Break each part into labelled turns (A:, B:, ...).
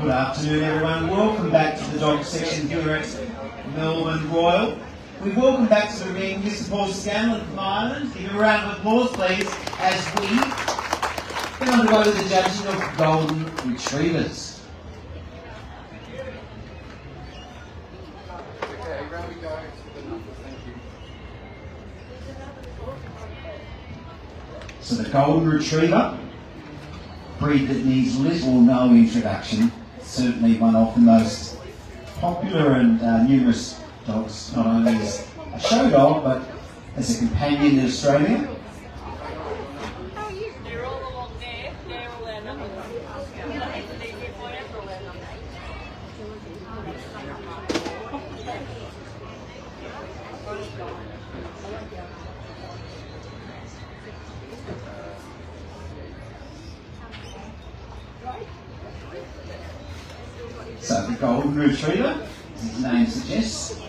A: Good afternoon, everyone. Welcome back to the dog section here at Melbourne Royal. We welcome back to the ring Mr. Paul Scanlon from Ireland. Give him a round of applause, please, as we get on to go with the judging of golden retrievers. So the golden retriever, breed that needs little or no introduction, certainly one of the most popular and numerous dogs, not only as a show dog but as a companion in Australia.
B: They're all along there. They're all our numbers.
A: So the golden retriever, as its name suggests,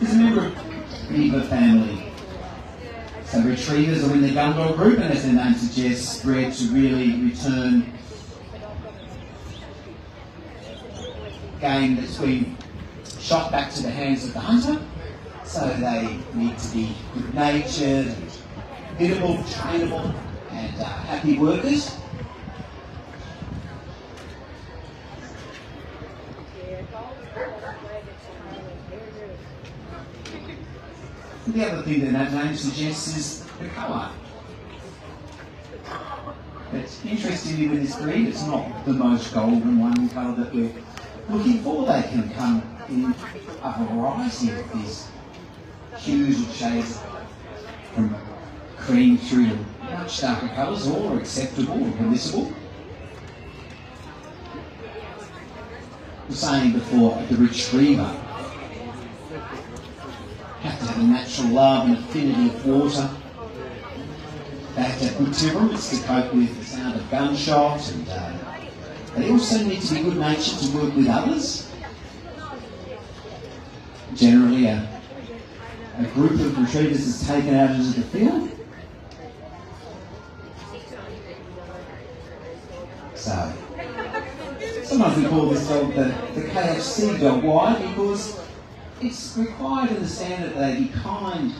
A: is a member of the beaver family. So retrievers are in the gun dog group, and as their name suggests, bred to really return game that's been shot back to the hands of the hunter. So they need to be good-natured, biddable, trainable, and happy workers. The other thing that name suggests is the colour. It's interestingly with this breed, it's not the most golden one colour that we're looking for. They can come in a variety of these hues or shades, from cream through to much darker colours. All are acceptable or permissible. I was saying before, the retriever have to have a natural love and affinity of water. They have to have good temperaments to cope with the sound of gunshot, and they also need to be good natured to work with others. Generally, a group of retrievers is taken out into the field. So, sometimes we call this dog the KFC dog. Why? Because it's required in the standard that they be kind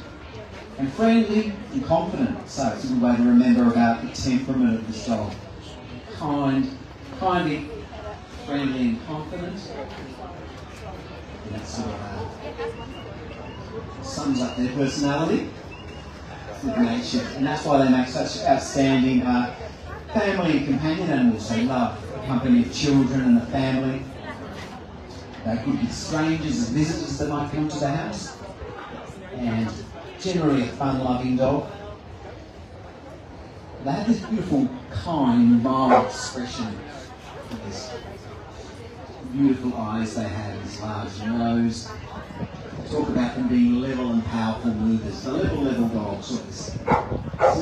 A: and friendly and confident. So it's a good way to remember about the temperament of this dog. Kindly, friendly and confident. And that sort of sums up their personality, good nature. And that's why they make such outstanding family and companion animals. They love the company of children and the family. They could be strangers and visitors that might come to the house, and generally a fun-loving dog. They have this beautiful, kind, mild expression. These beautiful eyes they have, this large nose. They talk about them being level and powerful movers. The level dogs, sort of this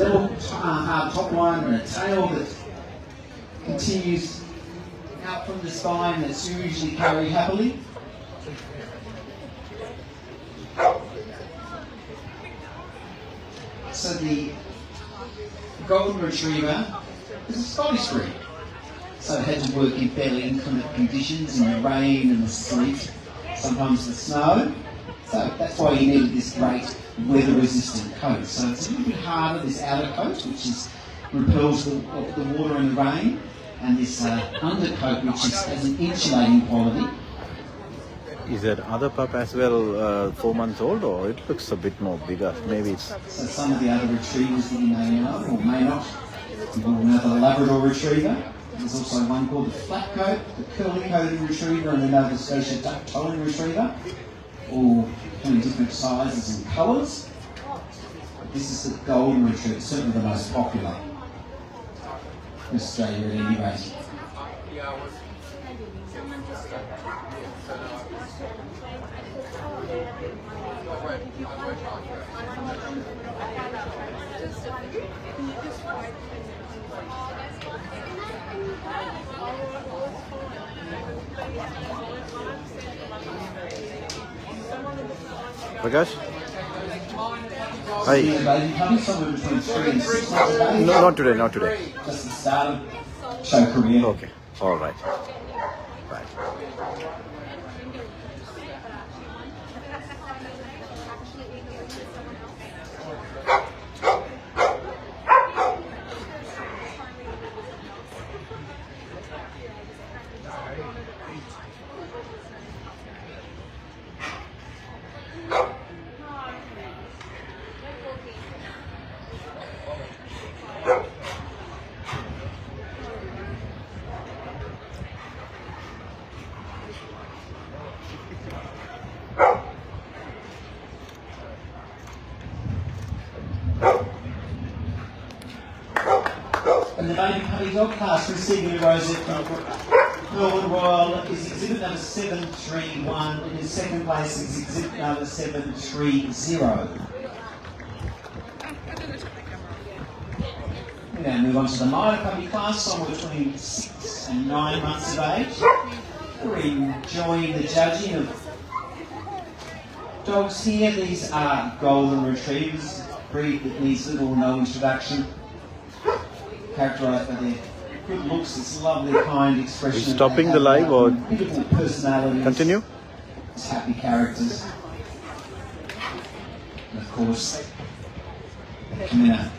A: level hard top line and a tail that continues out from the spine, that's usually carried happily. So the golden retriever is a Scottish breed. So it had to work in fairly inclement conditions, in the rain and the sleet, sometimes the snow. So that's why you needed this great weather-resistant coat. So it's a little bit harder, this outer coat, which repels the water and the rain, and this undercoat, which has an insulating quality.
C: Is that other pup as well 4 months old, or it looks a bit more bigger? Maybe it's...
A: So some of the other retrievers that you may know or may not. You've got another Labrador retriever. There's also one called the flat coat, the curly-coated retriever, and the Nova Scotia duck-toed retriever, all in different sizes and colours. This is the golden retriever, certainly the most popular in Australia at any rate.
C: Prakash?
A: Hi. Baby coming somewhere between 3 and 6 months of age.
C: No, not today.
A: Just the start of show career.
C: Okay, all right.
A: the dog class receiving a rosette from Melbourne Royal is exhibit number 731, and in second place is exhibit number 730. We now move on to the minor puppy class, somewhere between 6 and 9 months of age. We're enjoying the judging of dogs here. These are golden retrievers, breed that needs little or no introduction, characterised by their good looks, this lovely, kind expression.
C: Are you stopping the live or
A: beautiful personalities,
C: continue?
A: Happy characters, and of course, they come in a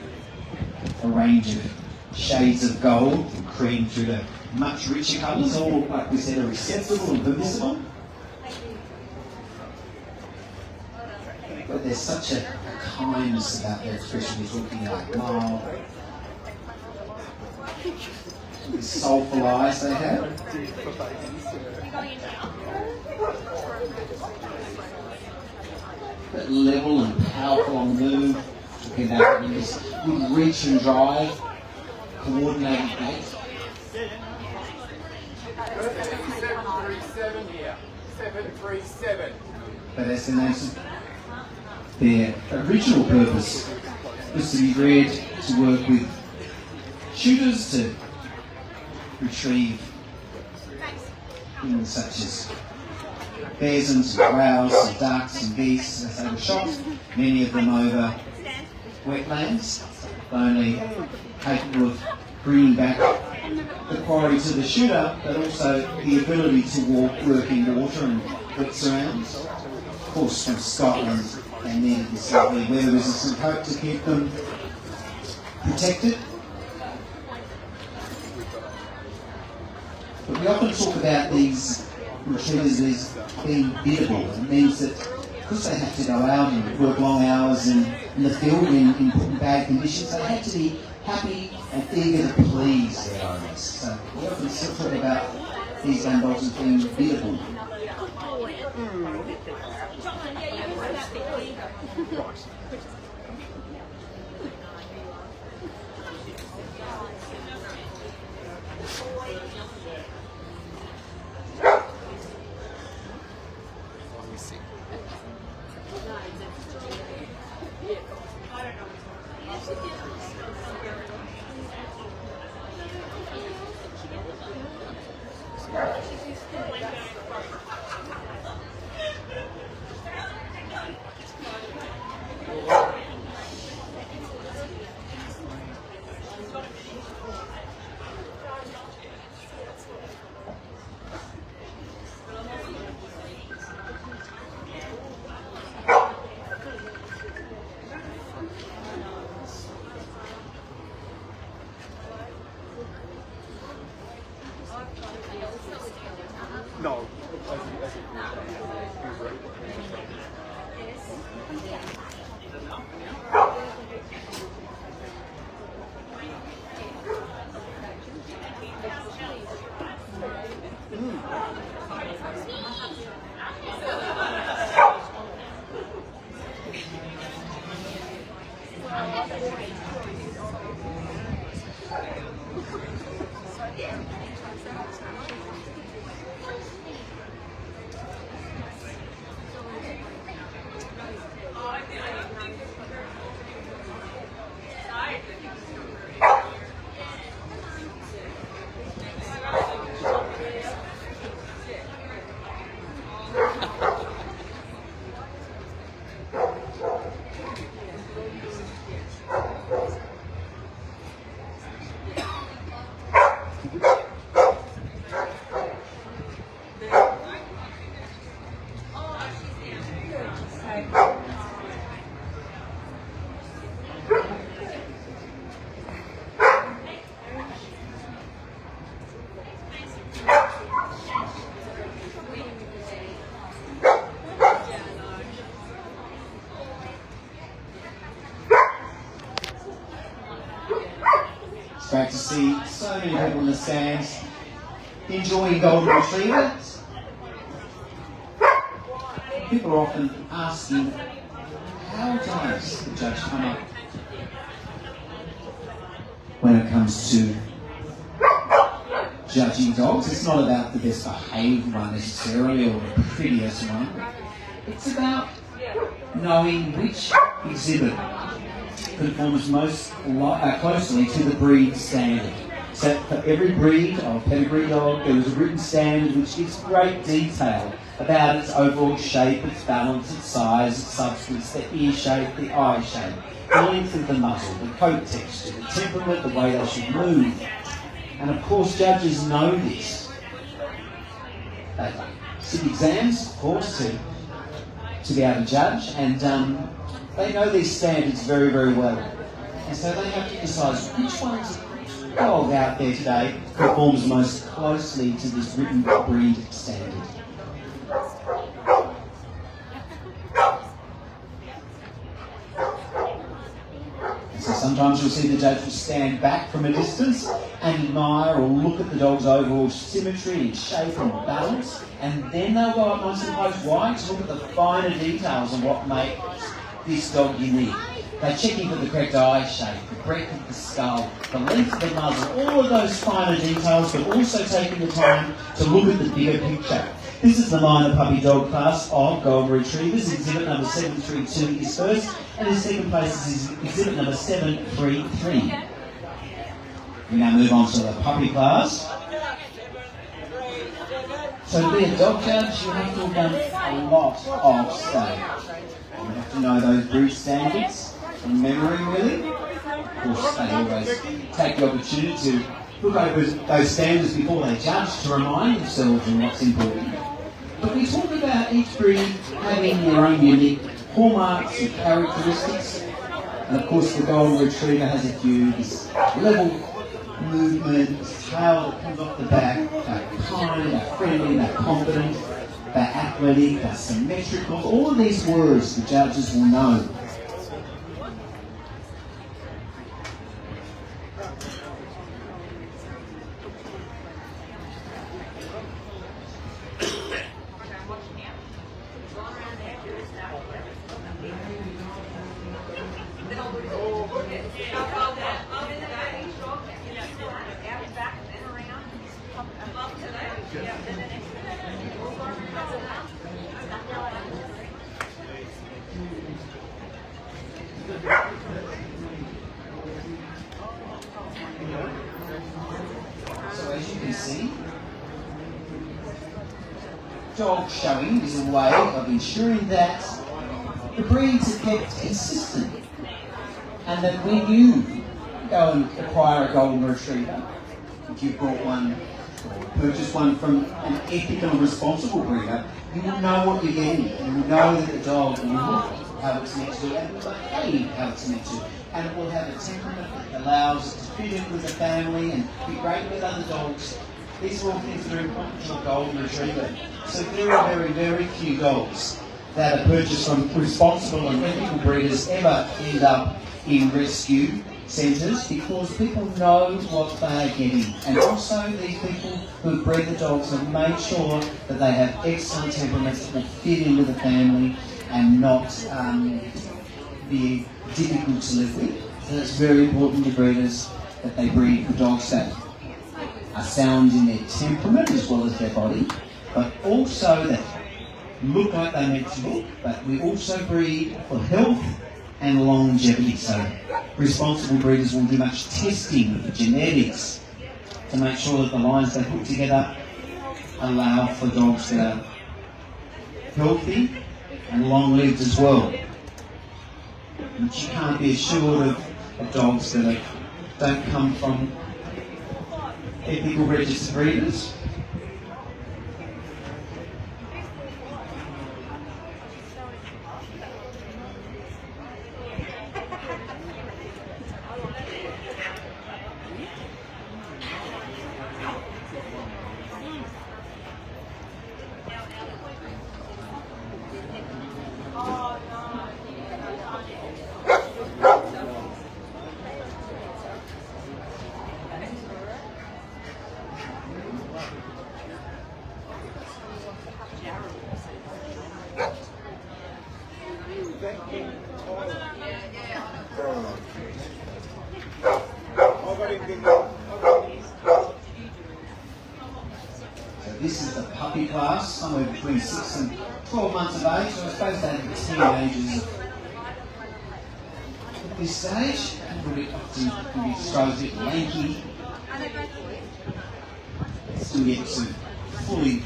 A: range of shades of gold, from cream through to much richer colours, all, like we said, are acceptable and permissible. But there's such a kindness about their expression. He's looking like mild, these soulful eyes they have. But level and powerful on the move. Looking at this good reach and drive, coordinated gait.
D: 737 here. 737.
A: But as they mentioned, their original purpose was to be bred to work with shooters to retrieve things such as pheasants, and grouse, and ducks, and geese as they were shot, many of them over wetlands, only capable of bringing back the quarry to the shooter, but also the ability to work in water and wet surrounds. Of course, from Scotland, they needed this lovely weather-resistant coat to keep them protected. But we often talk about these retrievers as being biddable. It means that because they have to go out and work long hours in the field in bad conditions, they have to be happy and eager to please their owners. So we often talk about these gun dogs as being biddable.
D: No.
A: It's great to see so many people in the stands enjoying golden retrievers. People are often asking, how does the judge come up when it comes to judging dogs. It's not about the best behaved one necessarily or the prettiest one. It's about knowing which exhibit conforms most closely to the breed standard. So for every breed of pedigree dog, there is a written standard which gives great detail about its overall shape, its balance, its size, its substance, the ear shape, the eye shape, the length of the muzzle, the coat texture, the temperament, the way they should move. And of course, judges know this. They sit exams, of course, to be able to judge, and they know these standards very, very well. And so they have to decide which one's dog out there today conforms most closely to this written breed standard. So sometimes you'll see the judge will stand back from a distance and admire or look at the dog's overall symmetry and shape and balance, and then they'll go up nice and close wide to look at the finer details of what makes this dog unique. They're checking for the correct eye shape, the breadth of the skull, the length of the muzzle, all of those finer details, but also taking the time to look at the bigger picture. This is the minor puppy dog class of Golden Retrievers. Exhibit number 732 is first, and in second place is exhibit number 733. We now move on to the puppy class. So to be a dog judge, you have to have done a lot of study. You have to know those breed standards from memory, really. Of course, they always take the opportunity to look over those standards before they judge to remind themselves of what's important. But we talk about each breed having their own unique hallmarks and characteristics. And of course, the Golden Retriever has a few. This level movement, this tail that comes off the back. They're kind, they're friendly, they're confident, they're athletic, they're symmetrical. All of these words the judges will know. So as you can see, dog showing is a way of ensuring that the breeds are kept consistent, and that when you go and acquire a Golden Retriever, if you've brought one or purchased one from an ethical and responsible breeder, you will know what you're getting. You will know that the dog will look how it's meant to and will behave how it's meant to. And it will have a temperament that allows it to fit in with the family and be great with other dogs. These are all things that are important to a Golden Retriever. So very, very, very few dogs that are purchased from responsible and ethical breeders ever end up in rescue centres, because people know what they are getting. And also these people who have bred the dogs have made sure that they have excellent temperaments that will fit in with the family and not be difficult to live with. So it's very important to breeders that they breed for dogs that are sound in their temperament as well as their body, but also that look like they're meant to look, but we also breed for health and longevity. So responsible breeders will do much testing for genetics to make sure that the lines they put together allow for dogs that are healthy and long-lived as well. But you can't be assured of dogs that don't come from ethical registered breeders. puppy class, somewhere between 6 and 12 months of age. So I suppose they're teenagers at this stage. Often can be described as a bit lanky. Still yet to fully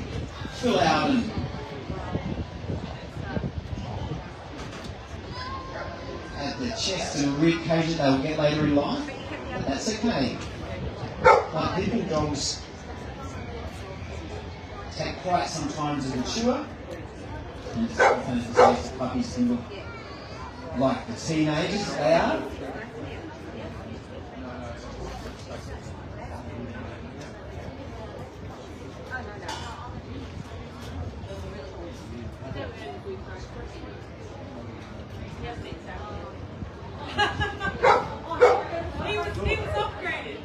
A: fill out and at the chest and rib cage that they'll get later in life. But that's okay. Like people, dogs take quite some time to mature. And it's often as the puppies can look like the teenagers that they are.
B: He was upgraded.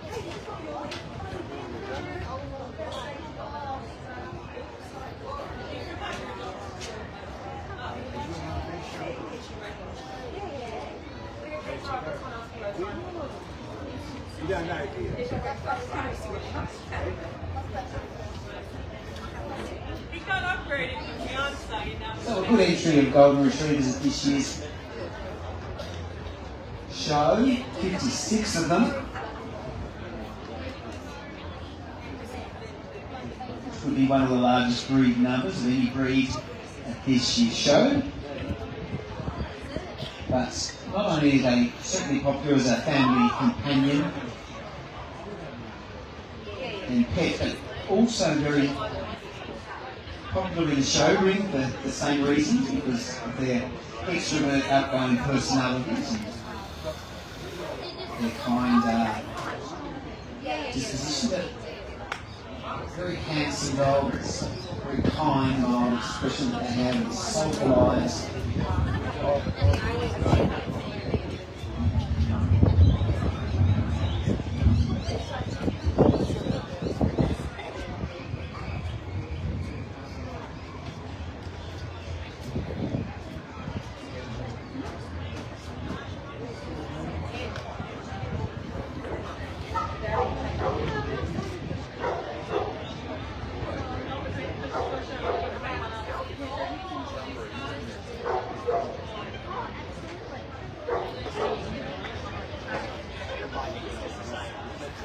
D: You don't know, do you?
B: He got upgraded with Beyonce, you know.
A: So a good entry of golden retrievers at this year's show, 56 of them. Which would be one of the largest breed numbers of any breed at this year's show. But not only are they certainly popular as a family companion and pet, but also very popular in the show ring for the same reasons, because of their extrovert, outgoing personalities and their kind disposition. But very handsome dogs, very kind, mild expression that they have, and soulful eyes.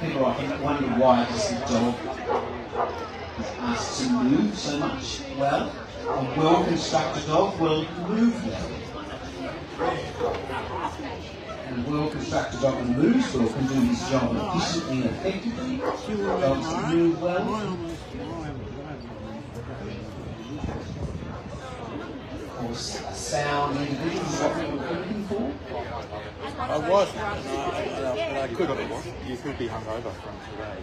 A: People often wonder why does the dog is asked to move so much. Well, a well-constructed dog will move well. And a well-constructed dog that moves well can do his job efficiently and effectively. Dogs that move well. Of course, a sound individual is what we're looking for.
C: I was, but I could have. You could be hungover from today.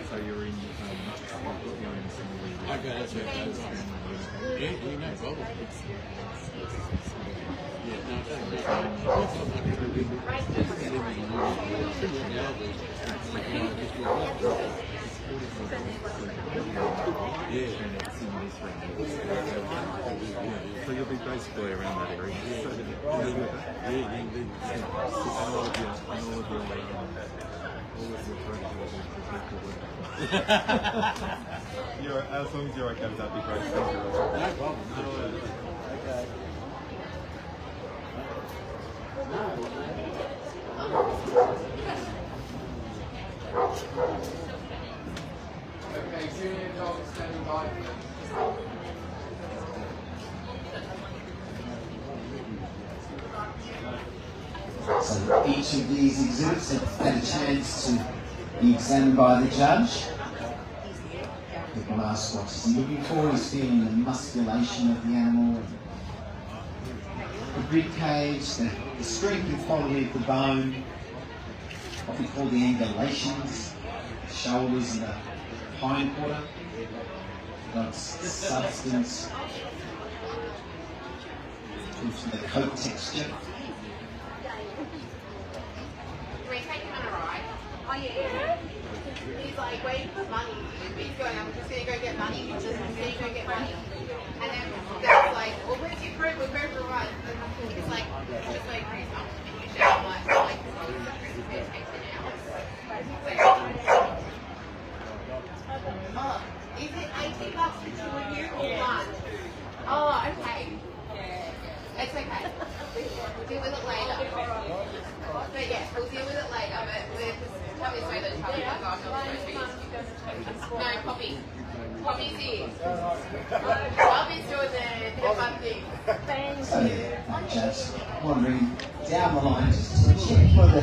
E: So you're in, okay, that's right. Yeah, no problem. Yeah, no, so you'll be basically around that area.
F: You're, as long as you're okay with that, be great.
E: No problem. No worries.
C: Okay.
D: Okay, junior dog standing by.
A: So each of these exhibits have had a chance to be examined by the judge. People ask what he's looking for. He's feeling the musculation of the animal, the rib cage, the strength and quality of the bone, what we call the angulations, the shoulders and the hind quarter, God's substance. with the coat texture.
G: We take him on a ride. Oh yeah. He's like, where you put money? He's going, I'm just gonna go get money. He's just gonna go get money. And then Dad's like, well, where's your fruit? We're going for a ride. And he's like, just wait for his mum to finish it. I'm like, oh, it takes an hour. Oh, is it $18 for two of you or one? Oh, okay. It's okay. We'll deal with it later. But yeah, we'll deal with it later. But we're just tell me so that tell me I'm not supposed to be. No, Poppy. Poppy's here. Poppy's doing the fun thing.
A: So I'm just wandering down the line just to check for the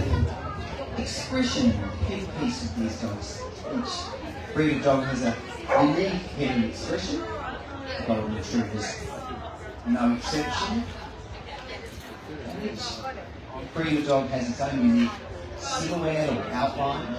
A: expression hip piece of these dogs. Each breed of dog has a unique head expression. The golden retriever's no exception. And each breed of dog has its own unique silhouette or outline.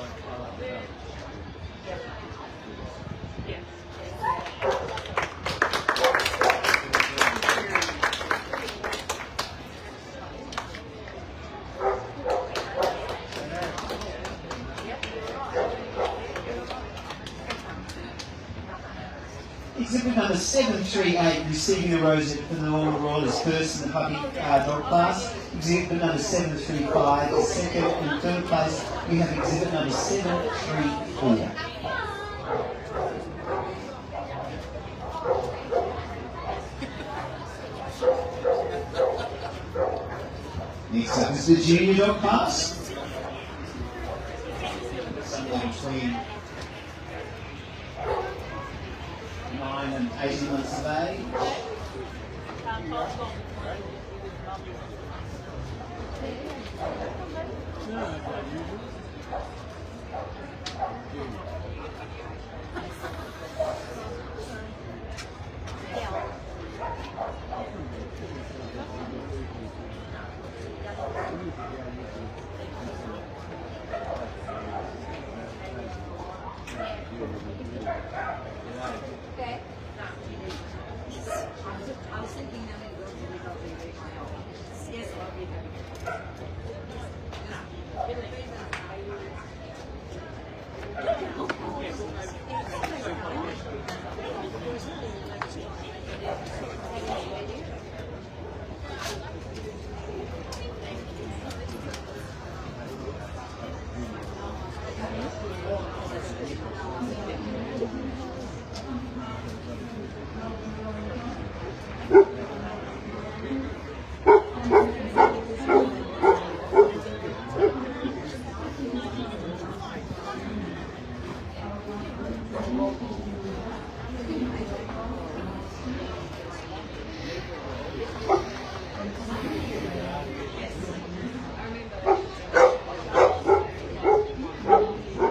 A: Exhibit number 738, receiving the rose for the Northern Royal is first in the puppy dog class. Exhibit number 735 is second, and third place we have exhibit number 734. Next up is the junior dog class. Somewhere between 9 and 18 months of age.
G: Okay.
H: I was thinking that it would be lovely to my office. Yes, I'll be there.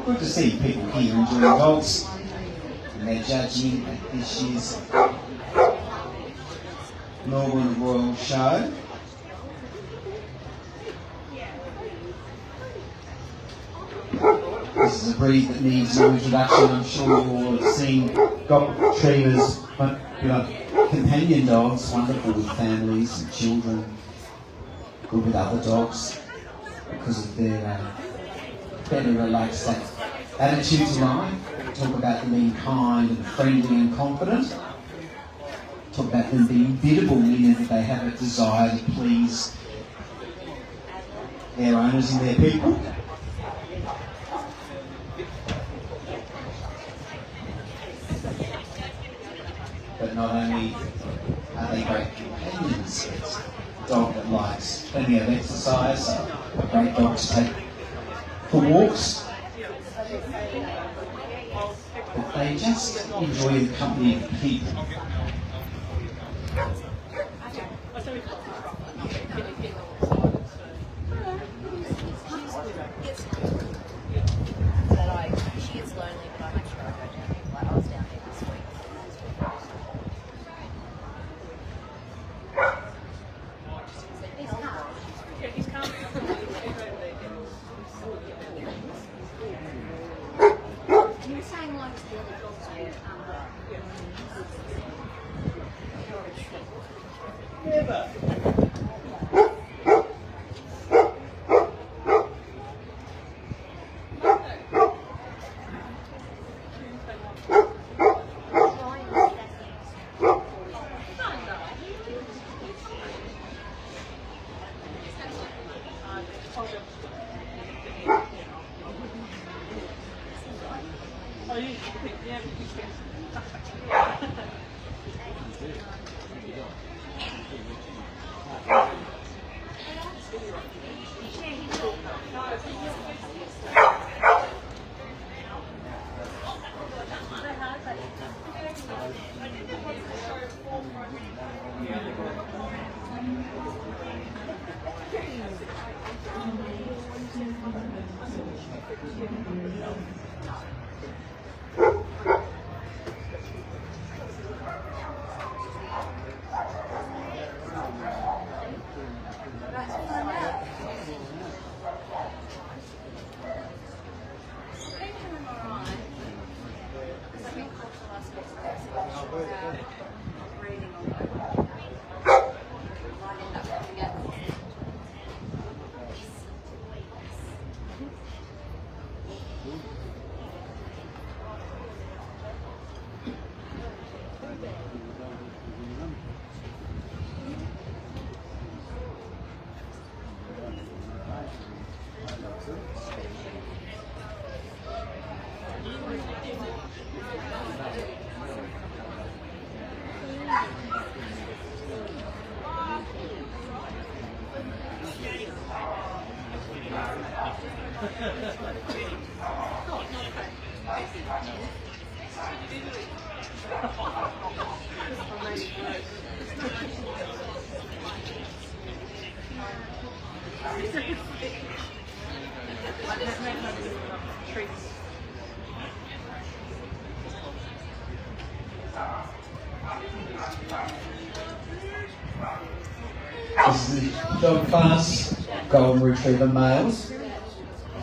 A: Good to see people here enjoying dogs, and they're judging at this year's Melbourne Royal Show. This is a breed that needs no introduction. I'm sure you've seen dog retrievers, companion dogs, wonderful with families and children, good with other dogs because of their better relaxed attitude to life. Talk about them being kind and friendly and confident. Talk about them being biddable, meaning that they have a desire to please their owners and their people. But not only are they great companions, it's a dog that likes plenty of exercise, a great dog to take for walks. But they just enjoy the company of people.
H: She gets lonely, but I make sure I go down. Like I was down there this week.
B: He's coming.
H: You were saying like the other dogs were
A: This is the dog class, Golden Retriever males.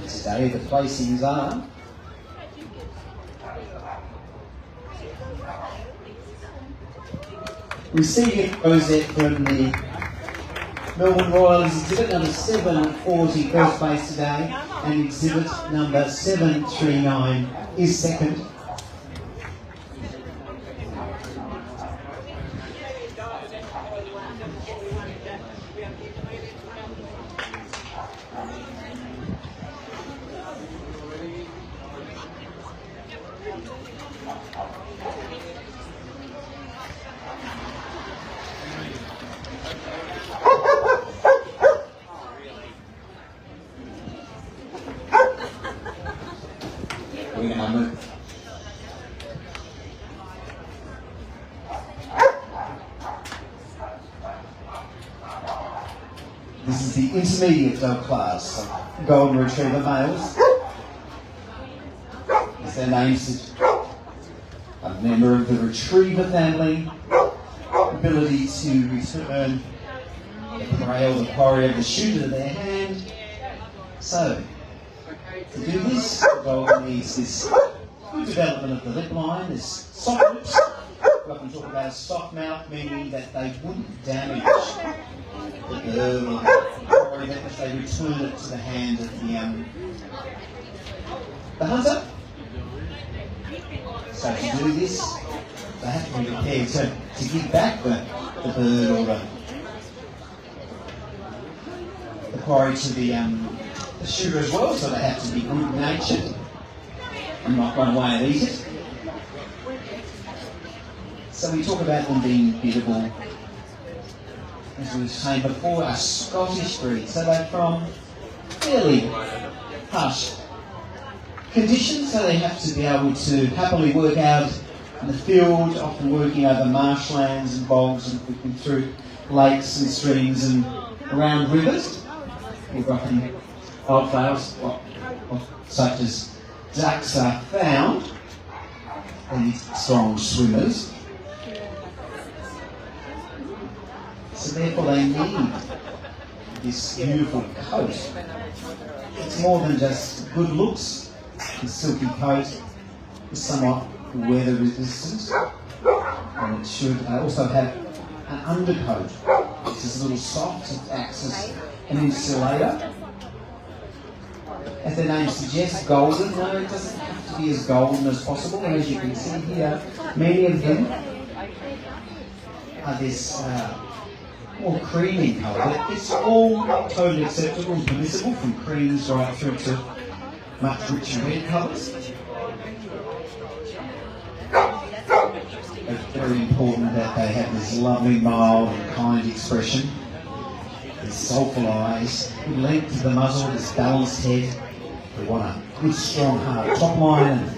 A: Today the placings are receiving rosette from the Melbourne Royals, exhibit number 740, first place today, and exhibit number 739 is second. We're going to move. This is the intermediate dog class of Golden Retriever males. As their name suggests, a member of the Retriever family, ability to return the prey or the quarry of the shooter to their hand. So, to do this, the dog needs this good development of the lip line, this soft lips. We often talk about a soft mouth, meaning that they wouldn't damage the bird or the quarry if they return it to the hand of the hunter. So to do this, they have to be prepared to give back the bird or the quarry to the shooter as well, so they have to be good-natured and not run away and eat it. So we talk about them being biddable, as we were saying before, a Scottish breed. So they're from fairly harsh conditions, so they have to be able to happily work out in the field, often working over marshlands and bogs and working through lakes and streams and around rivers. We've often wildflowers, such as ducks, are found, these strong swimmers. So therefore they need this beautiful coat. It's more than just good looks. The silky coat is somewhat weather resistant, and it should also have an undercoat, which is a little soft. It acts as an insulator. As their name suggests, golden. No, it doesn't have to be as golden as possible. And as you can see here, many of them are this more creamy colour, but it's all totally acceptable and permissible, from creams right through to much richer red colours. It's very important that they have this lovely, mild and kind expression. These soulful eyes, good length to the muzzle, this balanced head. We want a good, strong, hard top line and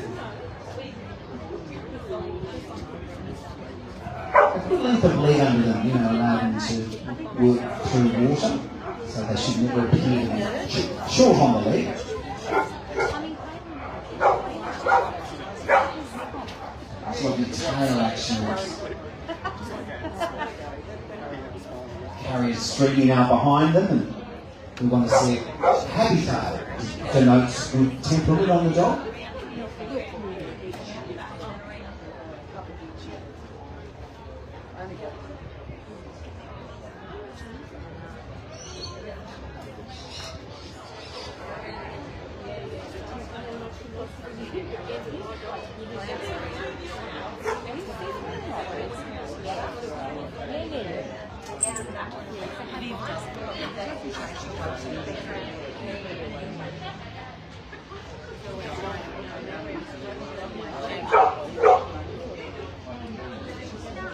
A: a good length of lead under them, allow them to work through water. So they should never appear to be short on the leg. It's like the tail action carries streaming out behind them, and we want to see a happy tail. It denotes good temperament on the dog.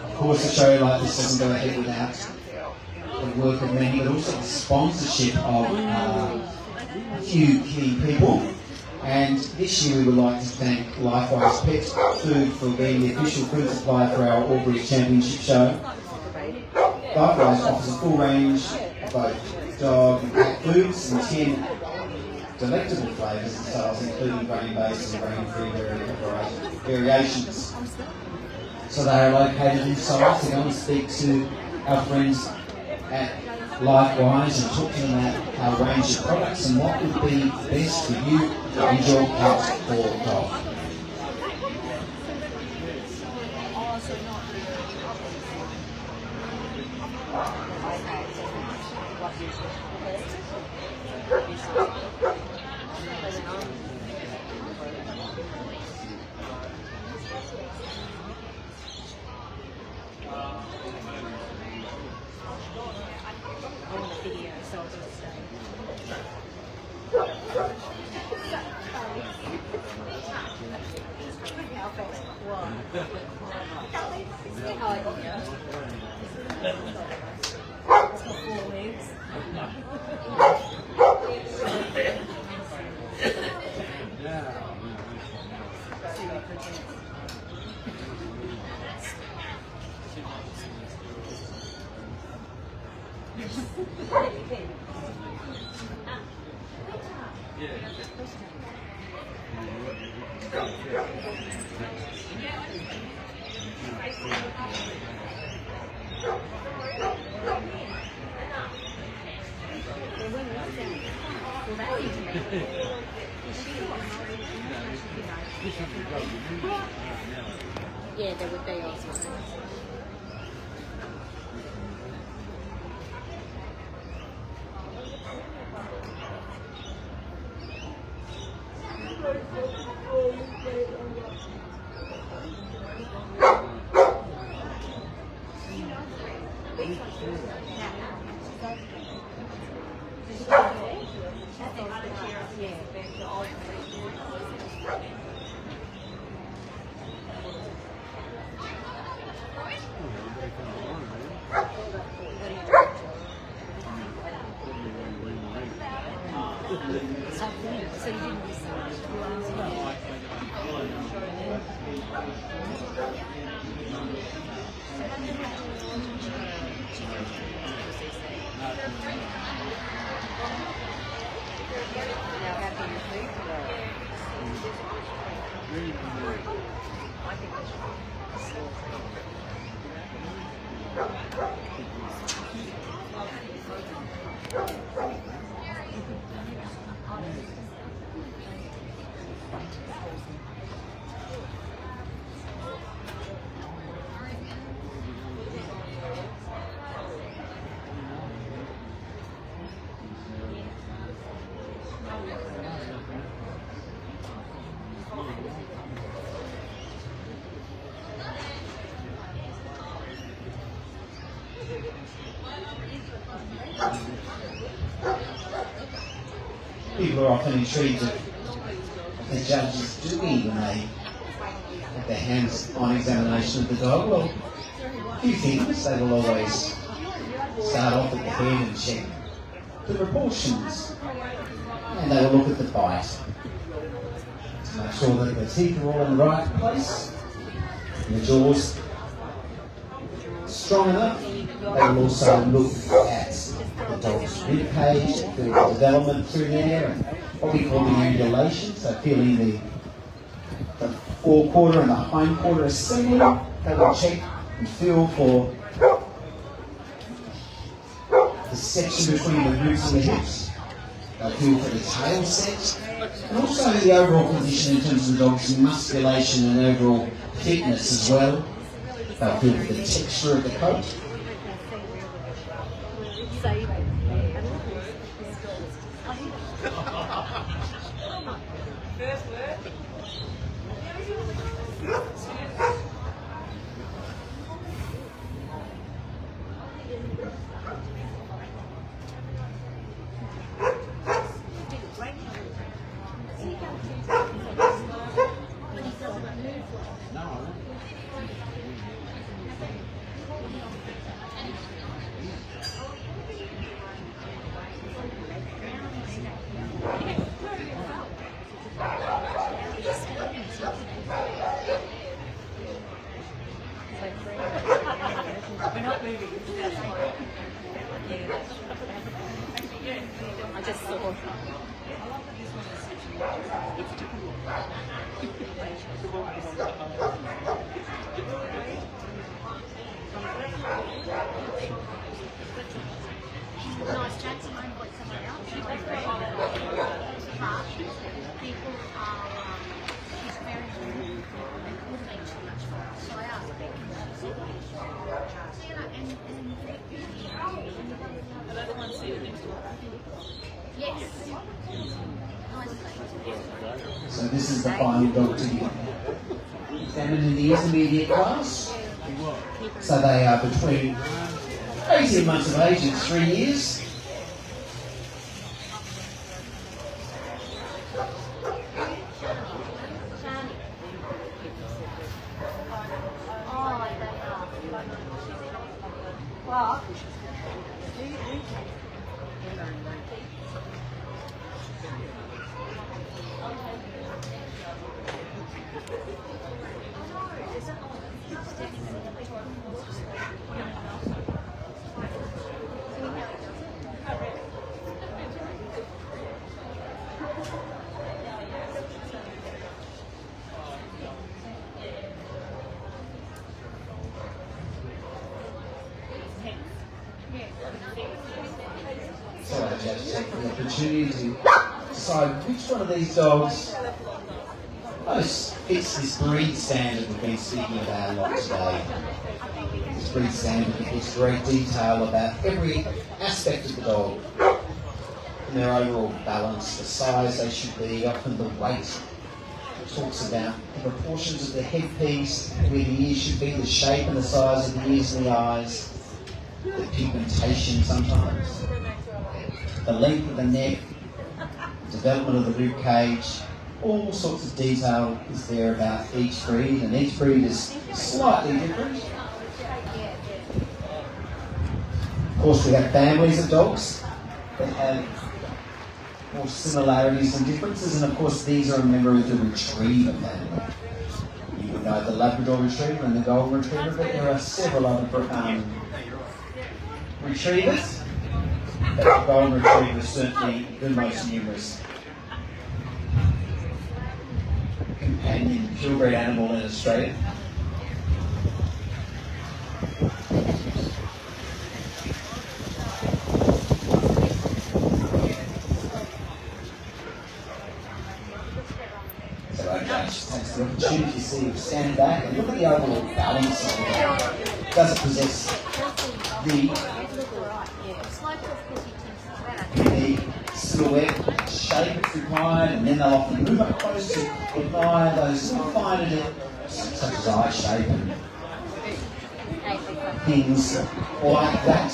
A: Of course, a show like this doesn't go ahead without the work of many, but also the sponsorship of a few key people. And this year we would like to thank Lifewise Pet Food for being the official food supplier for our Albury Championship show. Lifewise offers a full range of both dog and cat foods and 10 delectable flavours and styles, including grain-based and grain-free variations. So they are located inside, so go and speak to our friends at Lifewise and talk to them about our range of products and what would be best for you and your cat or dog.
G: Yeah, there would be also.
A: People are often intrigued at what the judges doing when they have their hands on examination of the dog. Well, a few things. They will always start off at the head and check the proportions. And they will look at the bite to make sure that the teeth are all in the right place and the jaws strong enough. They will also look at the dog's rib cage, the development through there, and what we call the ambulation, so feeling the forequarter and the hindquarter assembly. They will check and feel for the section between the ribs and the hips. They'll feel for the tail set, and also the overall condition in terms of the dog's musculation and overall fitness as well. They'll feel for the texture of the coat.
B: First word. We're not moving. I just saw.
I: Nice chance of employing someone else. She's very people are she's very it wouldn't make too much for us. So I asked her, so you know,
B: Another one seated next to her.
I: yes. Nice thing.
A: So this is the final dog to be examined in the intermediate class. So they are between 18 months of age and 3 years. So I just take the opportunity to decide which one of these dogs most fits this breed standard we've been speaking about a lot today. This breed standard gives great detail about every aspect of the dog, and their overall balance, the size they should be, often the weight. It talks about the proportions of the headpiece, where the ears should be, the shape and the size of the ears and the eyes, the pigmentation sometimes, the length of the neck, the development of the rib cage. All sorts of detail is there about each breed, and each breed is slightly different. Of course, we have families of dogs that have more similarities and differences, and of course these are a member of the Retriever family. You would know the Labrador Retriever and the Golden Retriever, but there are several other Retrievers, but the Golden Retriever is certainly the most numerous companion purebred animal in Australia. So our judge takes the opportunity to see you stand back and look at the overall balance of the dog. Does it possess the silhouette shape that's required, and then they'll often move up close to apply those finer details, such as eye shape and things like that.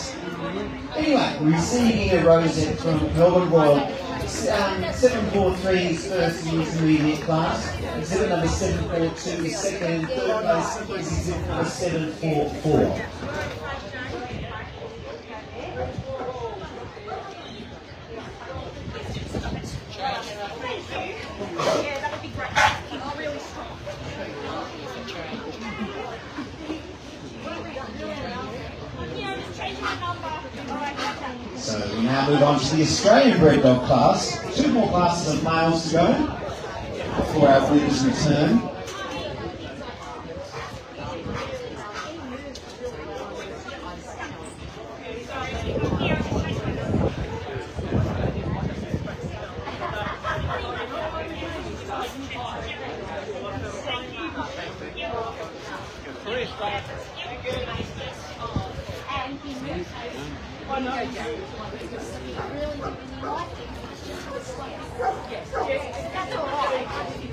A: Anyway, receiving a rosette from Melbourne Royal 743 is first and intermediate class. Exhibit number 742 is second and third place is exhibit number 744.
I: Yeah, that would be great. Keep really strong. Yeah, just changing the number. Alright, okay.
A: So we now move on to the Australian bred dog class. 2 more classes of males to go before our winners return.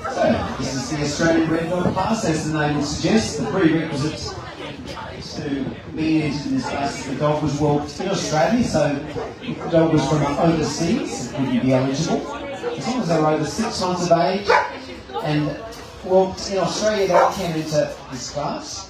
A: So, this is the Australian bred dog class, as the name would suggest. The prerequisites to being entered in this class is the dog was walked in Australia, so if the dog was from overseas, it wouldn't be eligible. As long as they were over 6 months of age and walked in Australia, they can enter this class.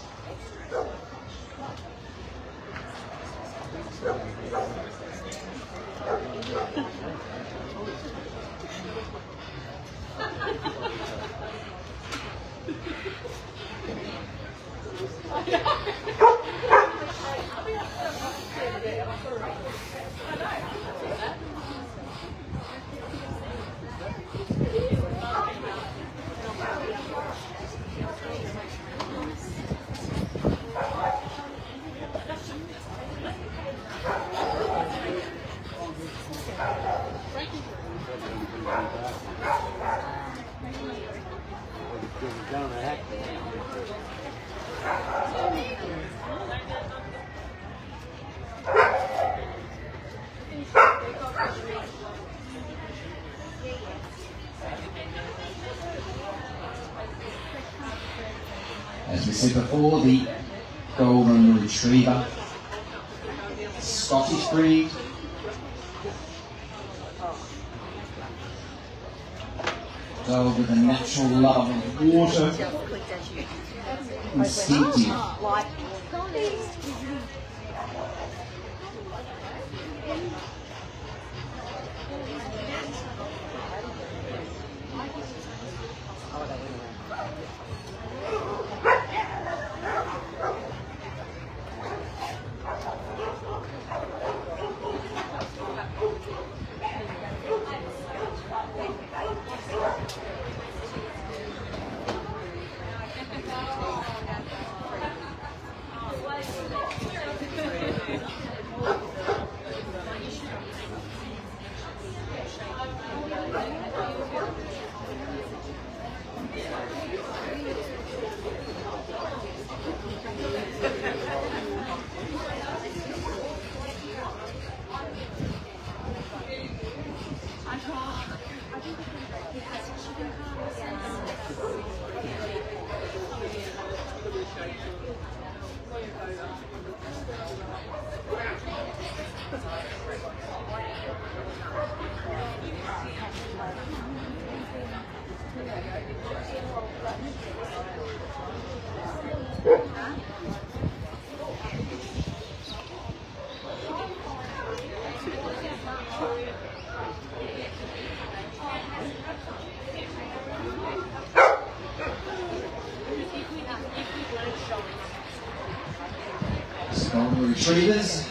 A: As we said before, the Golden Retriever, Scottish breed. Dog with a natural love of water, instinctive. Golden Retrievers.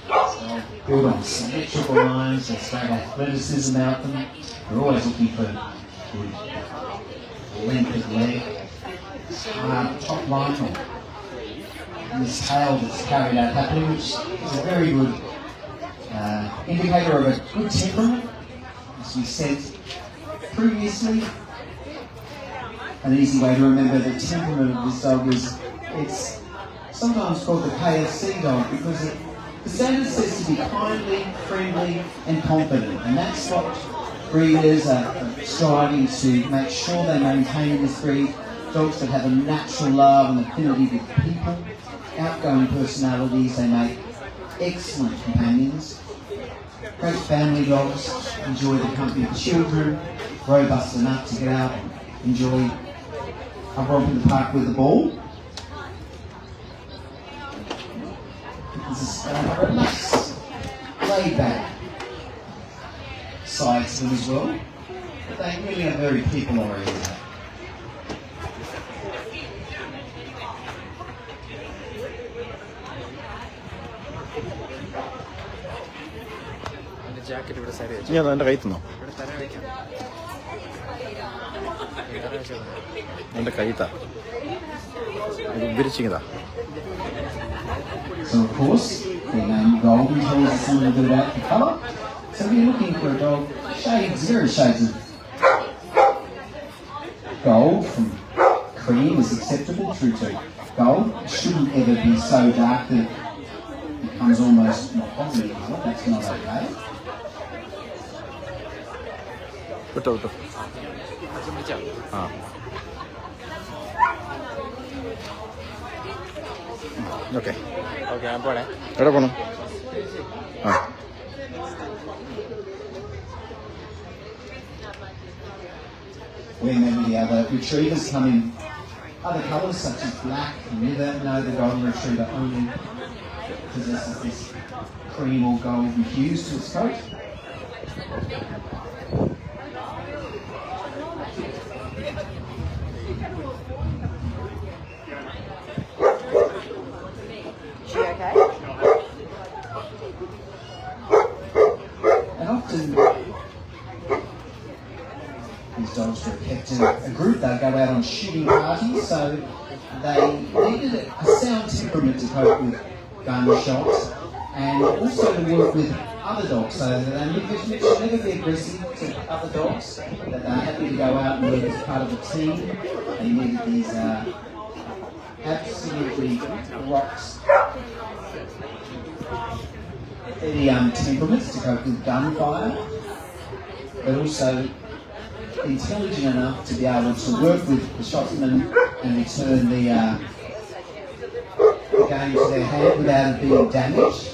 A: So built on symmetrical lines, there's great athleticism about them. We're always looking for good length of leg, hard top line, and this tail that's carried out happily, which is a very good indicator of a good temperament. As we said previously, an easy way to remember the temperament of this dog is it's sometimes called the KFC dog because the standard says to be kindly, friendly and confident, and that's what breeders are striving to make sure they maintain in this breed. Dogs that have a natural love and affinity with people, outgoing personalities, they make excellent companions. Great family dogs, enjoy the company of the children, robust enough to get out and enjoy a romp in the park with the ball. This is a relaxed, laid back side to them as well. But they really are very people oriented.
J: Jacket ഇവിടെ side വെച്ചു
C: ഞാൻ എൻ്റെ കയ്യിൽ തന്നോ
J: ഇവിടെ തരാൻ വെക്കാം തരാൻ വെച്ചോ
C: എൻ്റെ കയ്യിൽ താ വിരിച്ചിങ്ങതാ.
A: So of course, the name golden tells us a little bit about the colour. So if you're looking for a dog, shades, various shades of gold from cream is acceptable through to gold. It shouldn't ever be so dark that it becomes almost mahogany colour. That's not okay.
C: വിട്ടോ വിട്ടോ. ആ okay
J: okay ഞാൻ പോണേ.
C: എവിടെ പോകണം? ആ
A: When then the other retrievers come in other colours such as black and leather, no, the golden retriever only possesses this cream or golden hues to its coat.
G: She okay?
A: And often these dogs were kept in a group. They'd go out on shooting parties, so they needed a sound temperament to cope with gunshots and also to work with other dogs, so that they should never be aggressive to other dogs, that they're happy to go out and work as part of a team. They needed these absolutely rocks steady temperaments to cope with gunfire, but also intelligent enough to be able to work with the shotsman and return the game to their hand without it being damaged.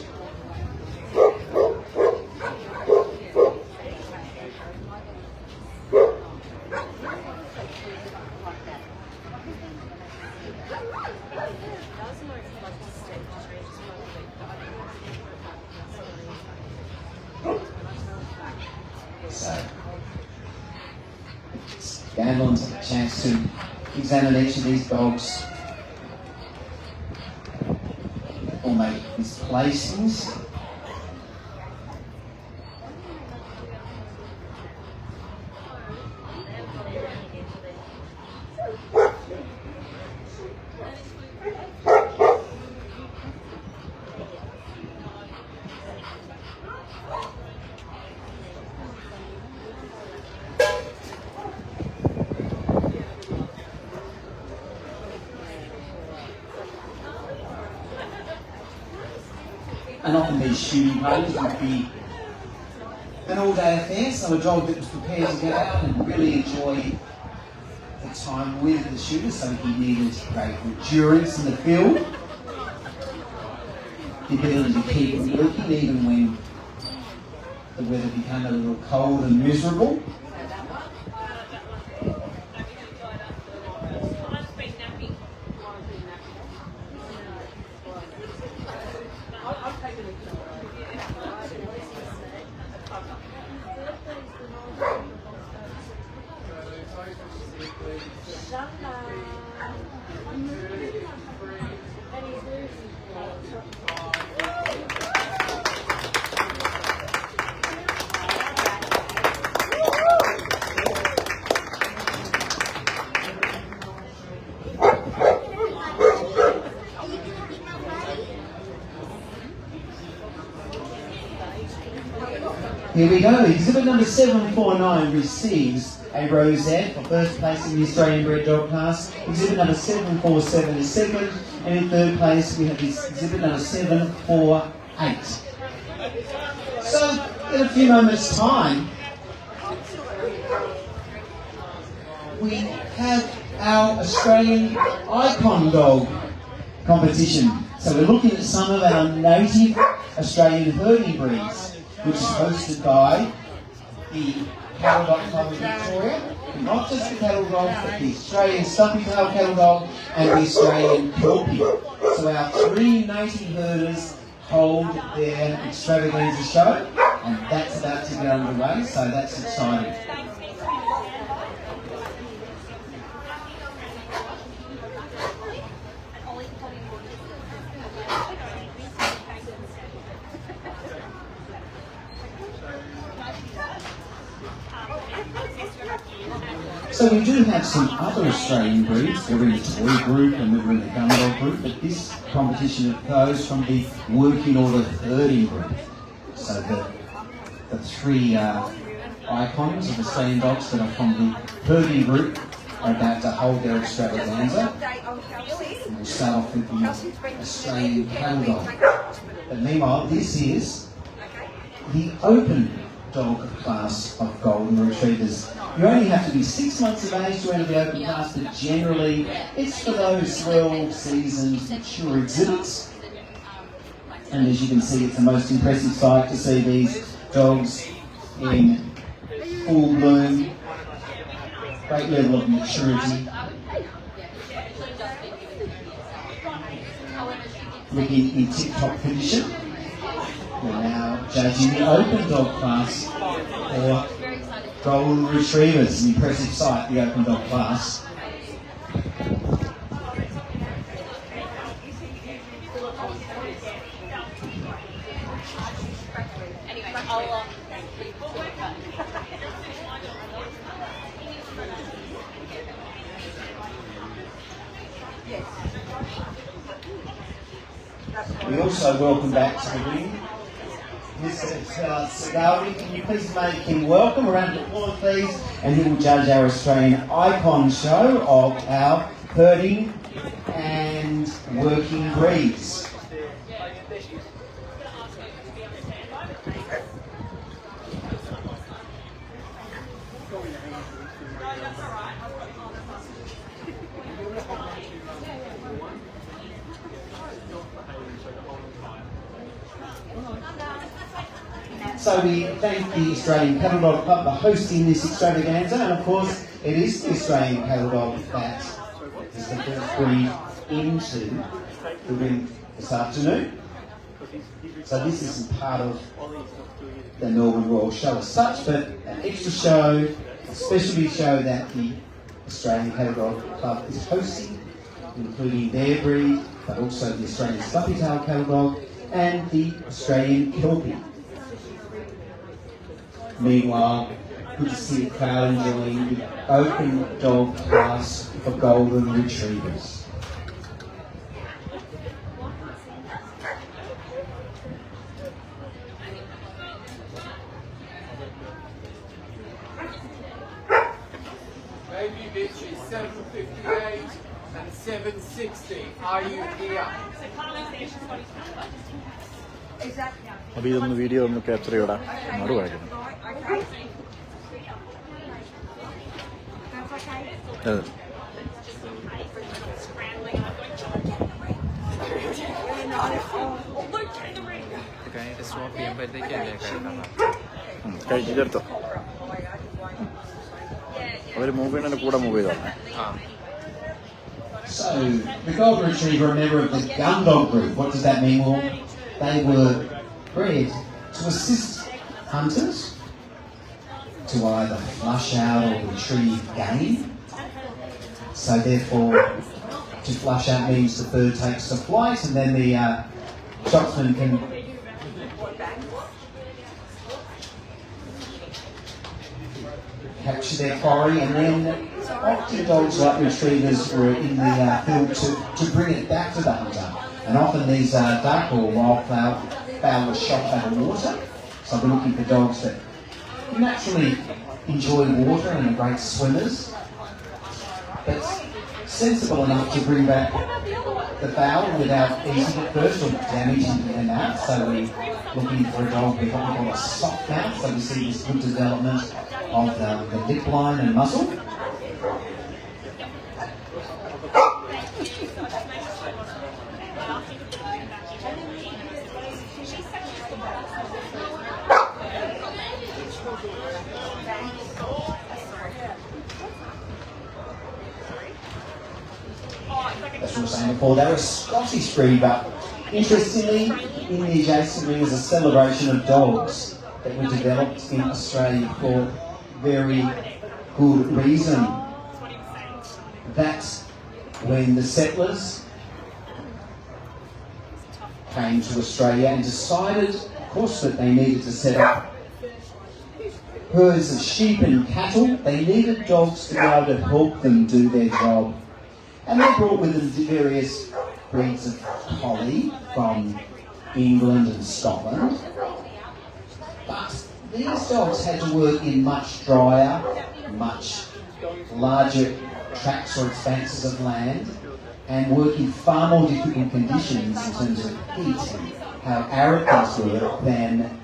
A: So, Gandlin took a chance to examine each of these dogs or make his placings. And often these shooting parties would be an all-day affair, so a dog that was prepared to get out and really enjoy the time with the shooter, so he needed great endurance in the field, the ability to keep working even when the weather became a little cold and miserable. Here we go. Exhibit number 749 receives a rosette for first place in the Australian Bred Dog class. Exhibit number 747 is second, and in third place we have this exhibit number 748. So, in a few moments' time, we have our Australian Icon Dog competition. So we're looking at some of our native Australian herding breeds. which is hosted by the Cattle Dog Club of Victoria. Not just the cattle dogs, but the Australian Stumpy Tail Cattle Dog and the Australian Kelpie. So our three native herders hold their extravaganza show, and that's about to get underway, so that's exciting. So we do have some other Australian breeds. We're in the toy group and we're in the gun dog group, but this competition goes from the working or the herding group. So the three icons of Australian dogs that are from the herding group are about to hold their extravaganza. And we'll start off with the Australian cattle dog. But meanwhile, this is the open dog class of golden retrievers. You only have to be 6 months of age to enter the open class, but generally it's for those well-seasoned, mature exhibits. And as you can see, it's the most impressive sight to see these dogs in full bloom, great level of maturity, looking in tip-top condition. We're now judging the open dog class for golden retrievers. An impressive sight, the open dog class. We also welcome back to the ring Mr. Segawi. Can you please make him welcome? A round of applause, please. And he will judge our Australian icon show of our herding and working breeds. So we thank the Australian Cattle Dog Club for hosting this extravaganza, and of course it is the Australian Cattle Dog that is the first breed into the ring this afternoon. So this isn't part of the Melbourne Royal Show as such, but an extra show, a specialty show that the Australian Cattle Dog Club is hosting, including their breed, but also the Australian Stumpy Tail Cattle Dog and the Australian Kelpie. Meanwhile, good to see the crowd enjoying the open dog class for golden retrievers.
D: Baby bitch is 758 and 760. Are you here?
C: അപ്പൊ ഇതൊന്ന് video ഒന്ന് capture ചെയ്യടാ മറു കാണിക്കുന്നു അതെ
J: കഴിഞ്ഞിട്ട് stop ചെയ്യുമ്പോഴത്തേക്കല്ലേ
C: കഴിച്ചെടുത്തോ അവര് move ചെയ്യണ കൂടെ move ചെയ്തോളെ
A: So, the golden retriever are a member of the gun dog group. What does that mean? Well, they were bred to assist hunters to either flush out or retrieve game. So therefore, to flush out means the bird takes to flight, and then the shotsman can capture their quarry, and then often dogs like retrievers were in the field to bring it back to the hunter. And often these duck or wildfowl were shot over water. So we're looking for dogs that naturally enjoy water and are great swimmers, but sensible enough to bring back the fowl without eating it first or damaging their mouth. So we're looking for a dog with what we call a soft mouth. So we see this good development of the lip line and muscle. we were saying before, they were a Scottish breed, but interestingly, in the adjacent ring is a celebration of dogs that were developed in Australia for very good reason. That's when the settlers came to Australia and decided, of course, that they needed to set up herds of sheep and cattle. They needed dogs to be able to help them do their job. And they brought with them various breeds of collie from England and Scotland. But these dogs had to work in much drier, much larger tracts or expanses of land, and work in far more difficult conditions in terms of heat and how arid things were than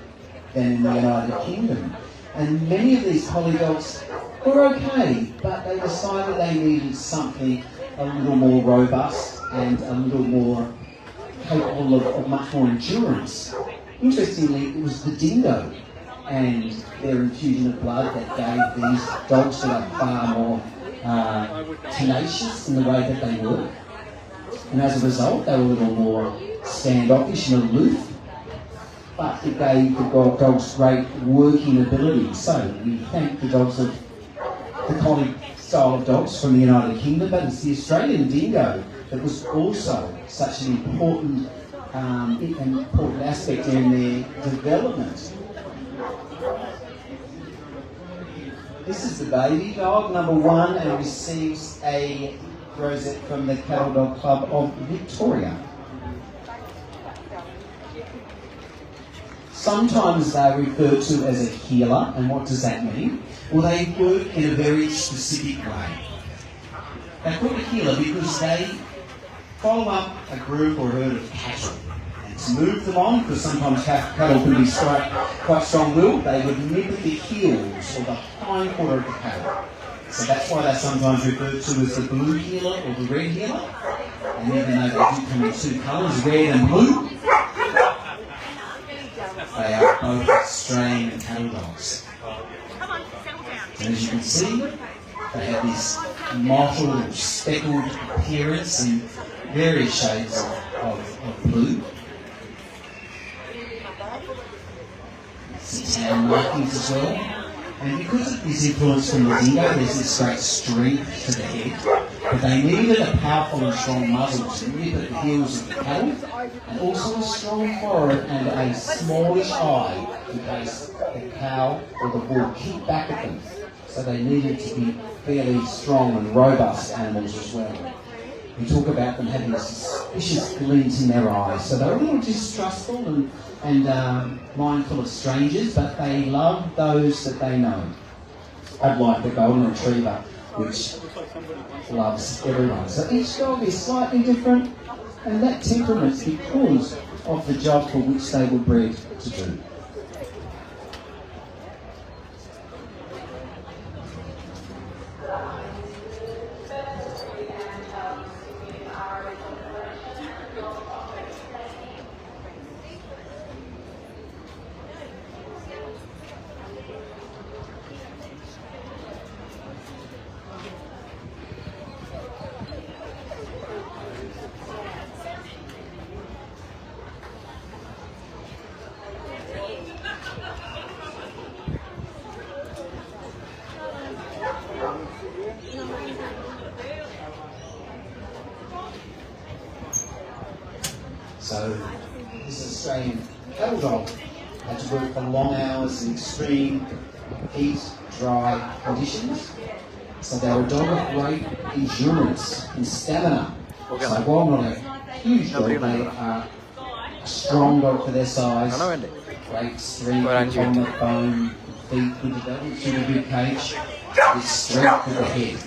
A: in the United Kingdom. And many of these collie dogs were okay, but they decided they needed something a little more robust and a little more capable of much more endurance. Interestingly, it was the dingo and their infusion of blood that gave these dogs that are far more tenacious in the way that they work. And as a result, they were a little more standoffish and aloof, but it gave the dogs great working ability. So we thank the dogs of the collie style of dogs from the United Kingdom, but it's the Australian dingo that was also such an important aspect in their development. This is the baby dog, number 1, and receives a rosette from the Cattle Dog Club of Victoria. Sometimes they're referred to as a healer, and what does that mean? Well, they work in a very specific way. They're called a healer because they follow up a group or herd of cattle. And to move them on, because sometimes cattle can be quite strong-willed, they would nip at the heels or the hind quarter of the cattle. So that's why they're sometimes referred to as the blue healer or the red healer. And even though they do come in 2 colours, red and blue, they are both Australian cattle dogs. And as you can see, they have this mottled or speckled appearance in various shades of blue. Some tan markings as well. And because of this influence from the dingo, there's this great strength to the head. But they needed a powerful and strong muzzle to nip at the heels of the cattle, and also a strong forehead and a smallish eye in case the cow or the bull kicked back at them. So they needed to be fairly strong and robust animals as well. We talk about them having a suspicious glint in their eyes. So they're a little distrustful and mindful of strangers, but they love those that they know. Unlike the golden retriever, which loves everyone. So each dog is slightly different, and that temperament's because of the job for which they were bred to do. So this Australian cattle dog had to work for long hours in extreme heat, dry conditions. So they're a dog of great endurance and stamina. So while not a huge dog, they are a strong dog for their size. Great strength on the bone, feet, good development through the rib cage, with strength of the head.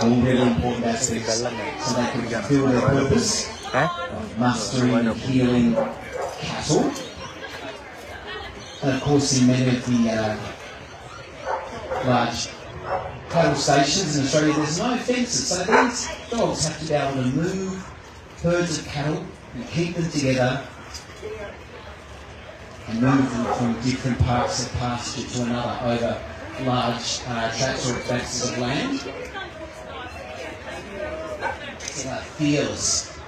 A: All really important aspects so they can fulfill their purpose of mustering and healing cattle. And of course in many of the large cattle stations in Australia there's no fences, so these dogs have to be able to move herds of cattle and keep them together and move them from different parts of pasture to another over large tracts or expanses of land. They're like fearless.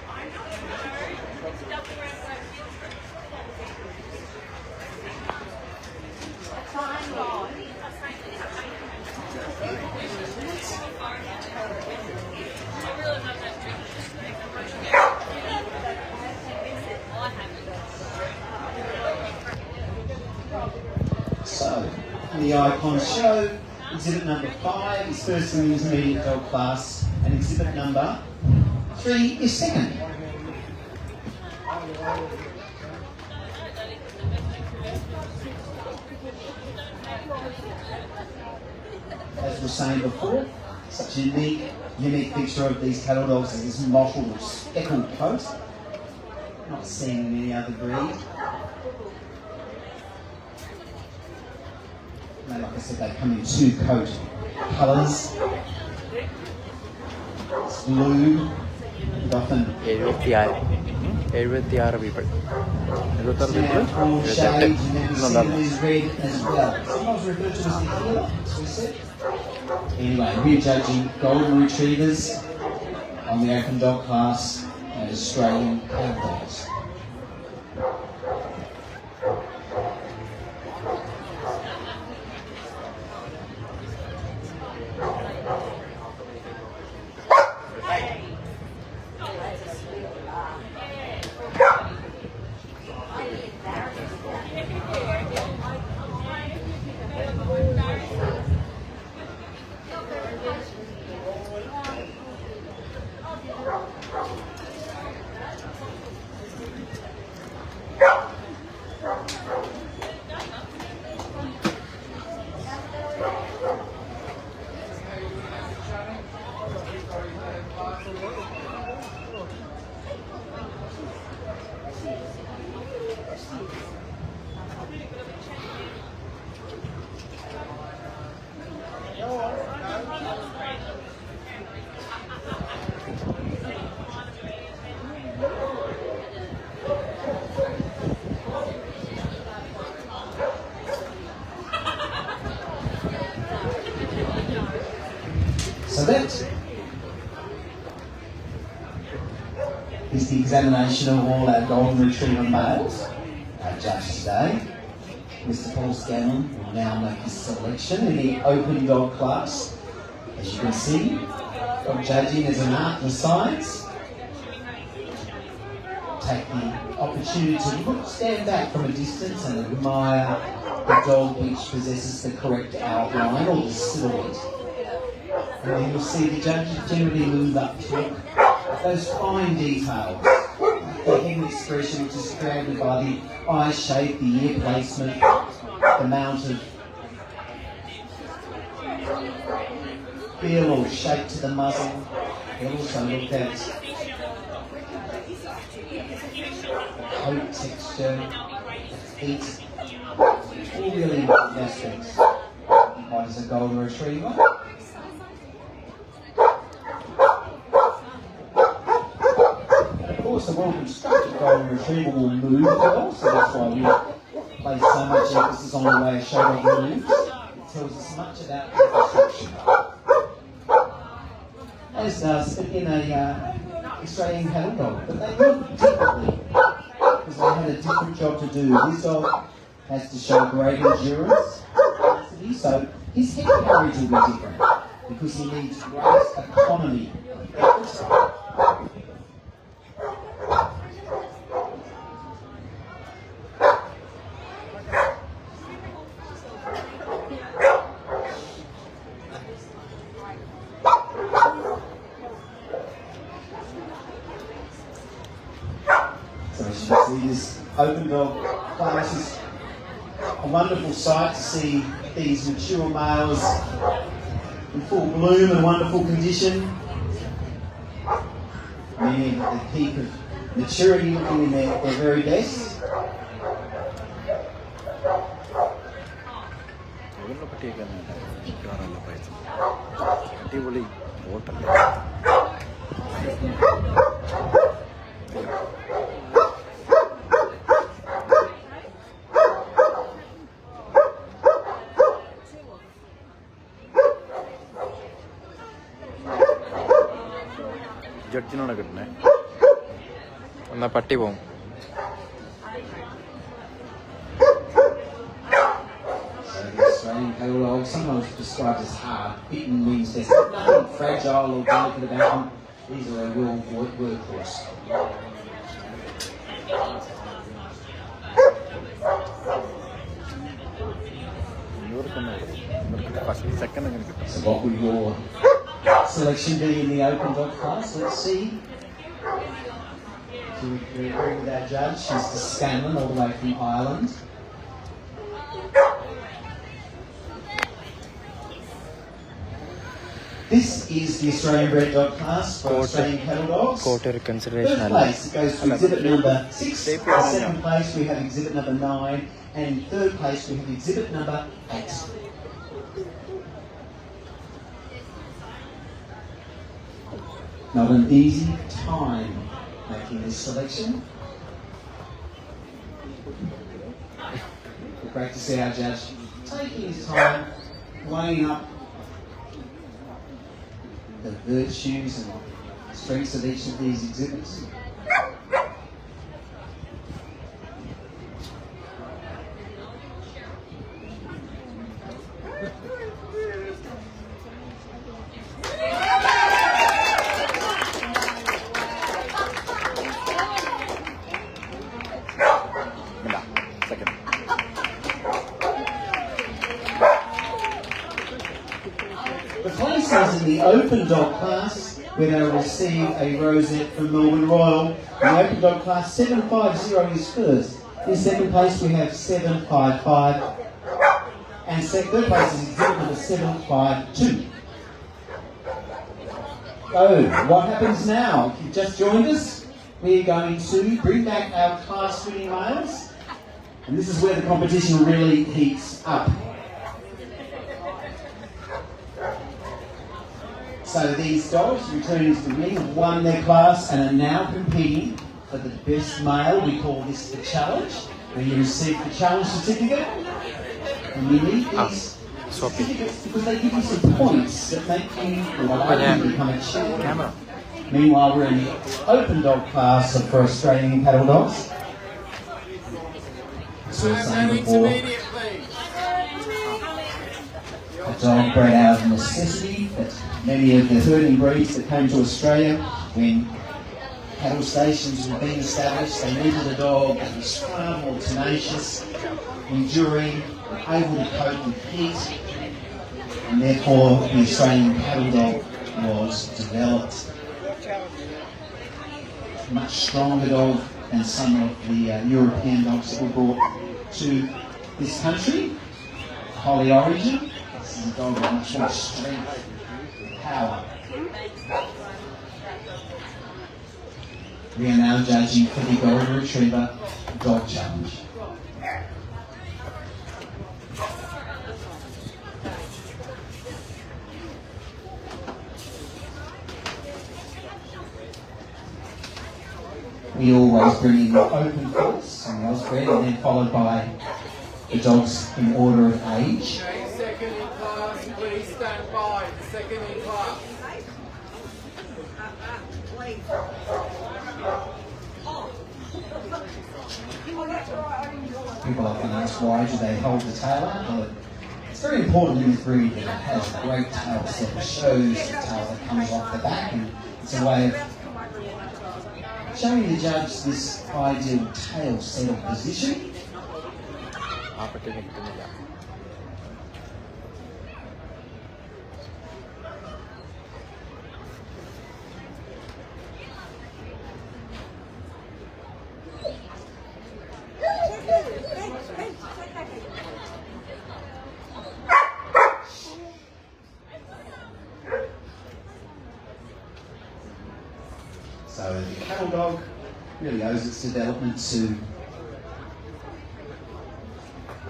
A: So, the icon show, exhibit number 5 is first in the intermediate dog class, and exhibit number 3 is second. As we were saying before, such a unique feature of these cattle dogs is this mottled or speckled coat. Not seen in any other breed. And like I said, they come in 2 coat colours. It's blue, and often
J: 76 people.
A: all shades, and then we see them as red as well. Sometimes referred to as the healer, as we said. Anyway, we're judging golden retrievers on the open dog class and Australian cattle dogs. So that is the examination of all our golden retriever males. Our judge today, Mr. Paul Scanlon, will now make his selection in the open dog class. As you can see, dog judging is an art and science. Take the opportunity to stand back from a distance and admire the dog which possesses the correct outline or the silhouette. And then you'll see the judges generally move up to it. Those fine details, the head expression which is created by the eye shape, the ear placement, the amount of feel or shape to the muzzle. We'll also look at coat texture, feet, all really important aspects. What is a golden retriever? The well-constructed golden retriever will move well, so that's why we place so much emphasis on the way a show dog moves. It tells us much about the construction. As does in a Australian cattle dog, but they move differently because they had a different job to do. This dog has to show great endurance, so his head carriage will be different because he needs great economy effort. So as you can see, this open dog class is a wonderful sight to see these mature males in full bloom and wonderful condition. Meaning at the peak of maturity, looking in their very best.
C: ജഡ്ജിനാണ് കിട്ടുന്നത്.
J: എന്നാ പട്ടി പോവും.
A: The Australian cattle dog, sometimes described as hard, bitten means there's nothing fragile or delicate about them. These are a real workhorse.
C: First second അങ്ങനെ കിട്ടും.
A: So what will your selection be in the open dog class? Let's see. Do we agree with our judge? She's the Scanlon all the way from Ireland. This is the Australian bred dog class for Australian cattle dogs.
J: Court consideration.
A: First place goes to exhibit number 6. In second place we have exhibit number 9. And in third place we have exhibit number 8. Not an easy time making this selection. Great to see our judge taking his time, weighing up the virtues and strengths of each of these exhibits. The places in the open dog class, we're going to receive a rosette from Melbourne Royal. In the open dog class, 750 is first. In second place, we have 755. And third place is exhibit number 752. Oh, what happens now? If you've just joined us, we're going to bring back our class winning males. And this is where the competition really heats up. So these dogs returning to the ring have won their class and are now competing for the best male. We call this the challenge, where you receive the challenge certificate. And you need these certificates because they give you some points that make you become a champion. Meanwhile, we're in the open dog class for Australian cattle dogs. So a dog bred out of necessity. That many of the herding breeds that came to Australia when cattle stations were being established, they needed a dog that was far more tenacious, enduring, able to cope with heat, and therefore the Australian cattle dog was developed. A much stronger dog than some of the European dogs that were brought to this country. Holy origin. This is a dog with much more strength, power. We are now judging for the Golden Retriever Dog Challenge. We always bring in the open first, and bred, and then followed by the dogs in order of age.
D: Okay, second in class, please stand by. Second in class.
A: People often ask why do they hold the tail out? Well, it's very important in this breed that it has a great tail set. It shows the tail that comes off the back, and it's a way of showing the judge this ideal tail set of position. So the cattle dog really owes its development to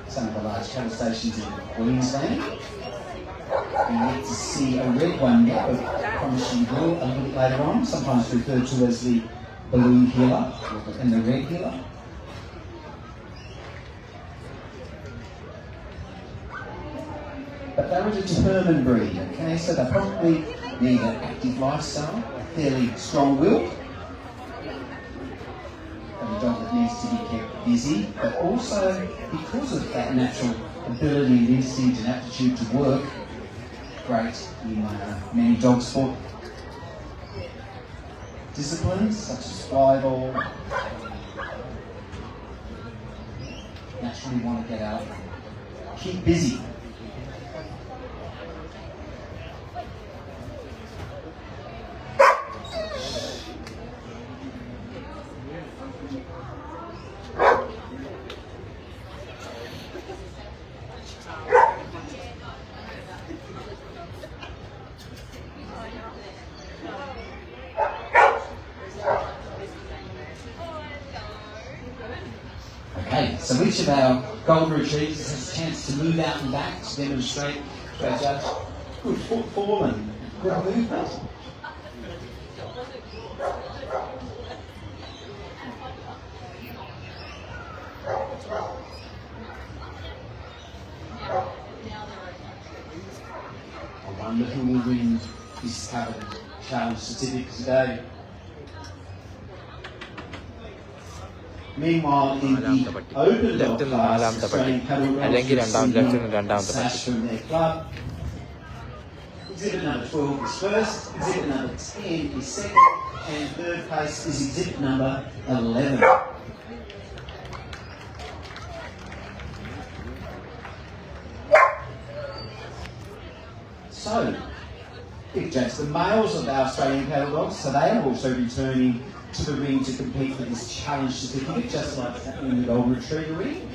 A: some of the large cattle stations in Queensland. We need to see a red one now, but I promise you will a little bit later on, sometimes referred to as the balloon healer and the red healer. But they're a determined breed, okay? So they probably need an active lifestyle, fairly strong-willed, a dog that needs to be kept busy, but also because of that natural ability and instinct and aptitude to work, great in many dog sport disciplines such as flyball. Naturally want to get out, keep busy. Okay, so each of our golden retrievers has a chance to move out and back to demonstrate to our judge good footfall and good movement. I wonder who will win this coveted challenge certificate today. Meanwhile, in the open dog class, Australian cattle dogs receiving a sash from their club. Exhibit number 12 is first, exhibit number 10 is second, and third place is exhibit number 11. So, Big Jacks, the males of our Australian cattle dogs, so they are also returning to the ring to compete for this challenge certificate, just like that in the Golden Retriever ring.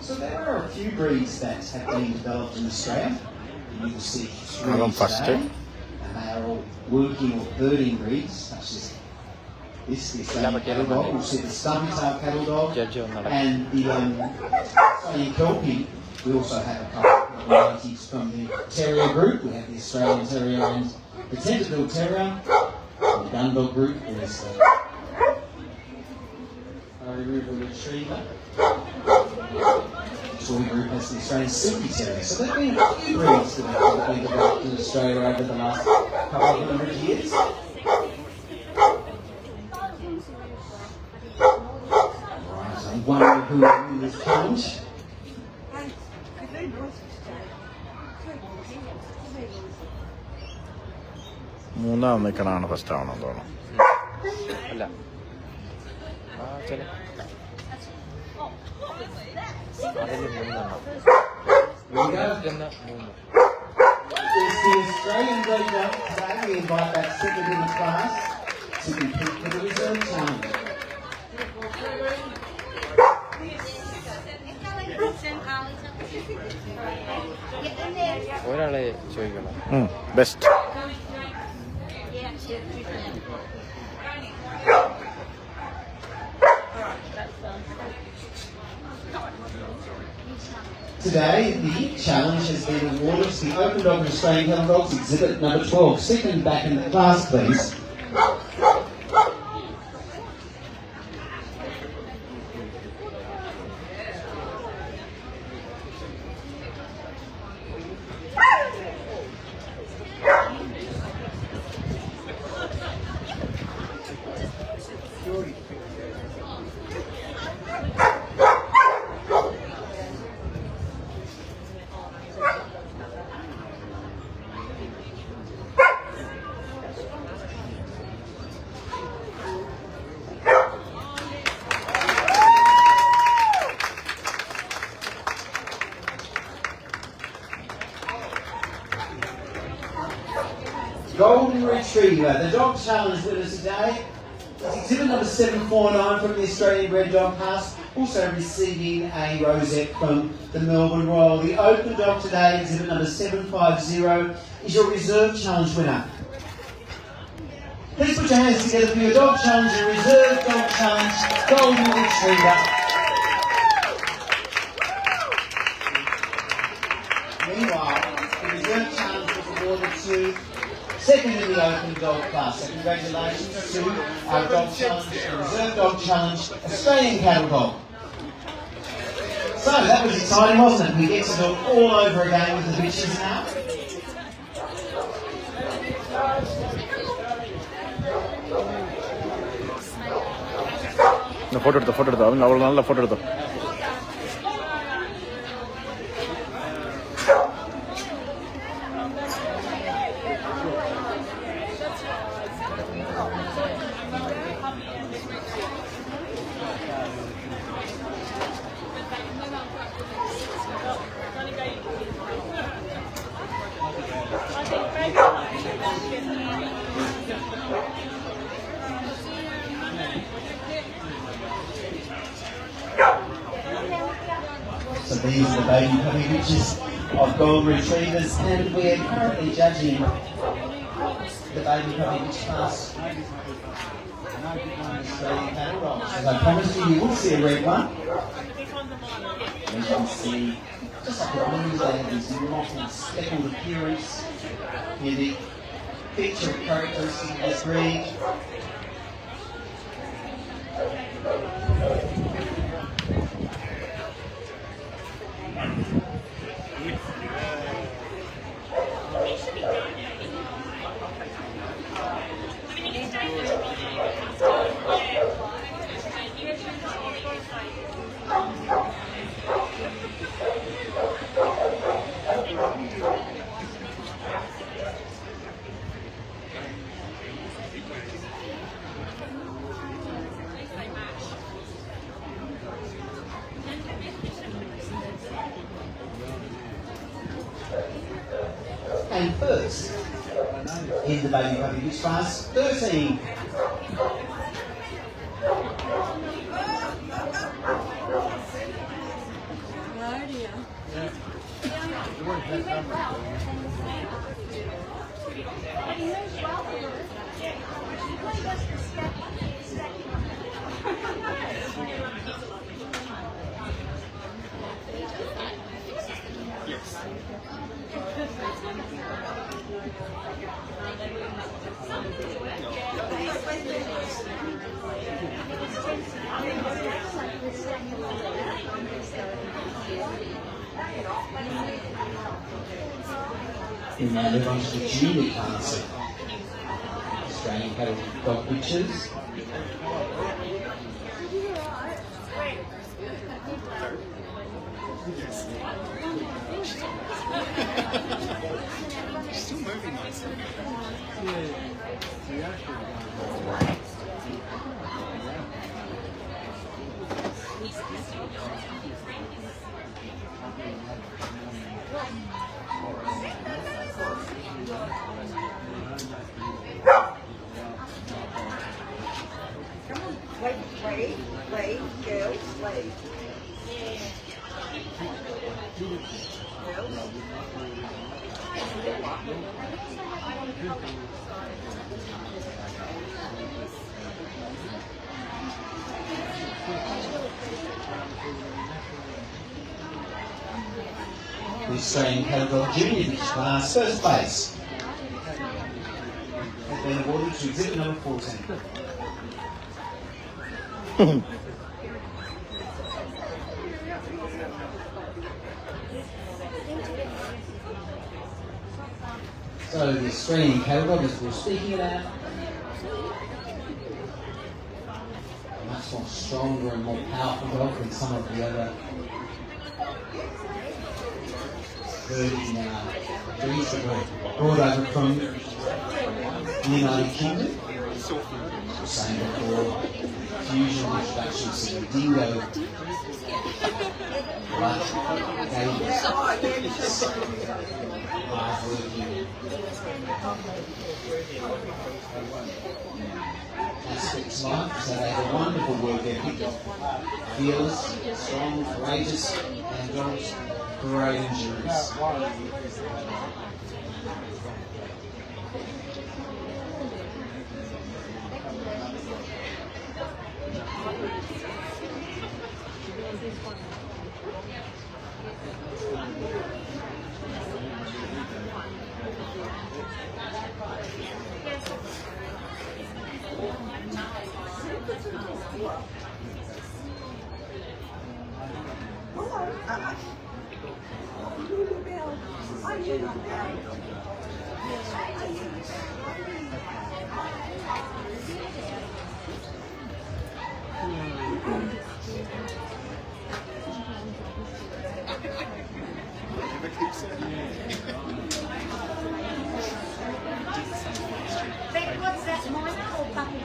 A: So there are a few breeds that have been developed in Australia. You can see three today, and they are all working or herding breeds, such as this, the Australian cattle dog. We'll see the stubby tail cattle dog, and the Australian Kelpie. We also have a couple of varieties from the Terrier group. We have the Australian Terrier and the Tenterville Terrier. From the Gun Dog group, there's the River Retriever. Toy group has the Australian Silky Terrier. So there have been a few breeds that have been developed in Australia over the last couple of 100 years. Right, I wonder who will win this challenge.
C: മൂന്നാം നിൽക്കണാണ് first ആവണം തോന്നുന്നു.
J: അല്ല ചില അതിൽ മൂന്നെണ്ണം മൂന്ന്.
A: It's the Australian Breed Dog. Today we invite that second in the class to compete for the reserve challenge.
J: ഒരാളെ ചോദിക്കണം.
C: Best.
A: Today, the challenge has been awarded to the Open Dog and Australian Cattle Dogs exhibit number 12. Second back in the class, please. Golden Retriever. The dog challenge winner today is exhibit number 749 from the Australian Red Dog Pass, also receiving a rosette from the Melbourne Royal. The open dog today, exhibit number 750, is your reserve challenge winner. Please put your hands together for your dog challenge, your reserve dog challenge, Golden Retriever. Meanwhile, the reserve challenge was awarded to second in the open dog class. So congratulations to our dog challenge, the reserve dog challenge, Australian cattle dog. So that was exciting, wasn't it? We get to do it all over again with the bitches now.
C: The photo அவன் அவ்வளோ நல்ல photo எடுத்தோம்.
A: So these are the baby puppy bitches of Golden Retrievers, and we are currently judging the baby puppy bitch class. Australian cattle dogs. As I promised you, you will see a red one. As you can see, just like the blues, they have this mottled, speckled appearance. Here the feature characteristic of this breed. And first, in the baby puppy bitch class, 13. We now move on to the junior class of Australian cattle dog bitches.
E: Still moving nicely.
H: Wait, girls, wait.
A: The Australian cattle dog junior bitch class, first place, has been awarded to exhibit number 14. So the Australian cattle dog, as we were speaking about, much more stronger and more powerful dog than some of the other herding breeds that were brought over from the United Kingdom. Same before, fusion introduction to dingo. Live working aspects of life, so they have a wonderful work ethic, fearless, strong, courageous, and got great endurance.
I: What's that, mine or puppy?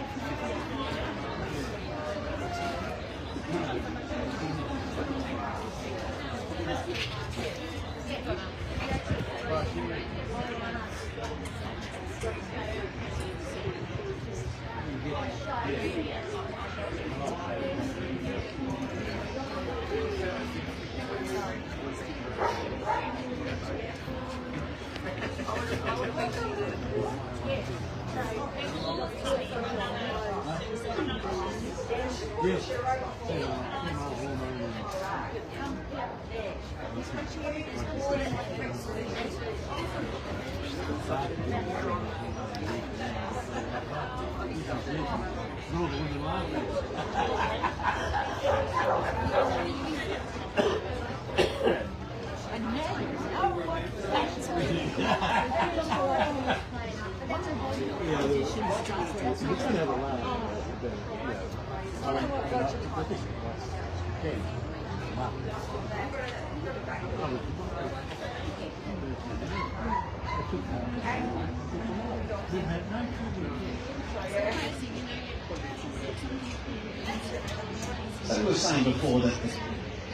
A: So we were saying before that the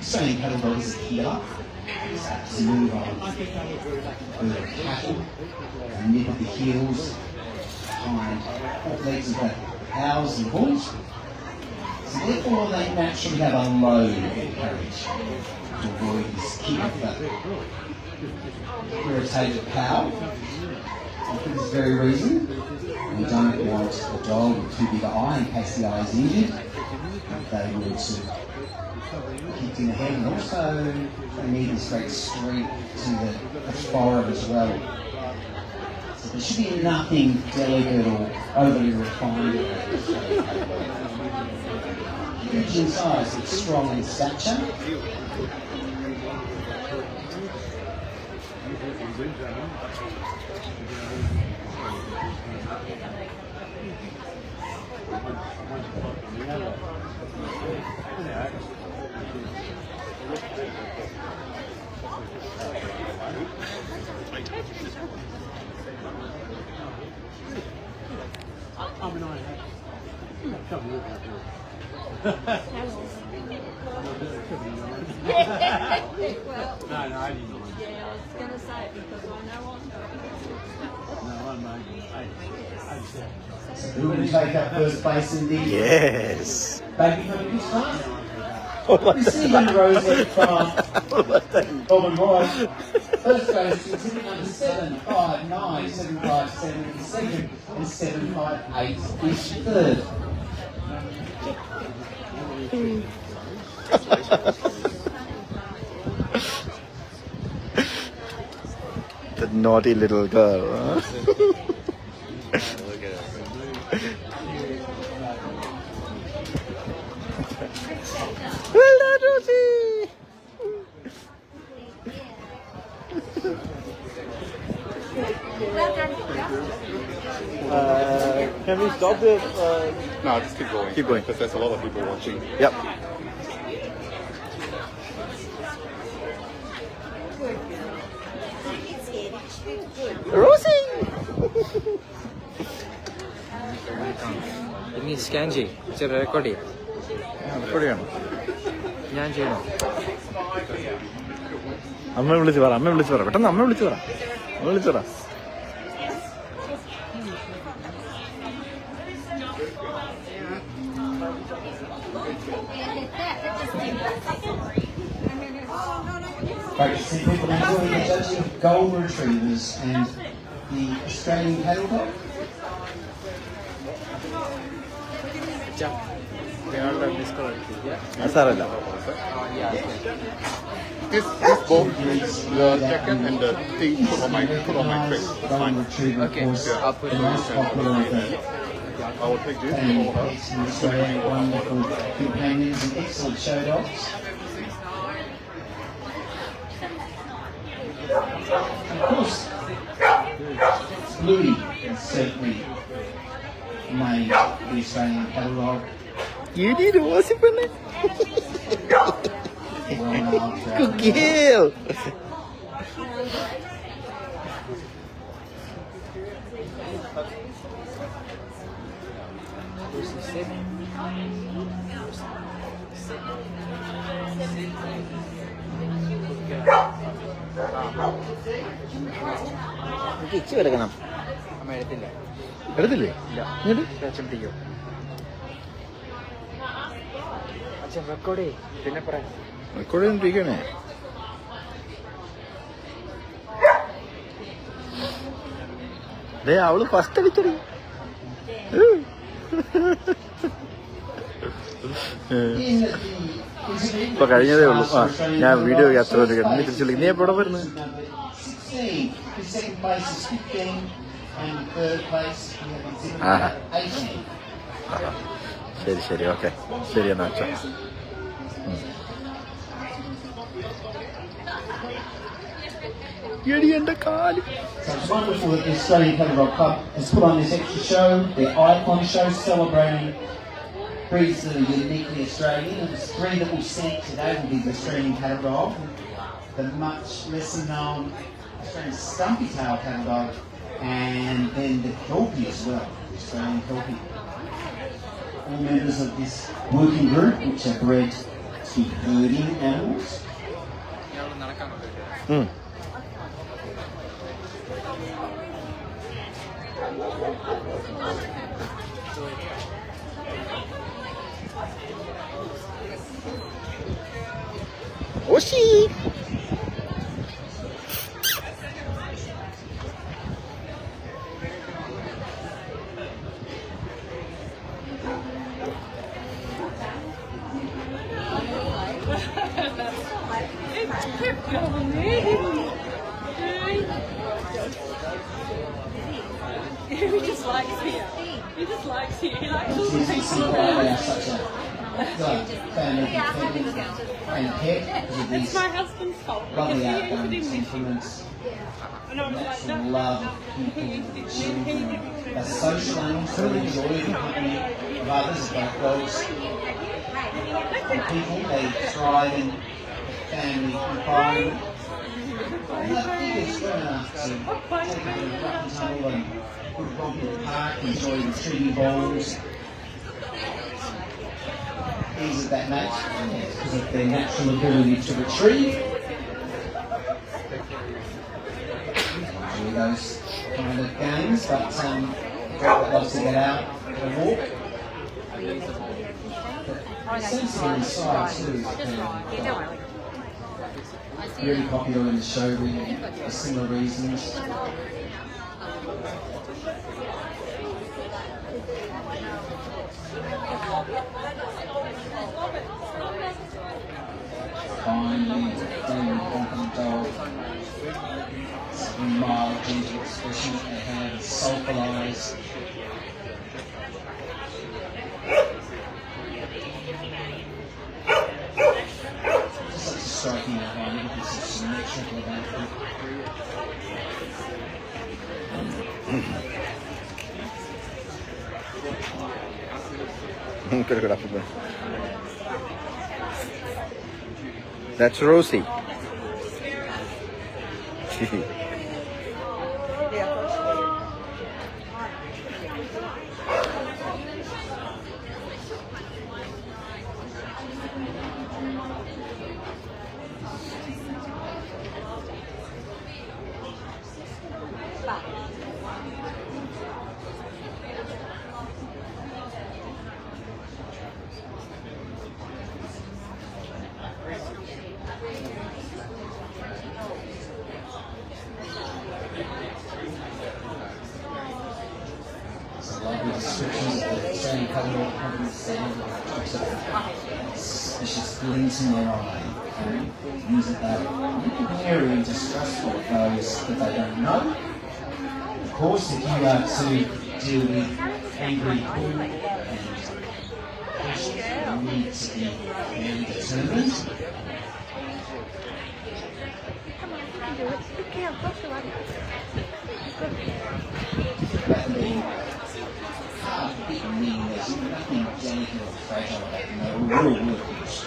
A: Australian cattle dog is a healer. It's able to move on the cattle, nip at the heels, behind front legs of the cows and bulls. So therefore they naturally have a load of carriage to avoid this kick of the irritated cow. And for this very reason, we don't want the dog with too big an eye in case the eye is injured. They were to kicked in the head, and also they need this great streak to the forehead as well. So there should be nothing delicate or overly refined about it. Huge in size, it's strong in stature.
H: No, I didn't. Yeah, I was going to say it because I know I'm
A: So who will take up first place in the
C: Yes.
A: baby company start? Receiving Rosie from Melbourne Roy. First goes to ticket number 759, 757 is second, and 758 is third.
C: The naughty little girl, huh?
J: Look at her.
C: Well done, Rosie! Can we stop the...
F: No, just keep going.
C: Keep going.
F: Because there's a lot of people watching.
C: Yep. Rosie!
J: Ini scan je, cara record dia.
C: Record ചെയ്യണം. ഞാൻ ചെയ്യണം. അമ്മ വിളിച്ച് പറ, പെട്ടെന്ന് അമ്മ വിളിച്ച് പറ.
A: Focusing people enjoying the judging of golden retrievers and the Australian cattle dog.
C: സാറല്ല.
F: This both the chicken and the thing put on my face.
A: Golden retriever, of course, the most popular of the
F: I will take this.
A: family pets in Australia, wonderful companions and excellent show dogs. Of course, Bluey is certainly made the Australian cattle dog.
C: Kukil. ഇച്ചി എടുക്കണം. എടുത്തില്ലേ? Record ചെയ്തിരിക്കണേ. അവള് first അടിച്ചടി. ഇപ്പൊ കഴിഞ്ഞതേ ഉള്ളൂ. ഞാൻ video യാത്ര നീ തിരിച്ചു നീ എപ്പോ ഇവിടെ വരുന്നത്? ശരി ഓക്കെ. ശരി എന്നാ വെച്ചോ.
A: So it's wonderful that the Australian Cattle Dog Club has put on this extra show, their icon show, celebrating breeds that are uniquely Australian. And the three that we'll see today will be the Australian Cattle Dog, the much lesser known Australian Stumpy Tail Cattle Dog, and then the Kelpie as well, the Australian Kelpie. All members of this working group, which are bred to herding animals.
C: Oshi!
B: He just likes you. He just likes you. He likes all the
A: They
B: people.
A: are such a family companion and pet because of
B: It's
A: these
B: my husband's fault.
A: lovely
B: Because he
A: outgoing
B: didn't miss you.
A: temperaments,
B: And I was like,
A: natural
B: no.
A: love of people, children. They're social animals who enjoy the company of others, both dogs and people. They thrive in a family environment. And I think it's good enough to take a bit of rough and tumble and put a romp in the park, enjoy the treaty balls. These are that match because of their natural ability to retrieve. Those kind of games, but dog that loves to get out for a walk. But sensitive inside too. Really popular in the show really, for similar reasons. Finally, very confident dog. Mild, gentle expression that they have, soulful eyes. Just such a striking outline, everything's so symmetrical about it.
C: That's Rosie.
A: or probably sand or suspicious glint in their eye. Okay? Means that they're wary and distrustful of those that they don't know. Of course, if you are to deal with angry bull and you need to be very determined. That can be hard to beat and mean. There's nothing delicate or fragile about them. They're real workers.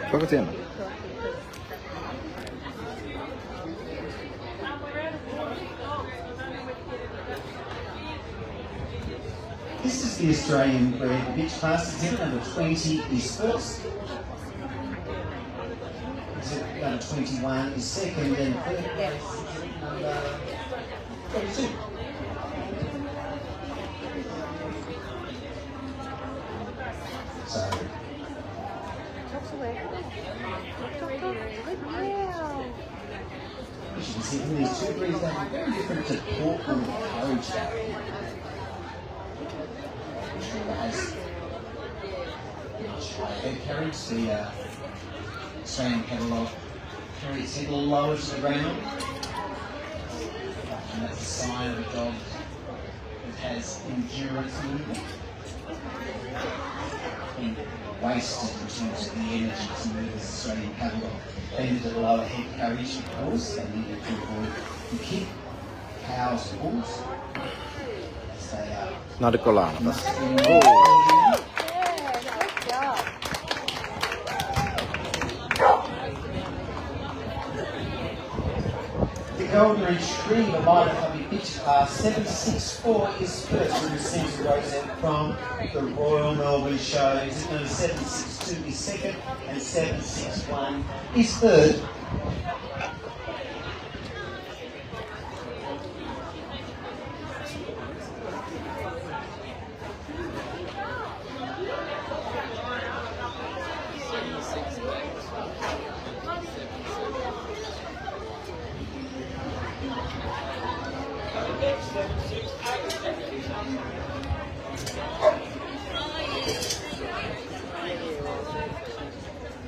C: Quanto tempo?
A: This is the Australian bred bitch class. Exhibit number 20 is first. Exhibit number 21 is second, and third place exhibit number 22. So, as you can see from these two breeds, they're very different to Portland Courage Barrier. Has much higher head carriage. The Australian catalogue carries its head a little lower to the ground. And that's a sign of a dog that has endurance movement. Being wasted in terms of the energy to move this Australian catalogue. They needed a lower head carriage, of course. They needed to avoid the kick, cows, and bulls. They are
C: Naricolano.
A: The Golden Retriever Minor Puppy Bitch Class 764 is first and receives a rosette from the Royal Melbourne Show. Exhibit number 762 is second and 761 is third.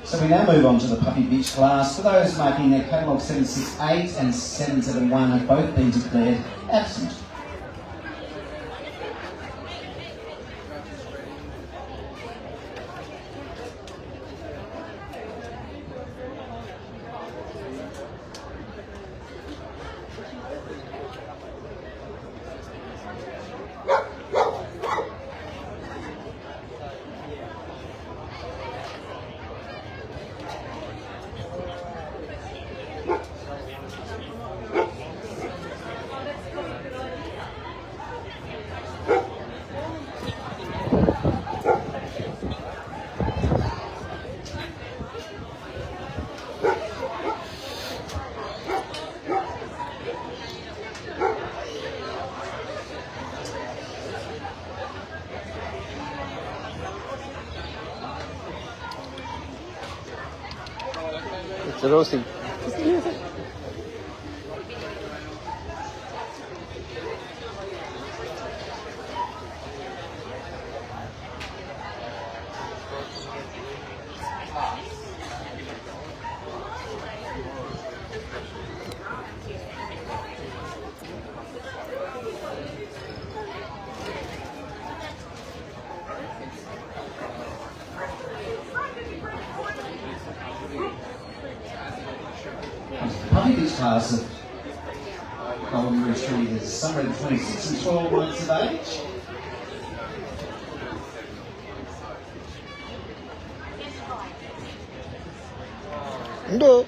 A: So we now move on to the Puppy Bitch class. For those marking their catalogue 768 and 771 have both been declared absent.
C: It's Rosie.
A: Puppy Bitch class of Golden Retrievers somewhere between 6 and 12 months of age.
C: No.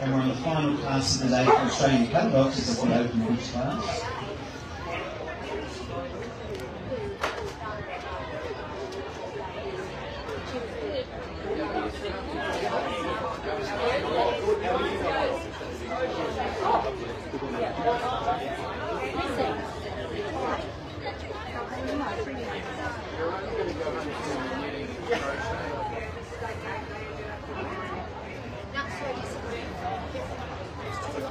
A: And we're on the final class of the day for Australian catalogues, this is the Open Bitch class.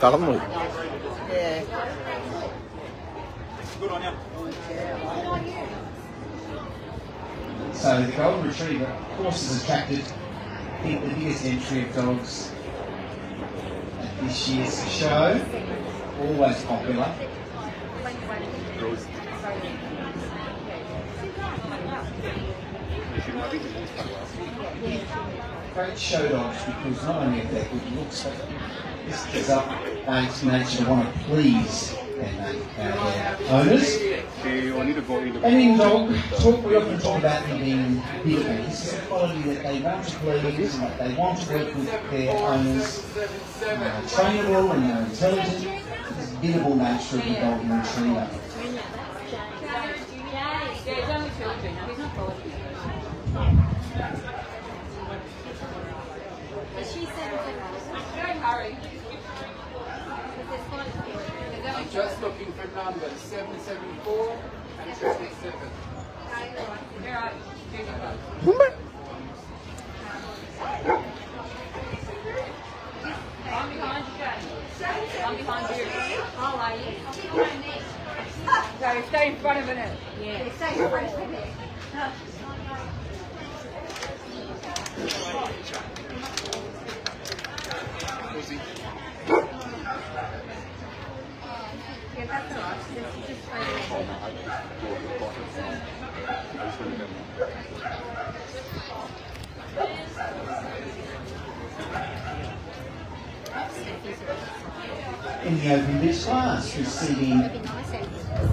C: തളർന്നു.
A: So the Golden Retriever, of course, has attracted the biggest entry of dogs at this year's show. Always popular. Great show dogs because not only have they good looks, but this is up nature to want to please their owners. And in dog talk, we often talk about them being biddable. This is a quality that they want to please and that they want to work with their owners. Trainable and they're intelligent. This biddable nature of the Golden Retriever.
D: I'm just looking for numbers 774 and 57.
B: I'm behind you, Jane. I'm behind you. How are you? So stay in front of it. Yeah, stay in front of it. Yeah, that's all right. Just
A: In the open bitch class, receiving a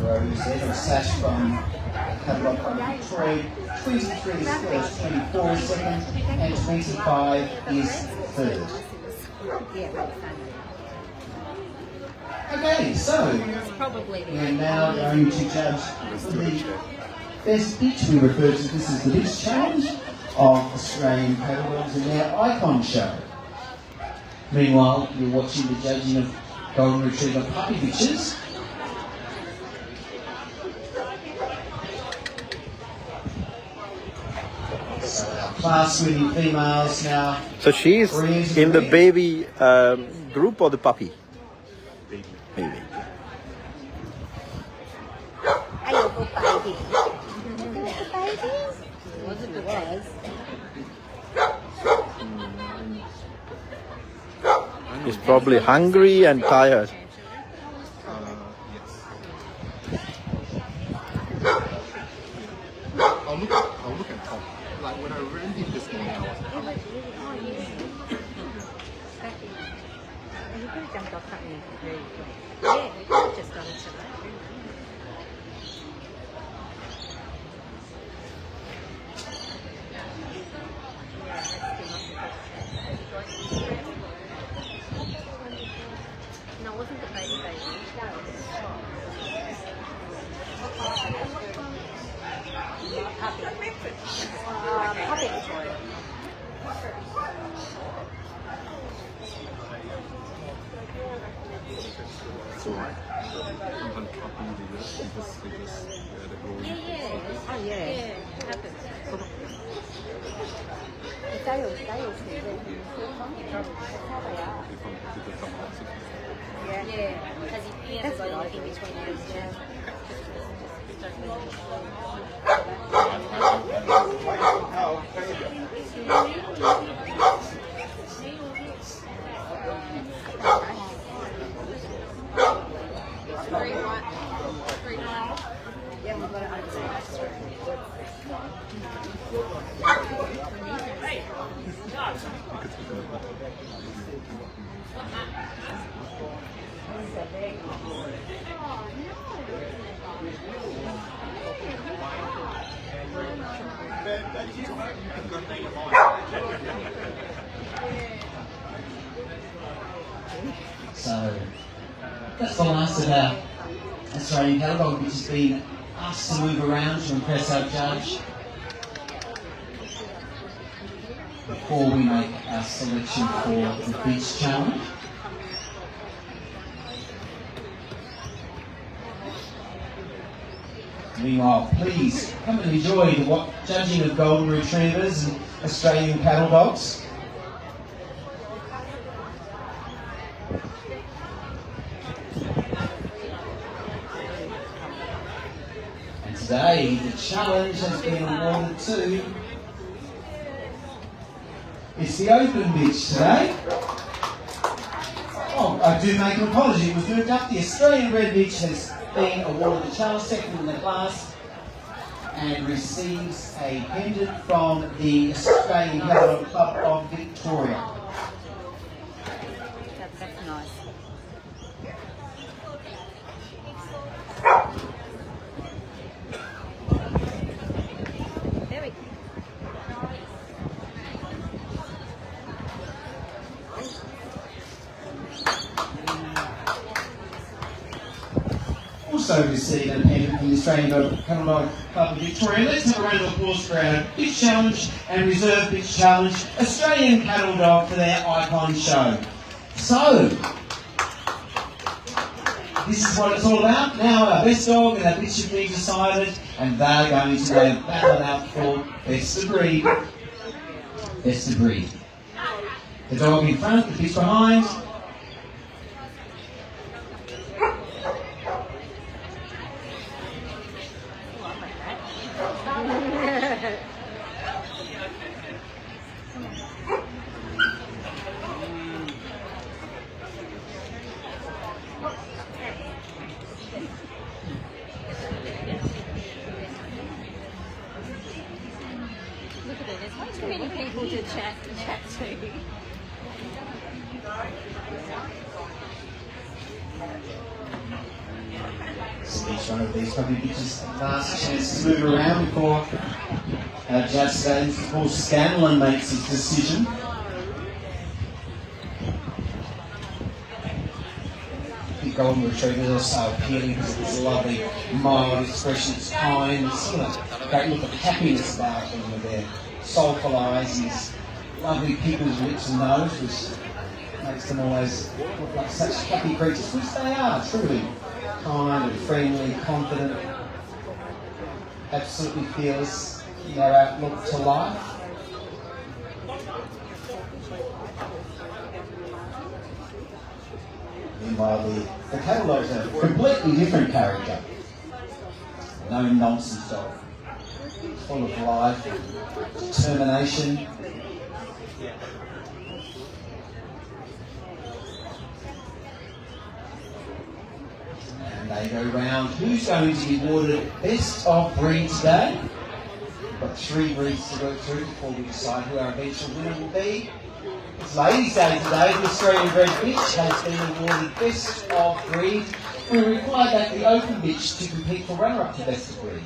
A: rosette or sash from catalogue by Victoria, 23 is first, 24 is second, and 25 is third. Okay, so we're now going to judge the best bitch. We refer to this as the bitch challenge of Australian catalogues and their icon show. Meanwhile, you're watching the judging of Golden Retriever puppy bitches. So our class-winning females now.
C: So she's in the baby group or the puppy? Baby.
I: Are you a good baby? Wasn't it was?
C: He's probably hungry and tired.
F: I'll look at Tom. Like when I ran him this morning, I was like,
I: You could have jumped off something very quick. Yeah, you could have just done it to that. No, it wasn't the baby baby. Puppy.
F: it's alright. Sometimes puppy because the growing.
I: Oh yeah. It happens. They all see them. That's how they are. Yeah. That's what I think between those two. Yeah, we've got it understand.
A: So that's the last of our Australian catalogue, which has been asked to move around to impress our judge before we make our selection for the beach challenge. Meanwhile, please come and enjoy the judging of golden retrievers and Australian cattle dogs. And today, the challenge has been awarded to... It's the open bitch today. Oh, I do make an apology. It was moved up. The Australian red bitch has been awarded the challenge, second in the class, and receives a pendant from the Australian Cattle Club of Victoria.
B: That's nice. There we go.
A: Also received a pendant from the Australian Cattle Club of Victoria. Let's have a round of applause for our Bitch Challenge and Reserve Bitch Challenge Australian Cattle Dog for their icon show. So, this is what it's all about. Now our best dog and our bitch have been decided, and they're going to go battle it out for best of breed. Best of breed. The dog in front, the bitch behind.
B: Look at it, there's not too many people to chat to.
A: So each one of these probably gives us a last chance to move around before our judge stands before Scanlon makes his decision. The golden retrievers are so appealing because of this lovely mild expression, it's kind, it's sort of great look of happiness about them with their soulful eyes and this lovely people's lips and nose, which makes them always look like such happy creatures, which they are, truly. Kind and friendly, confident, absolutely fearless in their outlook to life. Meanwhile, the cattle dogs are a completely different character. No nonsense dog. Full of life, determination. And they go round. Who's going to be awarded best of breed today? We've got 3 breeds to work through before we decide who our eventual winner will be. It's Ladies' Day today. The Australian Red Bitch has been awarded best of breed. We require that the open bitch to compete for runner-up to best of breed.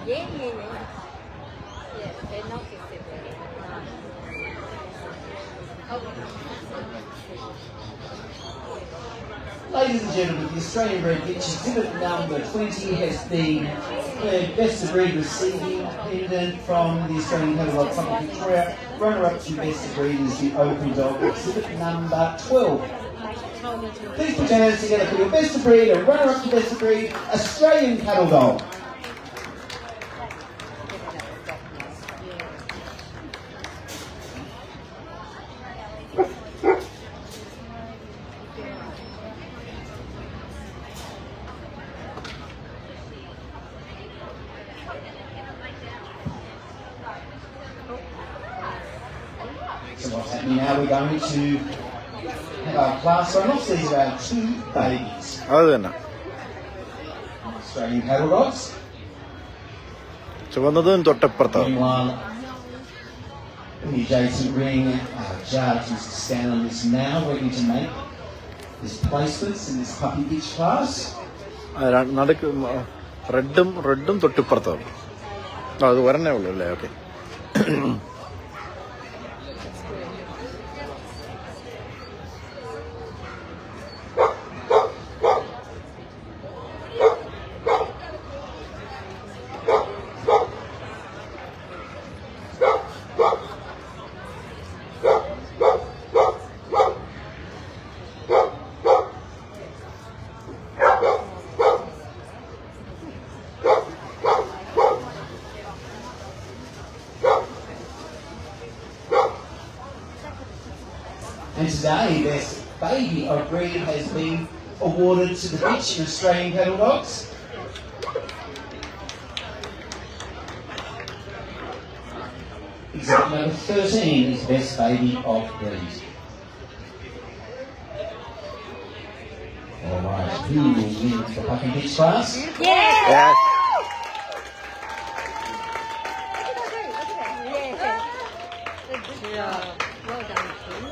B: Yeah, they're not just separated.
A: Ladies and gentlemen, the Australian Red Bitch exhibit number 20 has been declared best of breed, receiving a pendant from the Australian Cattle Club of Victoria. Runner-up to best of breed is the open dog, exhibit number 12. Please put your hands together for your best of breed and runner-up to best of breed, Australian Cattle Dog. So what's happening now, we're going to have our class run-offs. These are our 2 babies. Australian cattle dogs.
C: ചുവന്നതും തൊട്ടപ്പുറത്താണ്.
A: Meanwhile, in the adjacent ring. Our judge, Mr. Scanlon, is now ready to make his placements in this puppy bitch class.
C: റെഡും തൊട്ടിപ്പുറത്താണ്. അത് വരണേ ഉള്ളൂ അല്ലേ? Okay.
A: And today, best baby of breed has been awarded to the bitch in Australian Cattle Dogs. Exhibit number 13 is best baby of breed. Alright, who will win the puppy bitch class?
C: Yes.
I: Well done, Kim.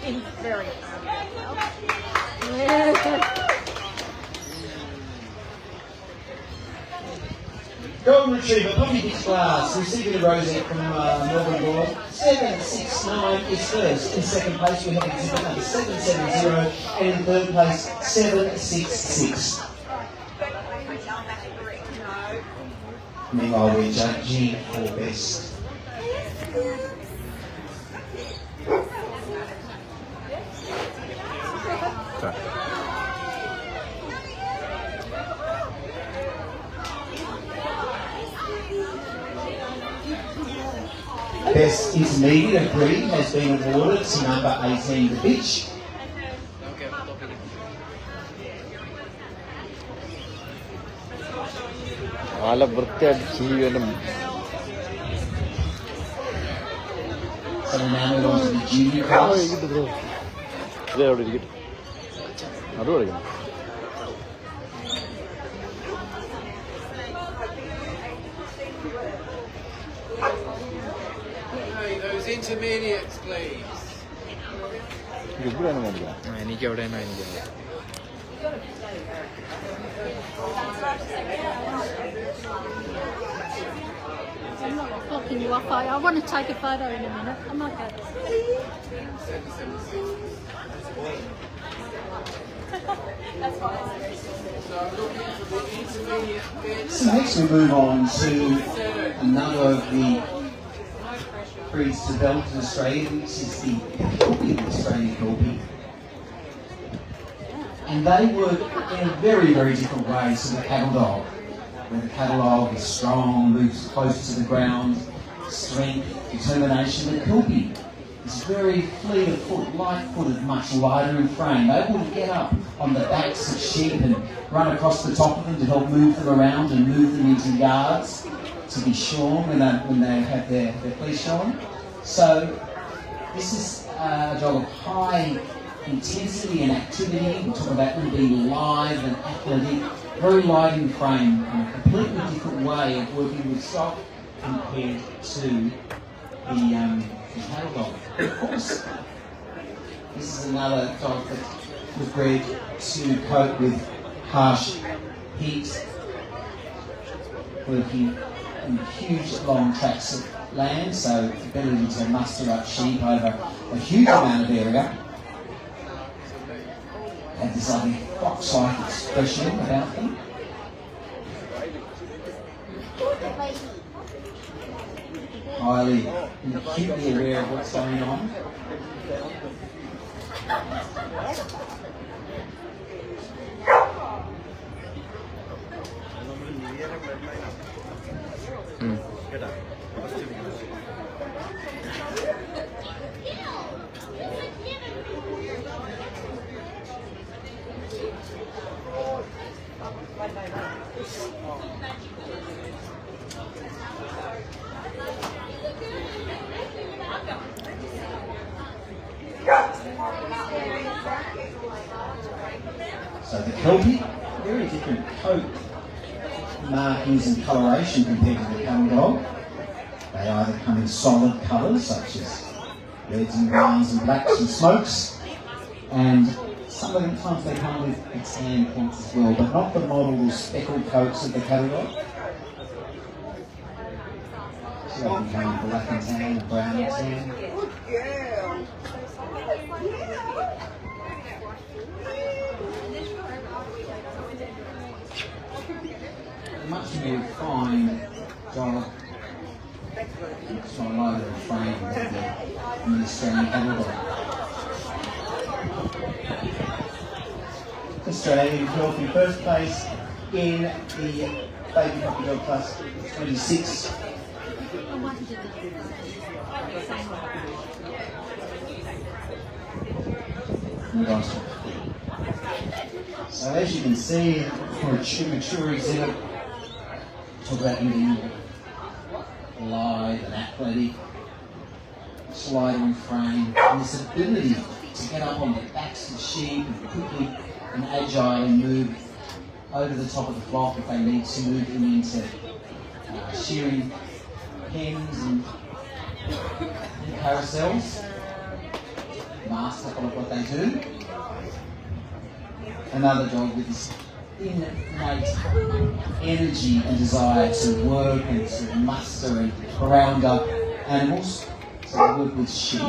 I: Kim's very proud of herself.
A: Golden Retriever, puppy bitch class, receiving a rosette from Melbourne board. 769 is first. In second place we have exhibit number 770 and in third place 766. Meanwhile we're judging for best. Best intermediate breed has been awarded to number 18, the bitch.
C: നല്ല വൃത്തിയായിട്ട് ചെയ്യുവാനും.
A: So we now move on to the junior class.
C: ഇതേ അവിടെ ഇരിക്കട്ടെ. അത് കളിക്കണം.
D: Those intermediates, please.
C: ഇവിടെയാണ് നോക്കുക.
J: എനിക്ക് എവിടെയാണ് അതിൻ്റെ
I: I'm not blocking you off. I want to take a photo in a minute. I'm not going to.
A: So next we move on to another of the breeds developed in Australia, which is the Kelpie, the Australian Kelpie. And they work in a very, very different way to the cattle dog. Where the cattle dog is strong, moves close to the ground, strength, determination. The Kelpie is very fleet of foot, light-footed, much lighter in frame. They will get up on the backs of sheep and run across the top of them to help move them around and move them into yards to be shorn when they have their fleece shorn. So this is a dog of high intensity and activity. We talk about them being live and athletic, very light in frame, and a completely different way of working with stock compared to the cattle dog. Of course, this is another dog that was bred to cope with harsh heat, working in huge long tracts of land, so ability to muster up sheep over a huge amount of area. Have this lovely fox-like expression about them. Highly and acutely aware of what's going on. So the Kelpie, very different coat markings and coloration compared to the cattle dog. They either come in solid colours, such as reds and browns and blacks and smokes, and sometimes they come with tan points as well, but not the mottled or speckled coats of the cattle dog. So they can come in black and tan, brown and tan. A much more refined dog. It's not like a frame than the Australian cattle dog. Australian Health in first place in the Baby Puppy Dog Plus 26. So as you can see, for a mature exhibit, talk about being lithe and athletic, sliding frame, and this ability to get up on the backs of sheep and quickly and agilely move over the top of the flock if they need to, move them into shearing pens and carousels. Master of what they do. Another dog with this innate energy and desire to work and to muster and rounder animals. So they work with sheep.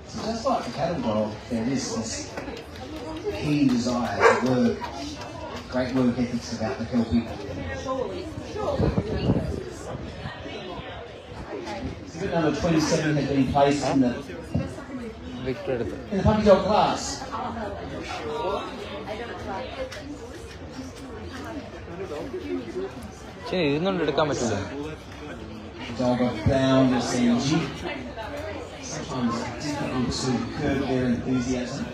A: So just like the cattle dog, there is this keen desire to work, great work ethics about the Kelpie. Exhibit number 27 has been placed in the puppy dog class. The dog of boundless energy. Sometimes difficult to curb their enthusiasm.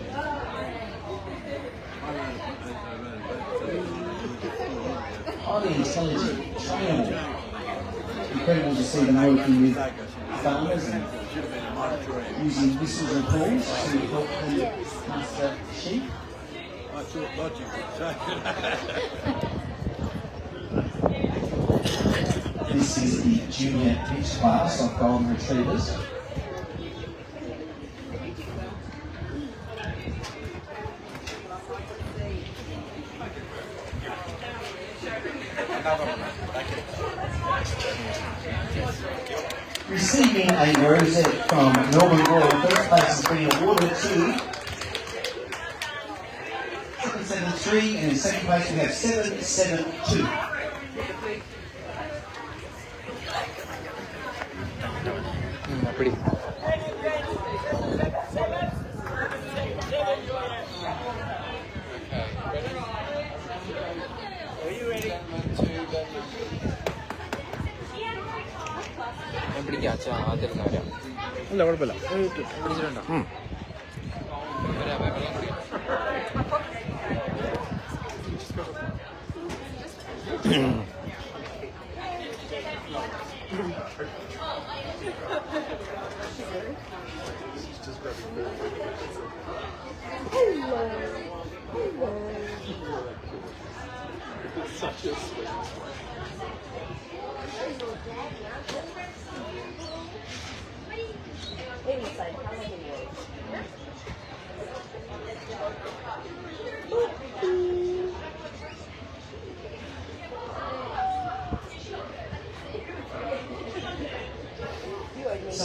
A: Highly intelligent, trainable. Incredible to see them working with farmers and using whistles and calls to help them master sheep. This is the junior mixed class of golden retrievers. Receiving a rosette from Melbourne Royal, first place has been awarded to 773, and in second place we have 772.
C: ഇല്ല കുഴപ്പമില്ല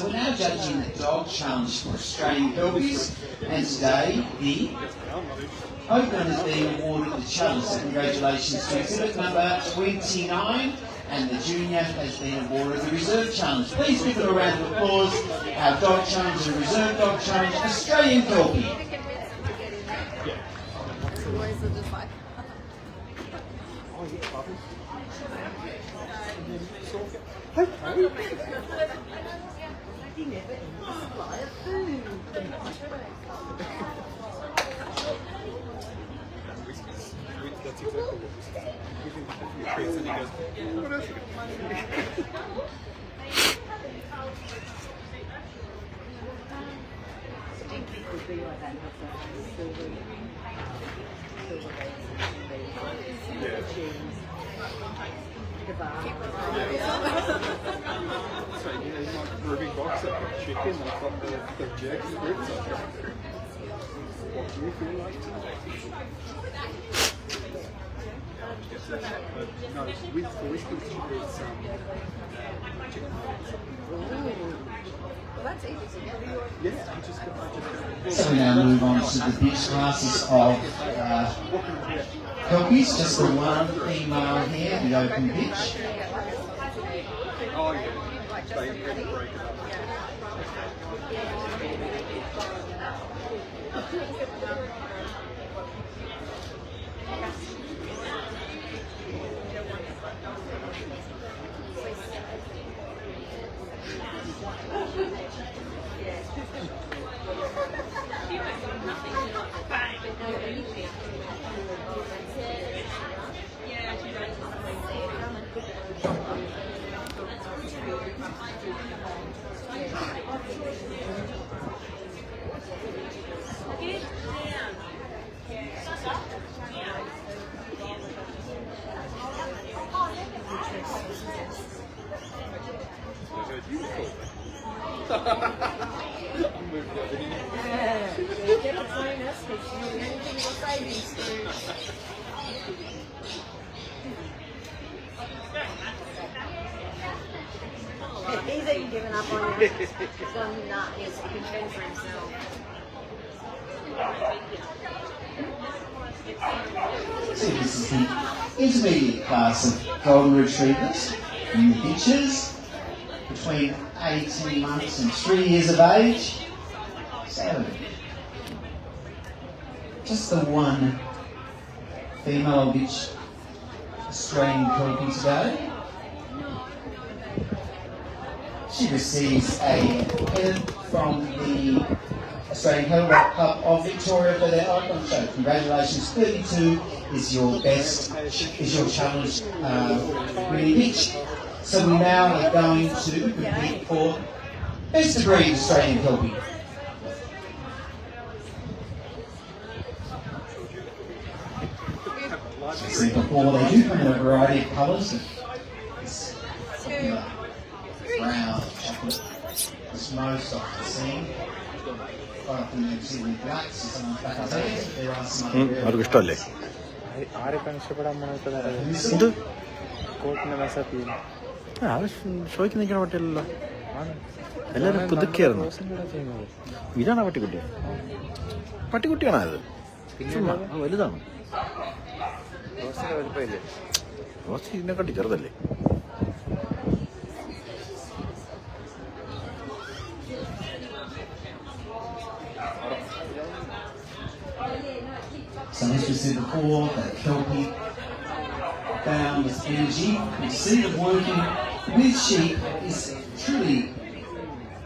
A: we're now judging the dog challenge for Australian Kelpies, and today the Oakland has been awarded the challenge, so congratulations to exhibit number 29, and the junior has been awarded the reserve challenge. Please give them a round of applause. Our dog challenge and reserve dog challenge, Australian Kelpie.
E: That's exactly what we started. Giving the treats and he goes, what else?
H: Would be like that, have the cheese, the bar.
E: So, you know, like Ruby Box, I've got chicken, I've got the jerky ribs, I've got what do you feel like tonight? No, with the whiskey, it's chicken.
H: Well, that's easy to get.
E: Yeah, I just got
A: So we now move on to the beach classes of Kelpies, just the one female here, the open beach.
E: oh yeah, they really break it up.
H: Get between us because you know anything with babies. He's even given up on you. He's gone nuts. He can fend for himself.
A: So this is the intermediate class of golden retrievers, new bitches, between 18 months and 3 years of age. So, just the one female bitch Australian Kelpie today. She receives a pennant from the Australian Kettlebell Club of Victoria for their icon show. Congratulations, 32 is your best, is your challenge winning bitch. So we now are going to compete for best of breed Australian Kelpie. See before they do come in a variety of colours. It's brown, chocolate is most often seen. Quite often you see the blacks or something like that. There are some other
C: അവർക്ക് ഇഷ്ടമല്ലേ
J: ആരൊക്കെയാണ് ഇഷ്ടപ്പെടാൻ പോണത്
C: എന്ത്
J: കോട്ടിന്റെ മസാപ്പി
C: അത് ഷോയ്ക്ക് നിൽക്കണ പട്ടിയല്ലല്ലോ എല്ലാവരും പുതുക്കിയായിരുന്നു ഇതാണ് ആ പട്ടിക്കുട്ടി പട്ടിക്കുട്ടിയാണോ അത് ചുമ്മാ അത് വലുതാണ്
J: റോസിന്റെ വലുപ്പമില്ലേ
C: റോസ് ഇതിനെക്കാട്ടി ചെറുതല്ലേ
A: So as we said before, that Kelpie found this energy. The seed of working with sheep is truly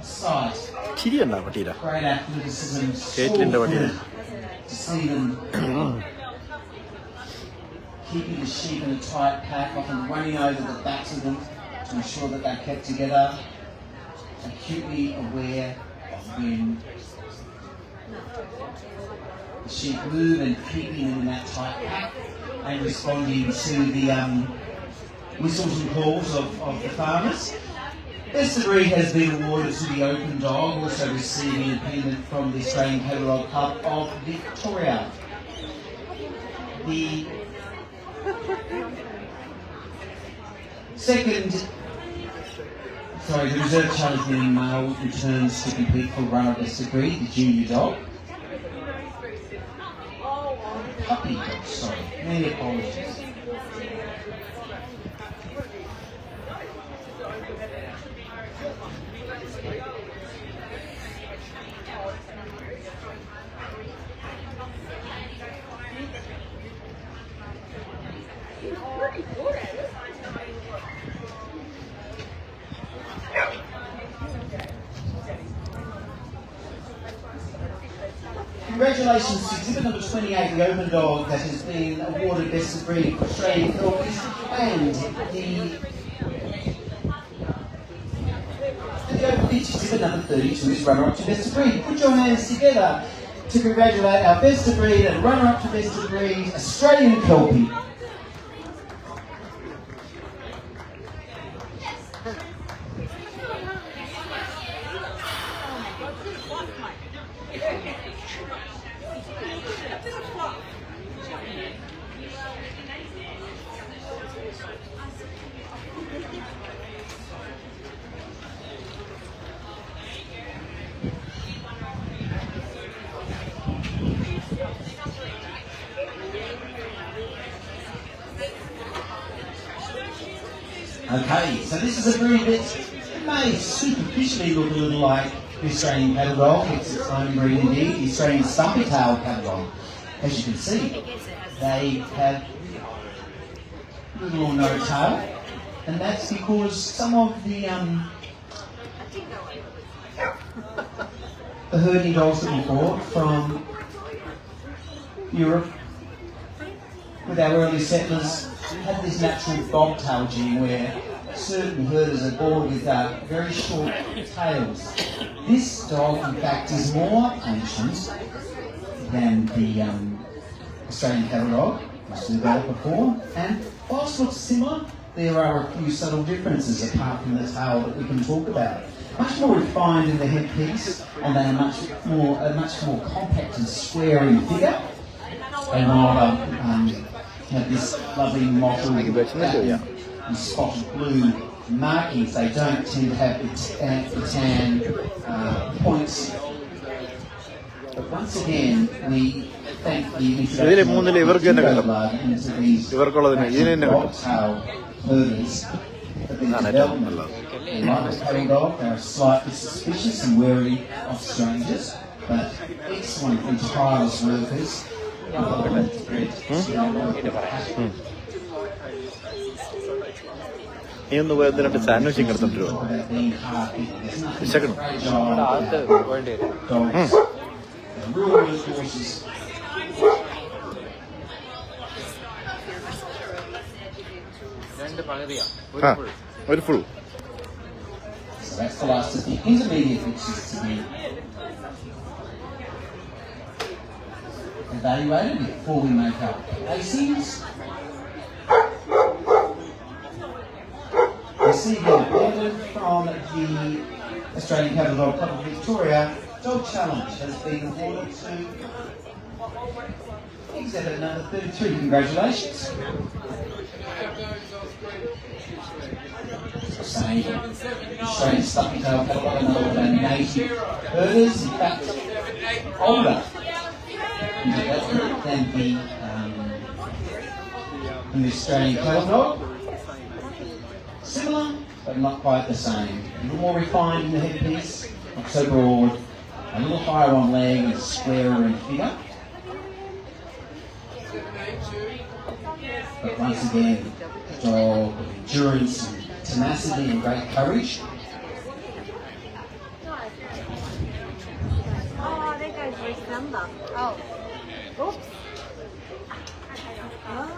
A: a sight.
C: ചിരിയുണ്ടോ പട്ടിയില
A: Great athleticism,
C: കേറ്റിലിന്റെ പട്ടിയില
A: to see them keeping the sheep in a tight pack, often running over the backs of them to ensure that they're kept together, acutely aware of when the sheep move and keeping them in that tight pack and responding to the whistles and calls of the farmers. Best of breed has been awarded to the open dog, also receiving a pennant from the Australian Kettlebell Club of Victoria. The second Sorry, the reserve challenge winning male returns to compete for runner best of breed, the junior dog. Puppy dog, sorry. Many apologies. Congratulations to exhibit number 28, the open dog that has been awarded Best of Breed for Australian Kelpies, and the open pitch exhibit number 32 is runner-up to Best of Breed. Put your hands together to congratulate our Best of Breed and runner-up to Best of Breed Australian Kelpie. Okay, so this is a breed that may superficially look a little like the Australian cattle dog. It's its own breed indeed, the Australian stumpy-tailed cattle dog. As you can see, they have little or no tail, and that's because some of the herding dogs that we bought from Europe with our early settlers had this natural bobtail gene where certain herders are born with very short tails. This dog, in fact, is more ancient than the Australian cattle dog, which we developed before, and whilst looks similar, there are a few subtle differences apart from the tail that we can talk about. Much more refined in the headpiece, and they are much more compact and square in figure, and rather have this lovely mottled and spotted blue markings. They don't tend to have the tan points. But once again, we thank the introduction of blood into these bobtail herders that these development. They like the cattle dog, they are slightly suspicious and wary of strangers, but excellent and tireless workers.
C: നീ ഒന്ന് പോയത് രണ്ട് sandwich എടുത്തിട്ട് second ഒരു full.
A: So that's the last of the intermediate fixtures to be evaluated before we make our placings. Receiving an order from the Australian Cattle Dog Club of Victoria, Dog Challenge has been awarded to exhibit number 33. Congratulations. Australian Stumpy-tailed cattle dog, another than native herders, in fact, older than the Australian cattle dog. Similar, but not quite the same. A little more refined in the headpiece, not so broad, a little higher on leg and squarer in figure. But once again, a dog of endurance and tenacity and great courage.
H: Oh, there goes Ruth's number. Oh. Oops. Oh.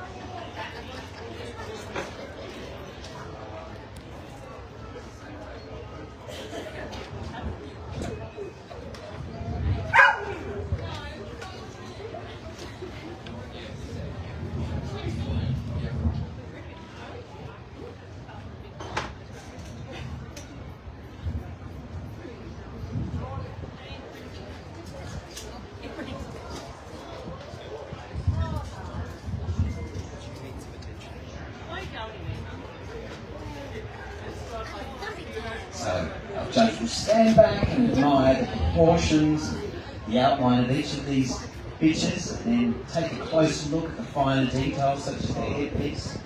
A: So our judge will stand back and admire the proportions, the outline of each of these bitches, and then take a closer look at the finer details such as their headpiece.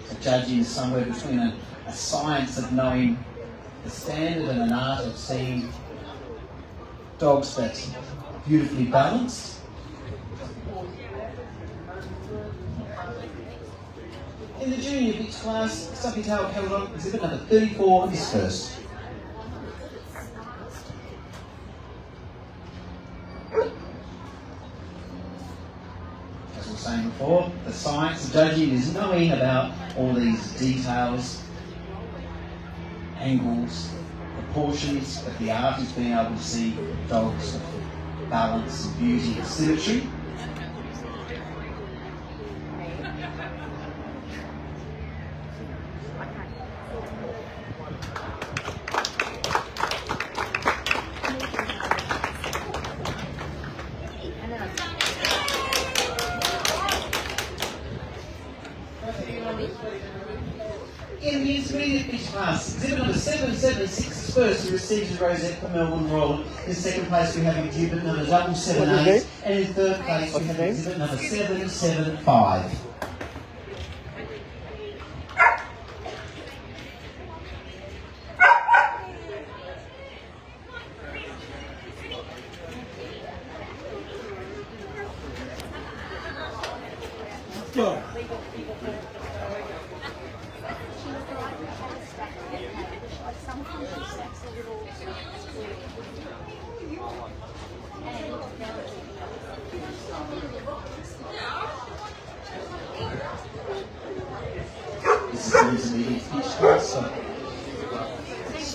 A: So judging is somewhere between a science of knowing the standard and an art of seeing dogs that's beautifully balanced. In the junior bitch class, Stuffy Tail Cattle exhibit number 34 is first. As we were saying before, the science of judging is knowing about all these details, angles, proportions, but the art is being able to see dogs of balance, beauty, and symmetry. In the intermediate bitch class, exhibit number 776 is first, who receives a rosette from Melbourne Roll. In second place we have exhibit number 778, and in third place we have exhibit number 775. This is the intermediate bitch class, so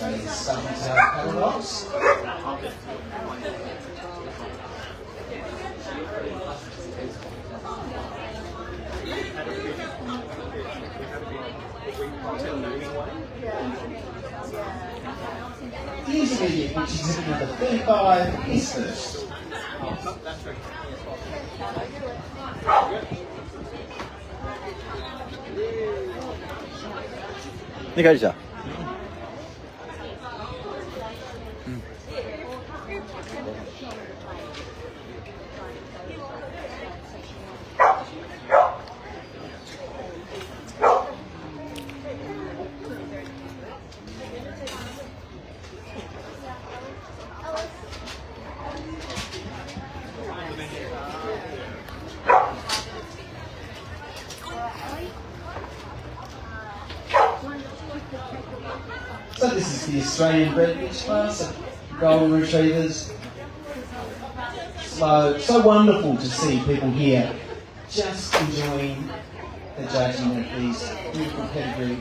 A: the Stuffy Tail Cattle Dogs. The intermediate bitch exhibit number 35 is first.
C: Ni kaçta?
A: So this is the Australian bred bitch class of golden retrievers. So wonderful to see people here just enjoying the judging of these beautiful pedigree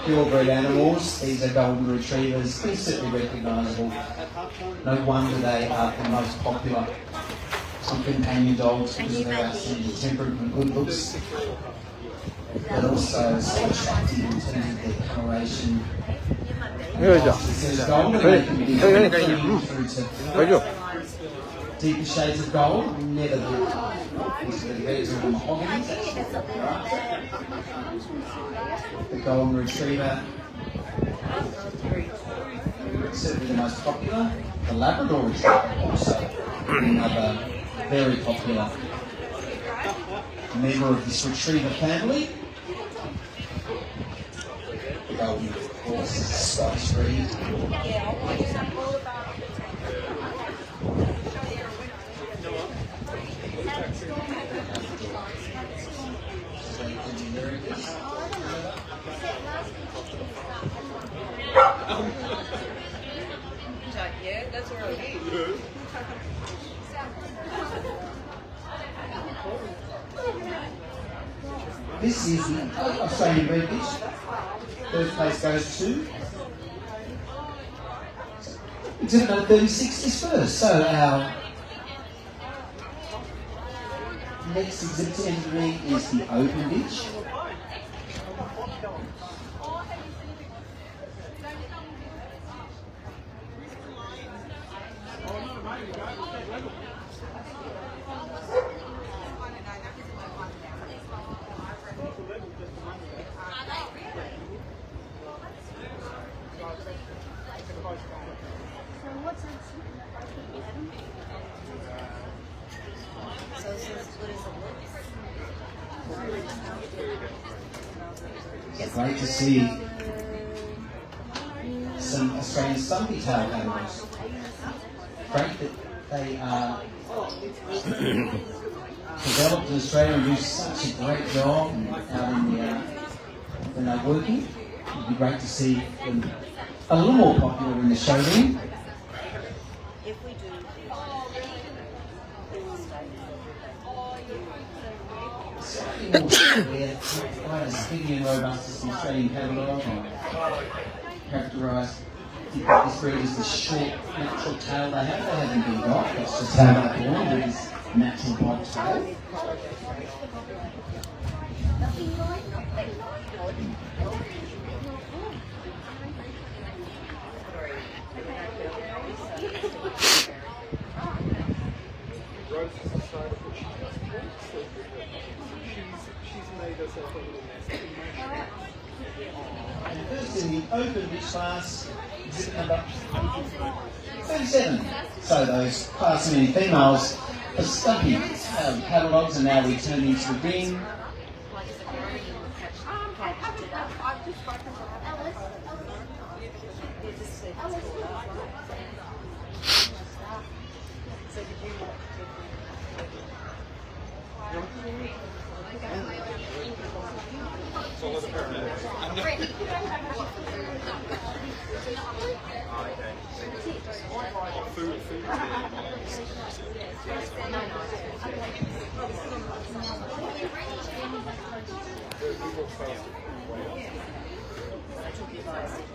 A: purebred animals. These are golden retrievers, instantly recognisable. No wonder they are the most popular companion dogs because of their outstanding temperament and good looks, but also so attractive in terms of their coloration.
C: Kaçta?
A: Gold, and they can be through to
C: Kaçta?
A: deeper shades of gold, never the reds or the mahogany. The golden retriever, certainly the most popular. The Labrador retriever, also another very popular member of this retriever family. The golden, of course, is a Scottish breed.
B: Yeah, that's where I
A: This is the Australian bred bitch. Third place goes to exhibit number 36 is first. So our next exhibit to enter the ring is the open bitch. It's great to see some Australian stumpy tail animals. Great that they are developed in Australia and do such a great job out in the, when they're working. It'd be great to see them a little more popular in the showroom.
H: If we do,
A: Slightly more popular, quite a speedy and robust Australian catalogue, characterised this breed as the short natural tail they have. They haven't been got, that's just how they're born with this natural bob tail.
E: Rose is decided that she just wants to. She's made herself a little nest in my
A: First in the open bitch class, exhibit number 37. So those class many females are stumpy catalogues, and now we turn into the ring.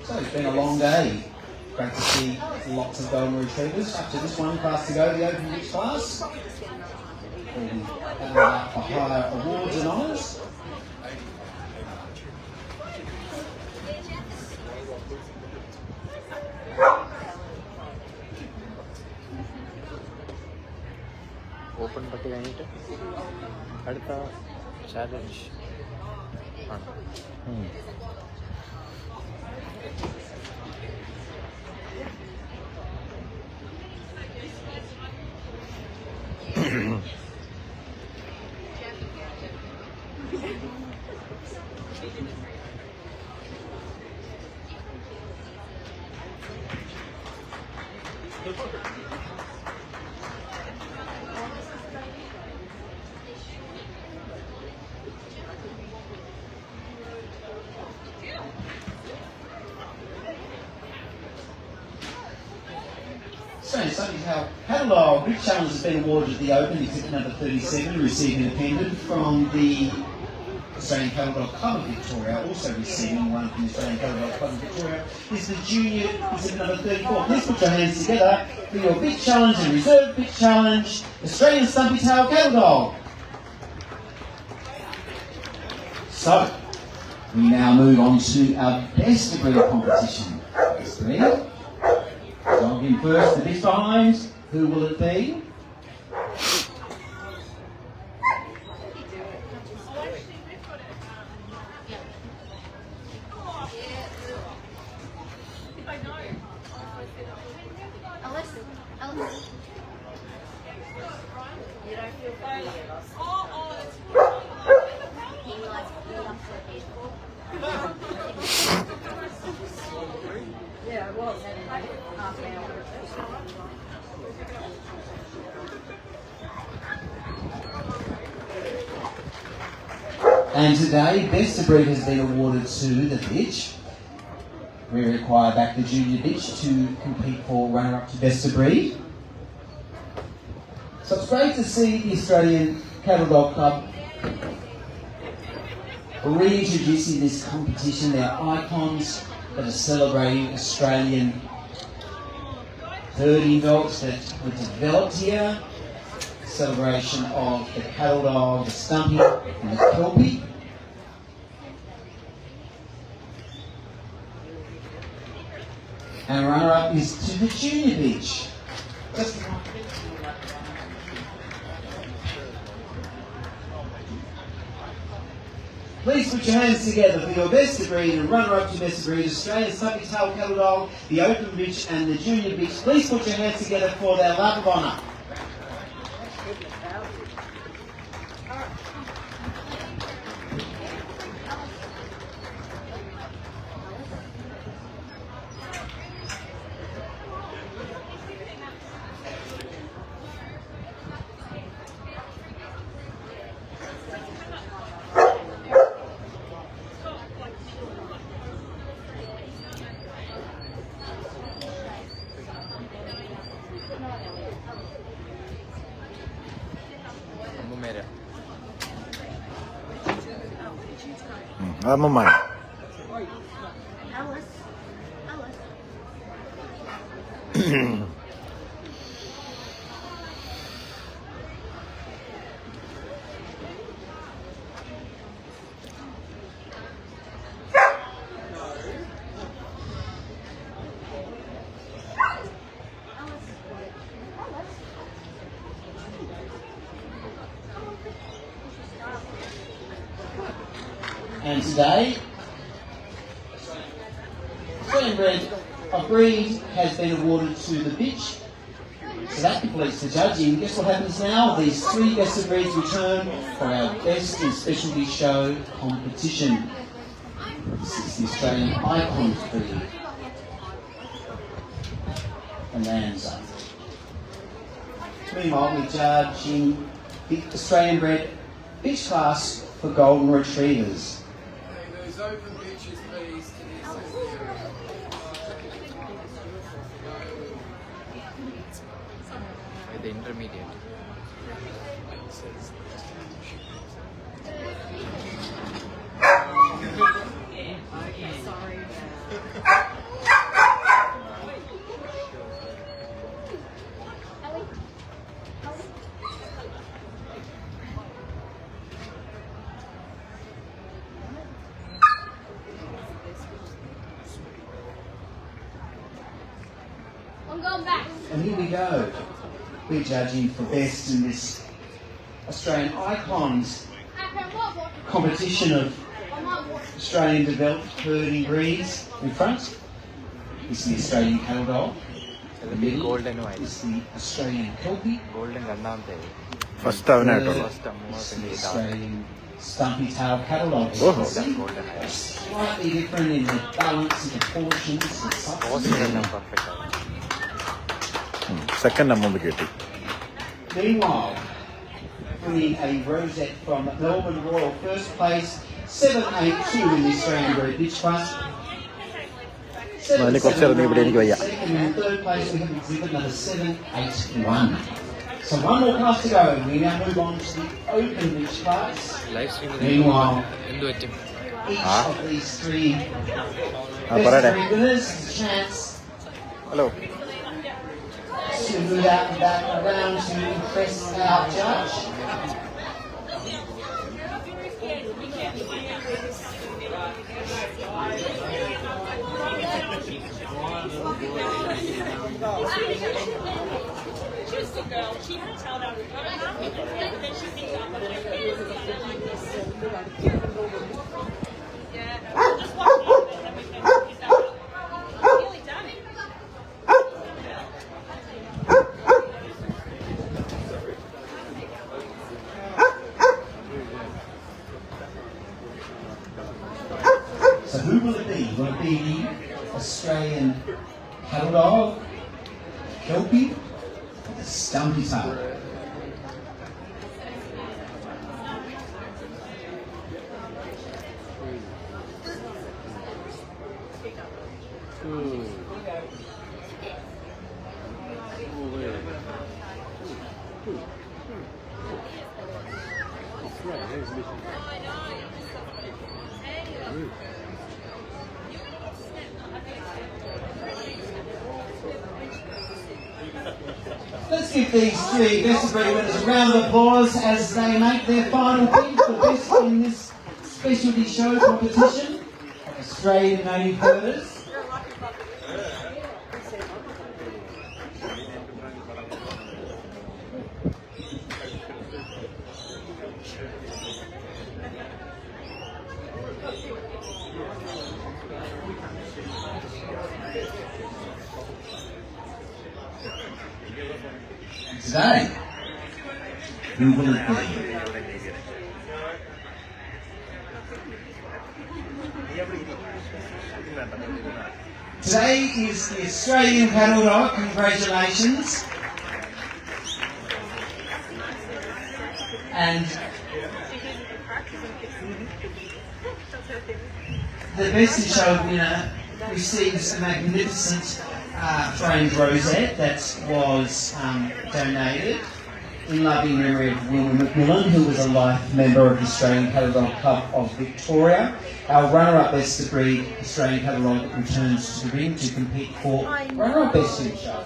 A: So it's been a long day. Great to see lots of golden retrievers. Up to this one class to go, the open bitch class. For higher awards and honours.
J: Open പട്ടി കഴിഞ്ഞിട്ട് അടുത്ത challenge ആണ്.
A: Australian Stumpy Tail Catalogue Big Challenge has been awarded at the Open, exhibit number 37, receiving a pendant from the Australian Cattle Club of Victoria, also receiving one from the Australian Cattle Club of Victoria, is the Junior exhibit number 34. Please put your hands together for your Big Challenge and Reserve Big Challenge, Australian Stumpy Tail Catalogue. So, we now move on to our best degree of competition. Best degree. Dog in first, the best behind. Who will it be?
H: You don't feel bad. He likes to pull up for yeah, it was. Half an hour.
A: And today, Best of Breed has been awarded to the bitch. We require back the junior bitch to compete for runner-up to Best of Breed. So it's great to see the Australian Cattle Dog Club reintroducing this competition. They're icons that are celebrating Australian herding dogs that were developed here. Celebration of the cattle dog, the stumpy and the kelpie. And runner-up is to the junior bitch. Please put your hands together for your Best of Breed and runner-up to Best of Breed, Australian Stumpy Tail Cattle Dog, the Open Bitch and the Junior Bitch. Please put your hands together for their lap of honour.
C: Mine.
H: Alice.
A: And today, Australian Red of breed has been awarded to the bitch. So that completes the judging. Guess what happens now? These 3 best of breeds return for our best in specialty show competition. This is the Australian Icon breed. Bonanza. Meanwhile, we're judging the Australian Bred bitch class for Golden Retrievers.
D: Those open bitches, please, to this area.
J: The intermediate.
I: I'm going back.
A: And here we go. We're judging for best in this Australian Icons competition of Australian developed herding breeds. In front is the Australian Cattle Dog. In the middle
J: golden white.
A: is the Australian Kelpie.
J: Golden Gandante.
C: First time I
A: Third
J: First
A: is the Australian Stumpy Tail Cattle Dog.
C: Oh.
J: Golden
A: Slightly different in the balance and proportions and substance.
J: perfect.
C: Second amount getting.
A: Meanwhile, winning a rosette from Melbourne Royal, first place, 782 in the Australian Bred Bitch class.
C: Ini kok sir ni boleh ni kaya.
A: Second and third place, we have exhibit number 781. So one more class to go. We now move on to the open bitch class.
J: Live stream.
A: Meanwhile,
J: Endu ettim.
A: each of these 3
C: parade.
A: best 3 winners has a chance
C: Hello.
A: to move out and back around to impress our judge.
K: She was the girl. She had tailed out of but then she picked up on yeah. Just watch it and then we can pick that up. Nearly done it.
A: So who will it be? Will it be the Australian Cattle Dog, Kelpie, or the Stumpy Tail? Let's give these 3 best of breed winners a round of applause as they make their final bid for best in this specialty show competition of Australian native herders. Today, who will it be? Today is the Australian Cattle Dog. Congratulations. And the best in show winner receives a magnificent framed rosette that was donated in loving memory of Wilma McMillan, who was a life member of the Australian Cattle Club of Victoria. Our runner-up best of breed Australian Cattle Dog returns to the ring to compete for runner-up best in the show.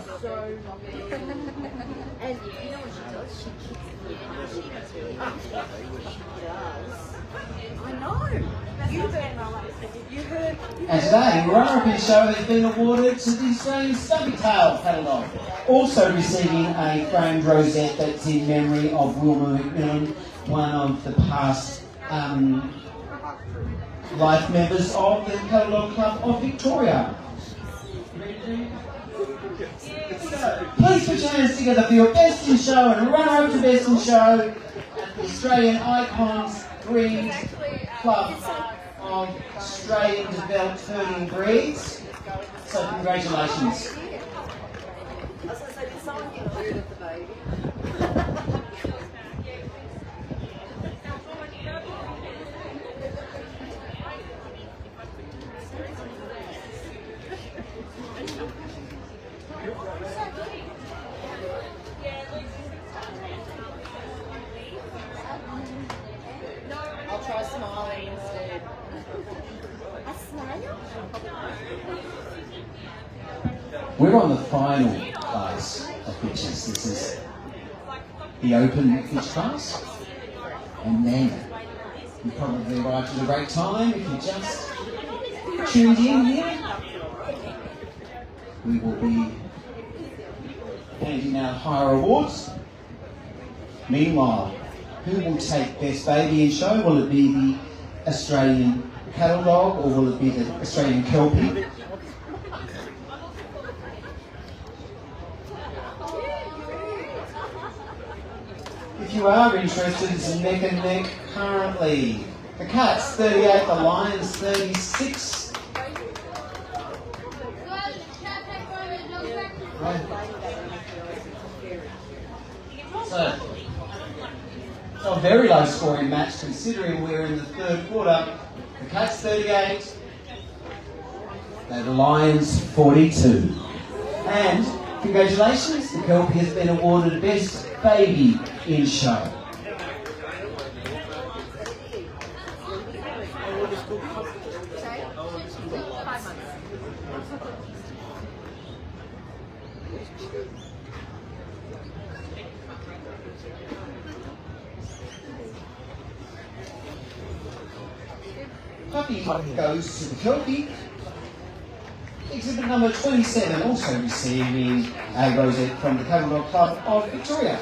H: And you know what she does? She kicks the I know. You heard.
A: And today, runner-up in the show has been awarded to the Australian Stubby Tail Cattle Dog, also receiving a framed rosette that's in memory of Wilma McMillan, one of the past life members of the Cattle Dog Club of Victoria. Please put your hands together for your best in show and runner-up to best in show at the Australian Icons Breed Club of Australian Developed Herding Breeds. So congratulations.
H: I was going to say, did someone get rid of the baby? I'll try smiling instead. A smile?
A: We're on the final class of pitches. This is the open pitch class. And then you probably arrived at a great time if you just tuned in here. We will be handing out higher awards. Meanwhile, who will take best baby in show? Will it be the Australian Cattle Dog or will it be the Australian Kelpie? If you are interested, it's neck and neck currently. The Cats 38, the Lions 36. So a very low scoring match considering we're in the third quarter. The Cats 38, the Lions 42. And congratulations, the Kelpie has been awarded Best Baby in Show. Puppy goes to the Kelpie. Exhibit number 27 also receiving a rosette from the Cattle Dog Club of Victoria.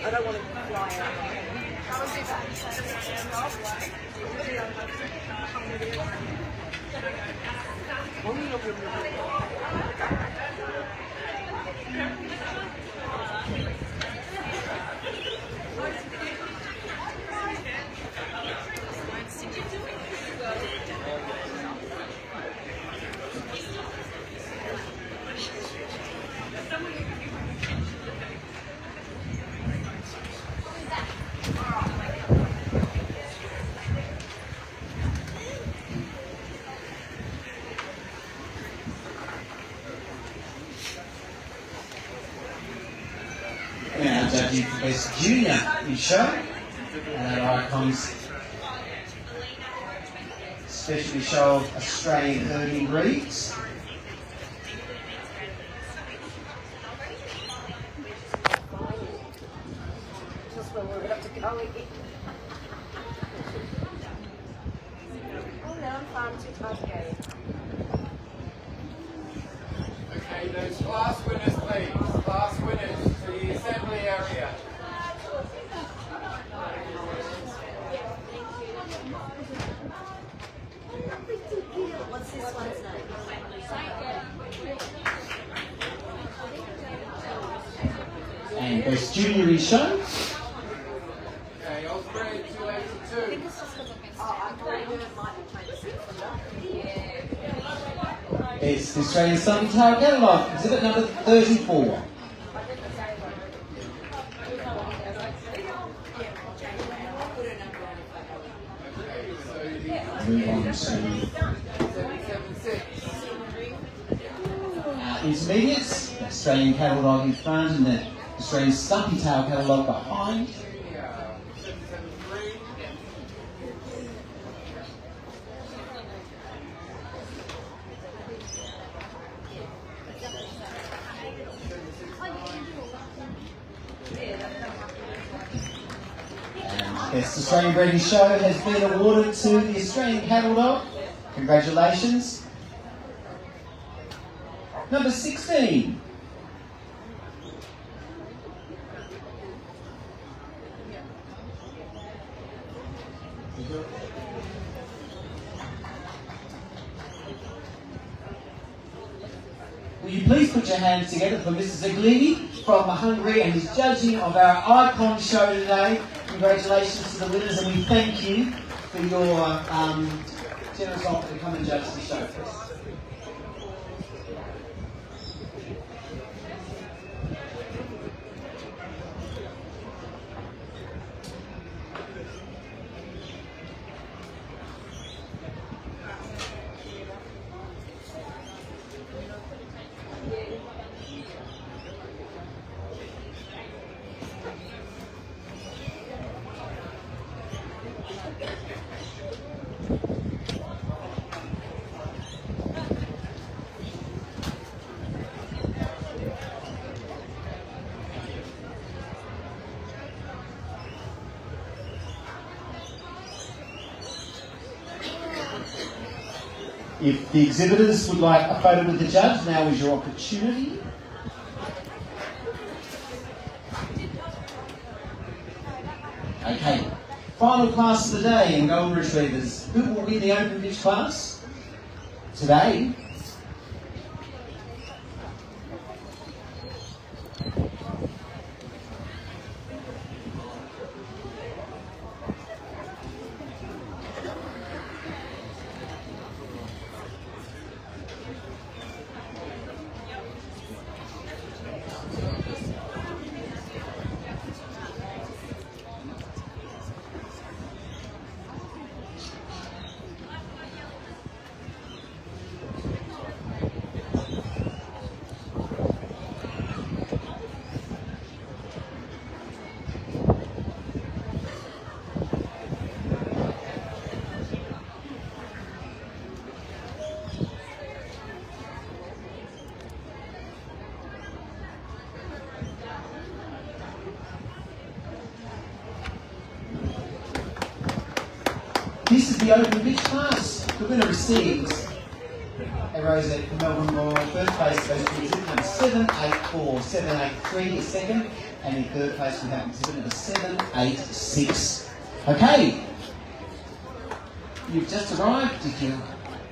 H: I don't want to fly out.
A: Now judging for Best Junior in Show, and our Icons Specialty Show of Australian Herding Breeds.
H: Just when we're about to go again. Oh no, I'm fine, too tired to go.
D: Okay, those class winners, please. Class winners to the assembly area.
H: What's this one's name?
A: And Best Junior in show.
D: Okay, Osprey 282.
A: It's the Australian Sunny Tail Catalogue, exhibit number 34. Move on to
D: 776.
A: intermediates, the Australian Catalogue in front and the Australian Stumpy Tail Catalogue behind.
D: Yeah, 773.
A: Best Australian Breeding Show has been awarded to the Australian Cattle. Congratulations. Number 16. Will you please put your hands together for Mr. Zaglini from Hungary and his judging of our Icon show today. Congratulations to the winners, and we thank you for your generous offer to come and judge the show. If the exhibitors would like a photo with the judge, now is your opportunity. Okay, final class of the day in Golden Retrievers. Who will win the open pitch class today? This is the open pitch class. The winner receives a rosette from Melbourne Royal. First place goes to exhibit number 784, 783 a second, and in third place we have exhibit number 786. Okay, you've just arrived. If you're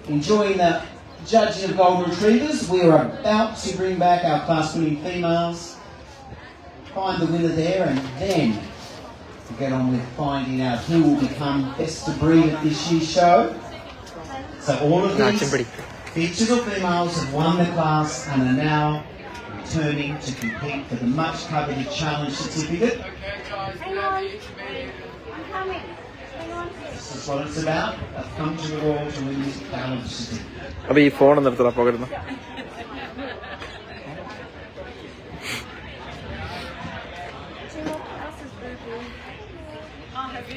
A: enjoying the judging of Golden Retrievers, we are about to bring back our class-winning females, find the winner there, and then to get on with finding out who will become best of breed at this year's show. So all of these featured or females have won the class and are now returning to compete for the much coveted challenge certificate.
D: Okay, guys,
H: Hang
D: now
H: on.
D: the intermediate.
H: I'm coming. Hang on.
A: This is what it's about. I've come to the Royal to win this challenge certificate.
C: അപ്പോൾ ഈ phone നിർത്തണം പകരുന്നു.
K: Oh, have you?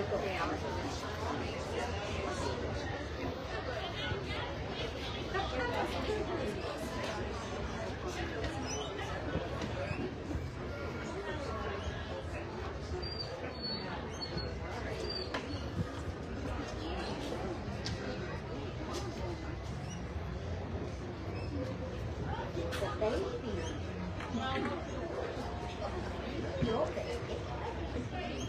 H: they've got reality. It's a baby. Your baby.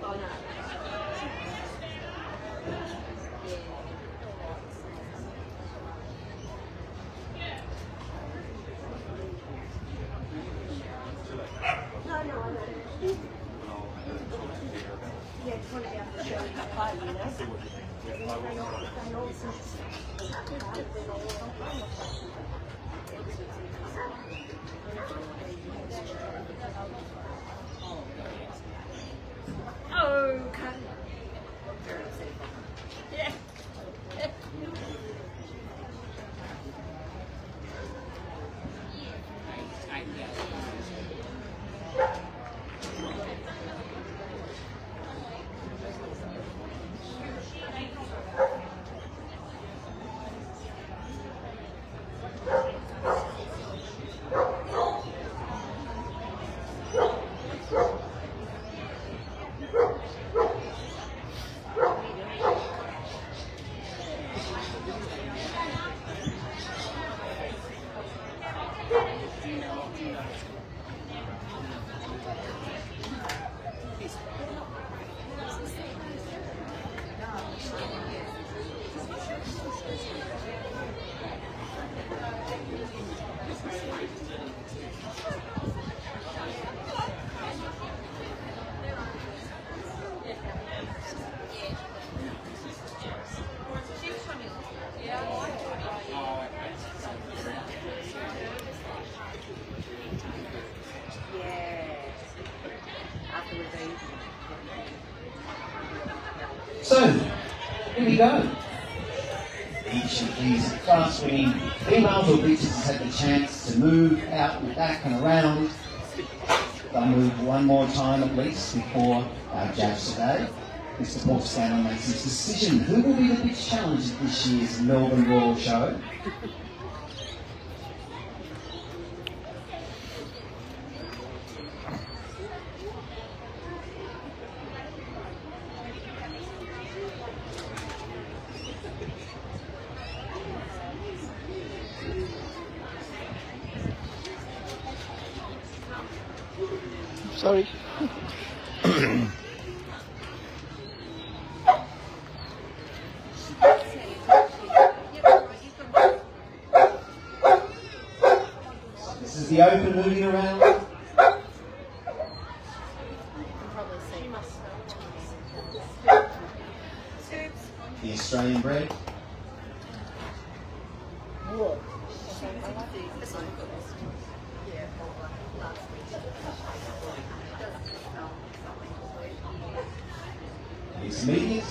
H: Oh no. No, I know. Yeah, just want to be able to show you how far, you know? They all
B: Oh, cut it. Yeah.
A: So, here we go. Each of these class-winning females or beaches has had the chance to move out and back and around. They'll move one more time at least before our judge today, Mr. Portstano, makes his decision. Who will be the big challenge at this year's Melbourne Royal Show?
C: Sorry.
A: This is the open moving around. The Australian bread. It's immediate.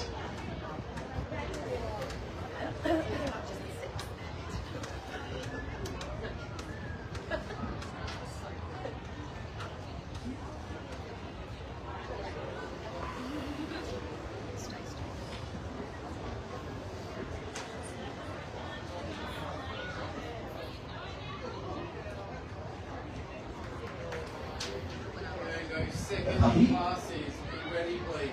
D: Second classes, be ready, please.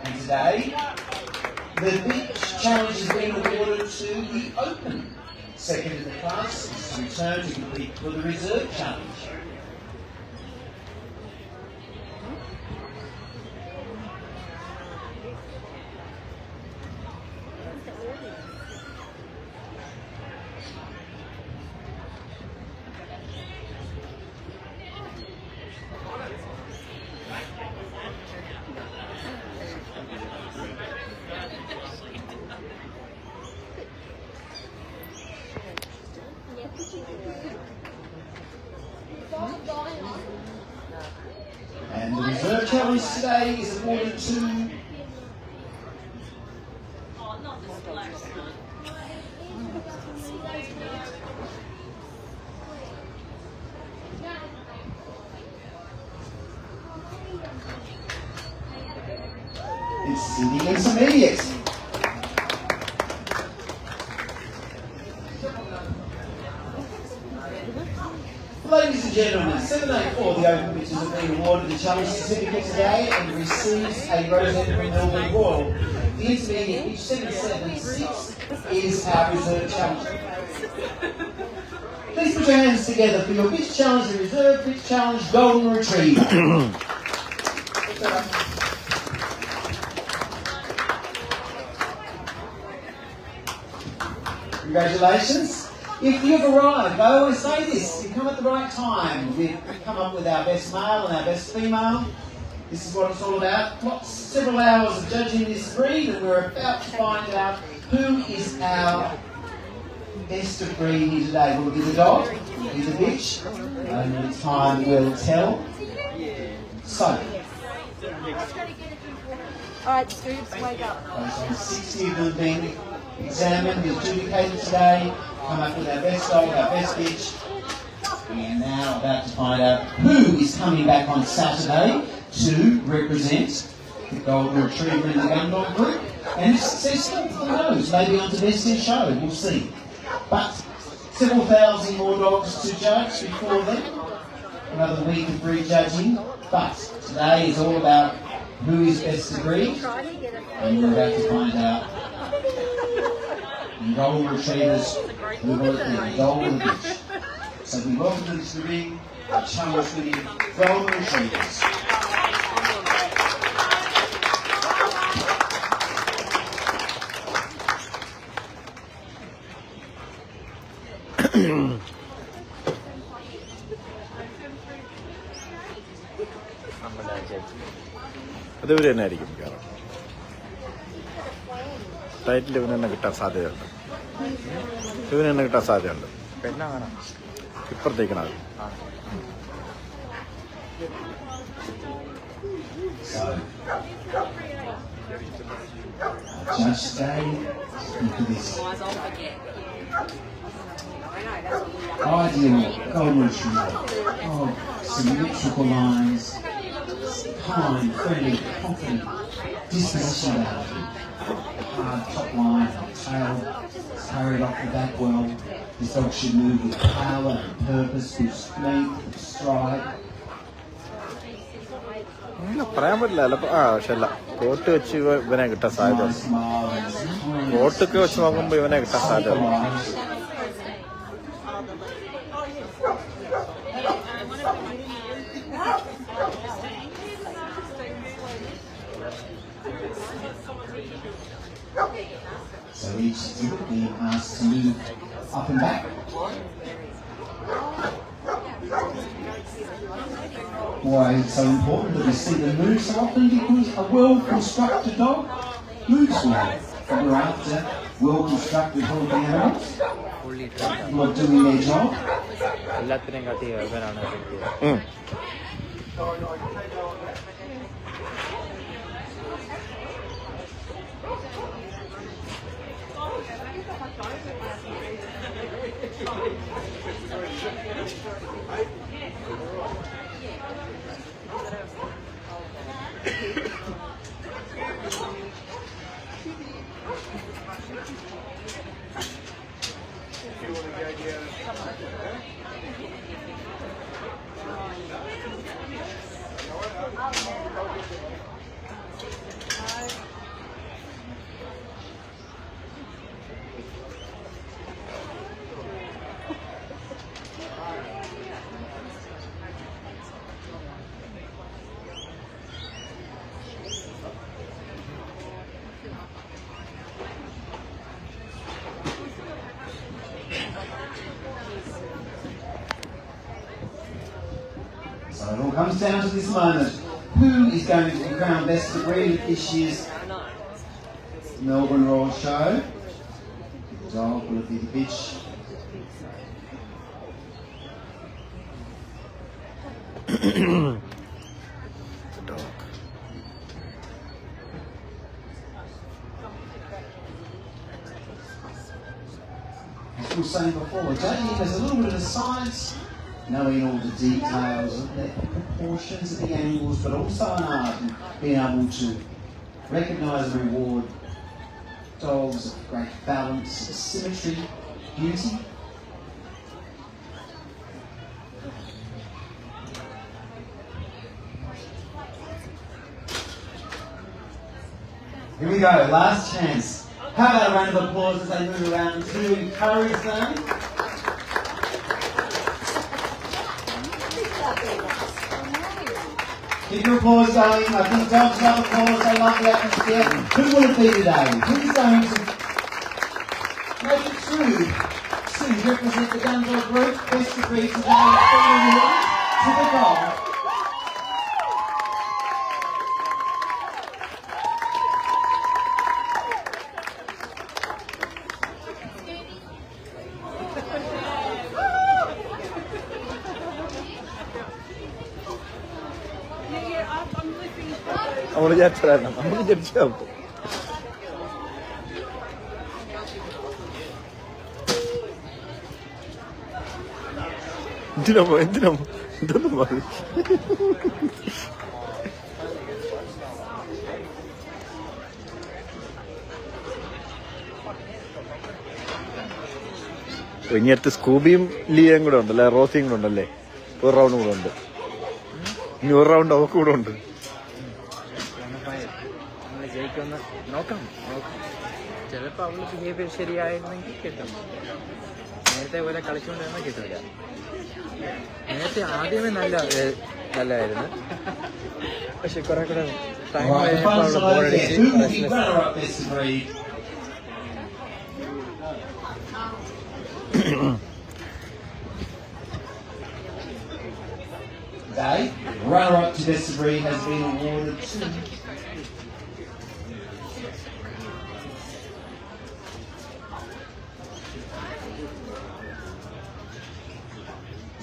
A: And today, the beach challenge has been awarded to the Open. Second in the class is to return to compete for the Reserve Challenge. And the Reserve Challenge today is awarded to
K: Oh, not the splash one.
A: it's the Intermediate. Ladies and gentlemen, 784 the Open Pitches have been awarded the challenge certificate today and receives a rosette from Melbourne Royal. The intermediate pitch 776 is our reserve challenge. Please put your hands together for your pitch challenge, the reserve pitch challenge, golden retriever. Congratulations. If you've arrived, I always say this, you've come at the right time. We've come up with our best male and our best female. This is what it's all about. Several hours of judging this breed, and we're about to find out who is our best of breed here today. Will it be the dog? Will it be the bitch? Only time will tell. So,
H: Alright, Scoops, wake up.
A: 60 of them have been examined, adjudicated today. Come up with our best dog, our best bitch. We are now about to find out who is coming back on Saturday to represent the Golden Retriever in the Gun Dog group. And if successful, who knows, maybe onto Best in Show, we'll see. But several thousand more dogs to judge before then. Another week of breed judging. But today is all about who is best of breed. And we're about to find out the Golden Retrievers who will be the Golden Bitch. So we welcome them to the ring, challenge winning Golden Retrievers.
C: അതുവരെ തന്നെ ആയിരിക്കും കാരണം title ഇവന് തന്നെ കിട്ടാൻ സാധ്യതയുണ്ട്. ഇവന് തന്നെ കിട്ടാൻ സാധ്യതയുണ്ട്.
J: പെണ്ണാണ്
C: ഇപ്പുറത്തേക്കാണ് അത്.
A: Judge today, look at this. Ideal Golden Retriever. Oh, symmetrical lines, kind, friendly, confident, disposition about him. Hard top line, tail, carried off the back well. This dog should move with power and purpose, with strength, with stride.
C: പറയാൻ പറ്റില്ല. ചിലപ്പോൾ പക്ഷെ അല്ല coat വെച്ച് ഇവനെ കിട്ടാൻ സാധ്യത. കോട്ടൊക്കെ വെച്ച് നോക്കുമ്പോൾ ഇവനെ കിട്ടാൻ സാധ്യത.
A: So each group being asked to move up and back. Why it's so important that we see them move so often? Because a well-constructed dog moves well. And we're after well-constructed healthy animals who are doing their job.
J: എല്ലാത്തിനെയും കാട്ടി ഇവനാണ്
A: it comes down to this moment. Who is going to be crowned best of breed at this year's Melbourne Royal Show? The dog, will it be the bitch?
C: The dog.
A: As we were saying before, judging there's a little bit of science, knowing all the details, the proportions of the angles, but also an art and being able to recognise and reward dogs of great balance, symmetry, beauty. Here we go, last chance. How about a round of applause as they move around to encourage them? Keep your applause going. I think dogs love applause, they love the atmosphere. Who will it be today? Who's going to make it through to represent the Gunville group? Best of breed today, to the goal.
C: നമ്മൾ വിചാരിച്ചതാണ് നമ്മൾ വിചാരിച്ചാവും എന്തിനാ ഇതൊന്നും മതി ഇനി അടുത്ത് സ്കൂബിയും ലിയയും കൂടെ ഉണ്ടല്ലേ, റോസിയും കൂടെ ഉണ്ടല്ലേ, ഒരു റൗണ്ട് കൂടെ ഉണ്ട്, ഇനി ഒരു റൗണ്ട് അവർക്ക് കൂടെ ഉണ്ട്.
J: ജയിക്കൊന്ന് നോക്കാം. ചിലപ്പോൾ അവള് ബിഹേവിയർ ശരിയായിരുന്നെങ്കിൽ കിട്ടും. നേരത്തെ പോലെ കളിച്ചുകൊണ്ടിരുന്ന കിട്ടില്ല. നേരത്തെ ആദ്യമേ നല്ലതായിരുന്നു, പക്ഷെ കുറെ കൂടെ time
A: Today, runner-up to best of breed has been awarded to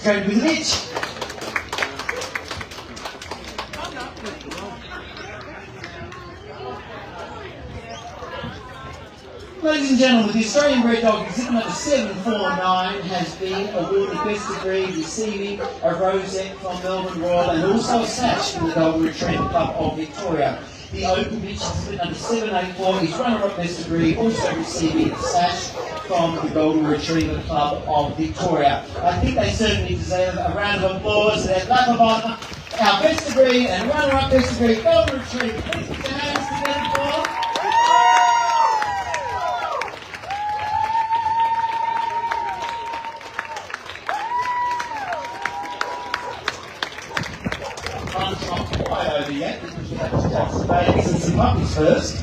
A: going with Mitch. Ladies and gentlemen, the Australian bred dog exhibit number 749 has been awarded best of breed, receiving a rosette from Melbourne Royal and also a sash from the Golden Retriever Club of Victoria. The open bitch exhibit number 784 is runner-up best of breed, also receiving a sash from the Golden Retriever Club of Victoria. I think they certainly deserve a round of applause. Their lap of honour, our best of breed and runner-up best of breed Golden Retriever. Please put your hands together for. Time's not quite over yet because we have to take some babies and some puppies first.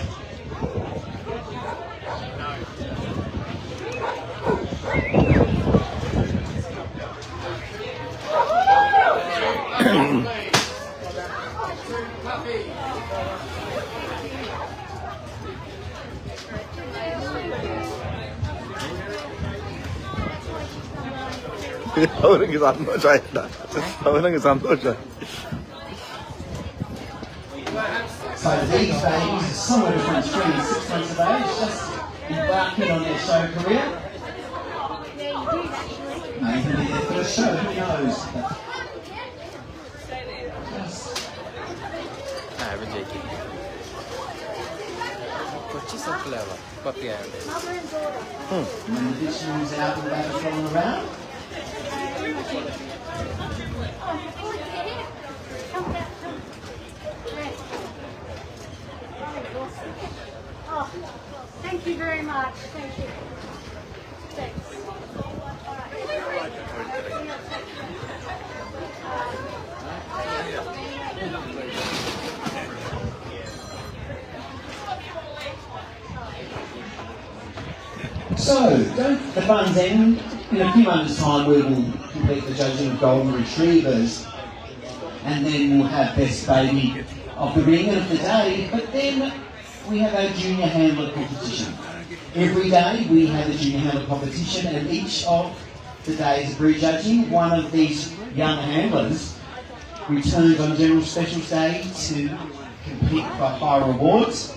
C: അവർക്ക് സന്തോഷമായില്ല, അവനക്ക് സന്തോഷമായി.
A: So these babies are somewhere between 3 and 6 months of age, just embarking on their show career. Maybe their first show, who knows?
J: Kochi സർക്കിളാവാ പപ്പിയായോണ്ട്.
A: And the dictionaries out and back rolling around.
I: Oh, thank you very much. Thank you. Thanks.
A: So, don't the fun's end. In a few moments' time, we will complete the judging of Golden Retrievers. and then we'll have best baby of the ring of the day. But then we have our junior handler competition. Every day we have a junior handler competition, and each of the days of breed judging, one of these young handlers returns on General Specials Day to compete for higher rewards.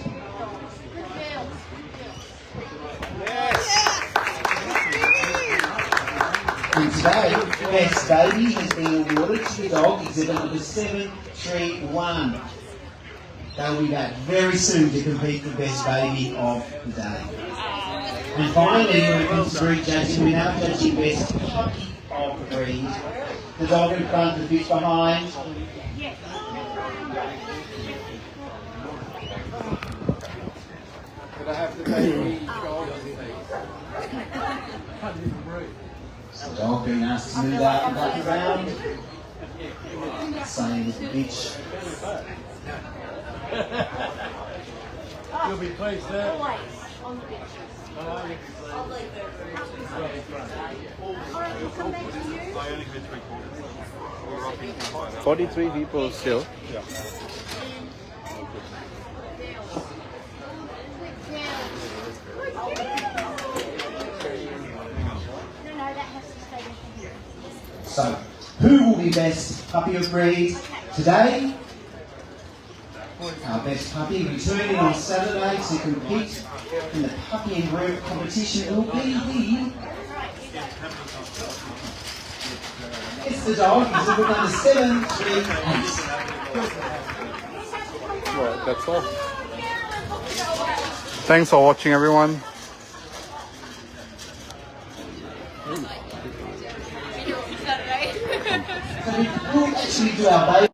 A: And today, Best Baby has been awarded to the dog exhibit number 731. They'll be back very soon to compete for Best Baby of the Day. And finally, when it comes to breed judging, we're now judging Best Puppy of the Breed. The dog in front, the fish behind.
D: Could I have the baby shoulders, please?
A: The dog being asked to move out and back around. Same with the bitch.
E: You'll be pleased there.
I: Always on the beach. I'll leave it. Alright, we'll come back to you.
C: 43 people still.
E: Yeah.
I: No, that has to stay in here.
A: So, who will be best puppy of breed today? Our best puppy returning on Saturday to compete in the puppy and group competition will be the... It's the dog, exhibit number 738.
F: Well, that's all. Thanks for watching, everyone.
A: So we will actually do our baby.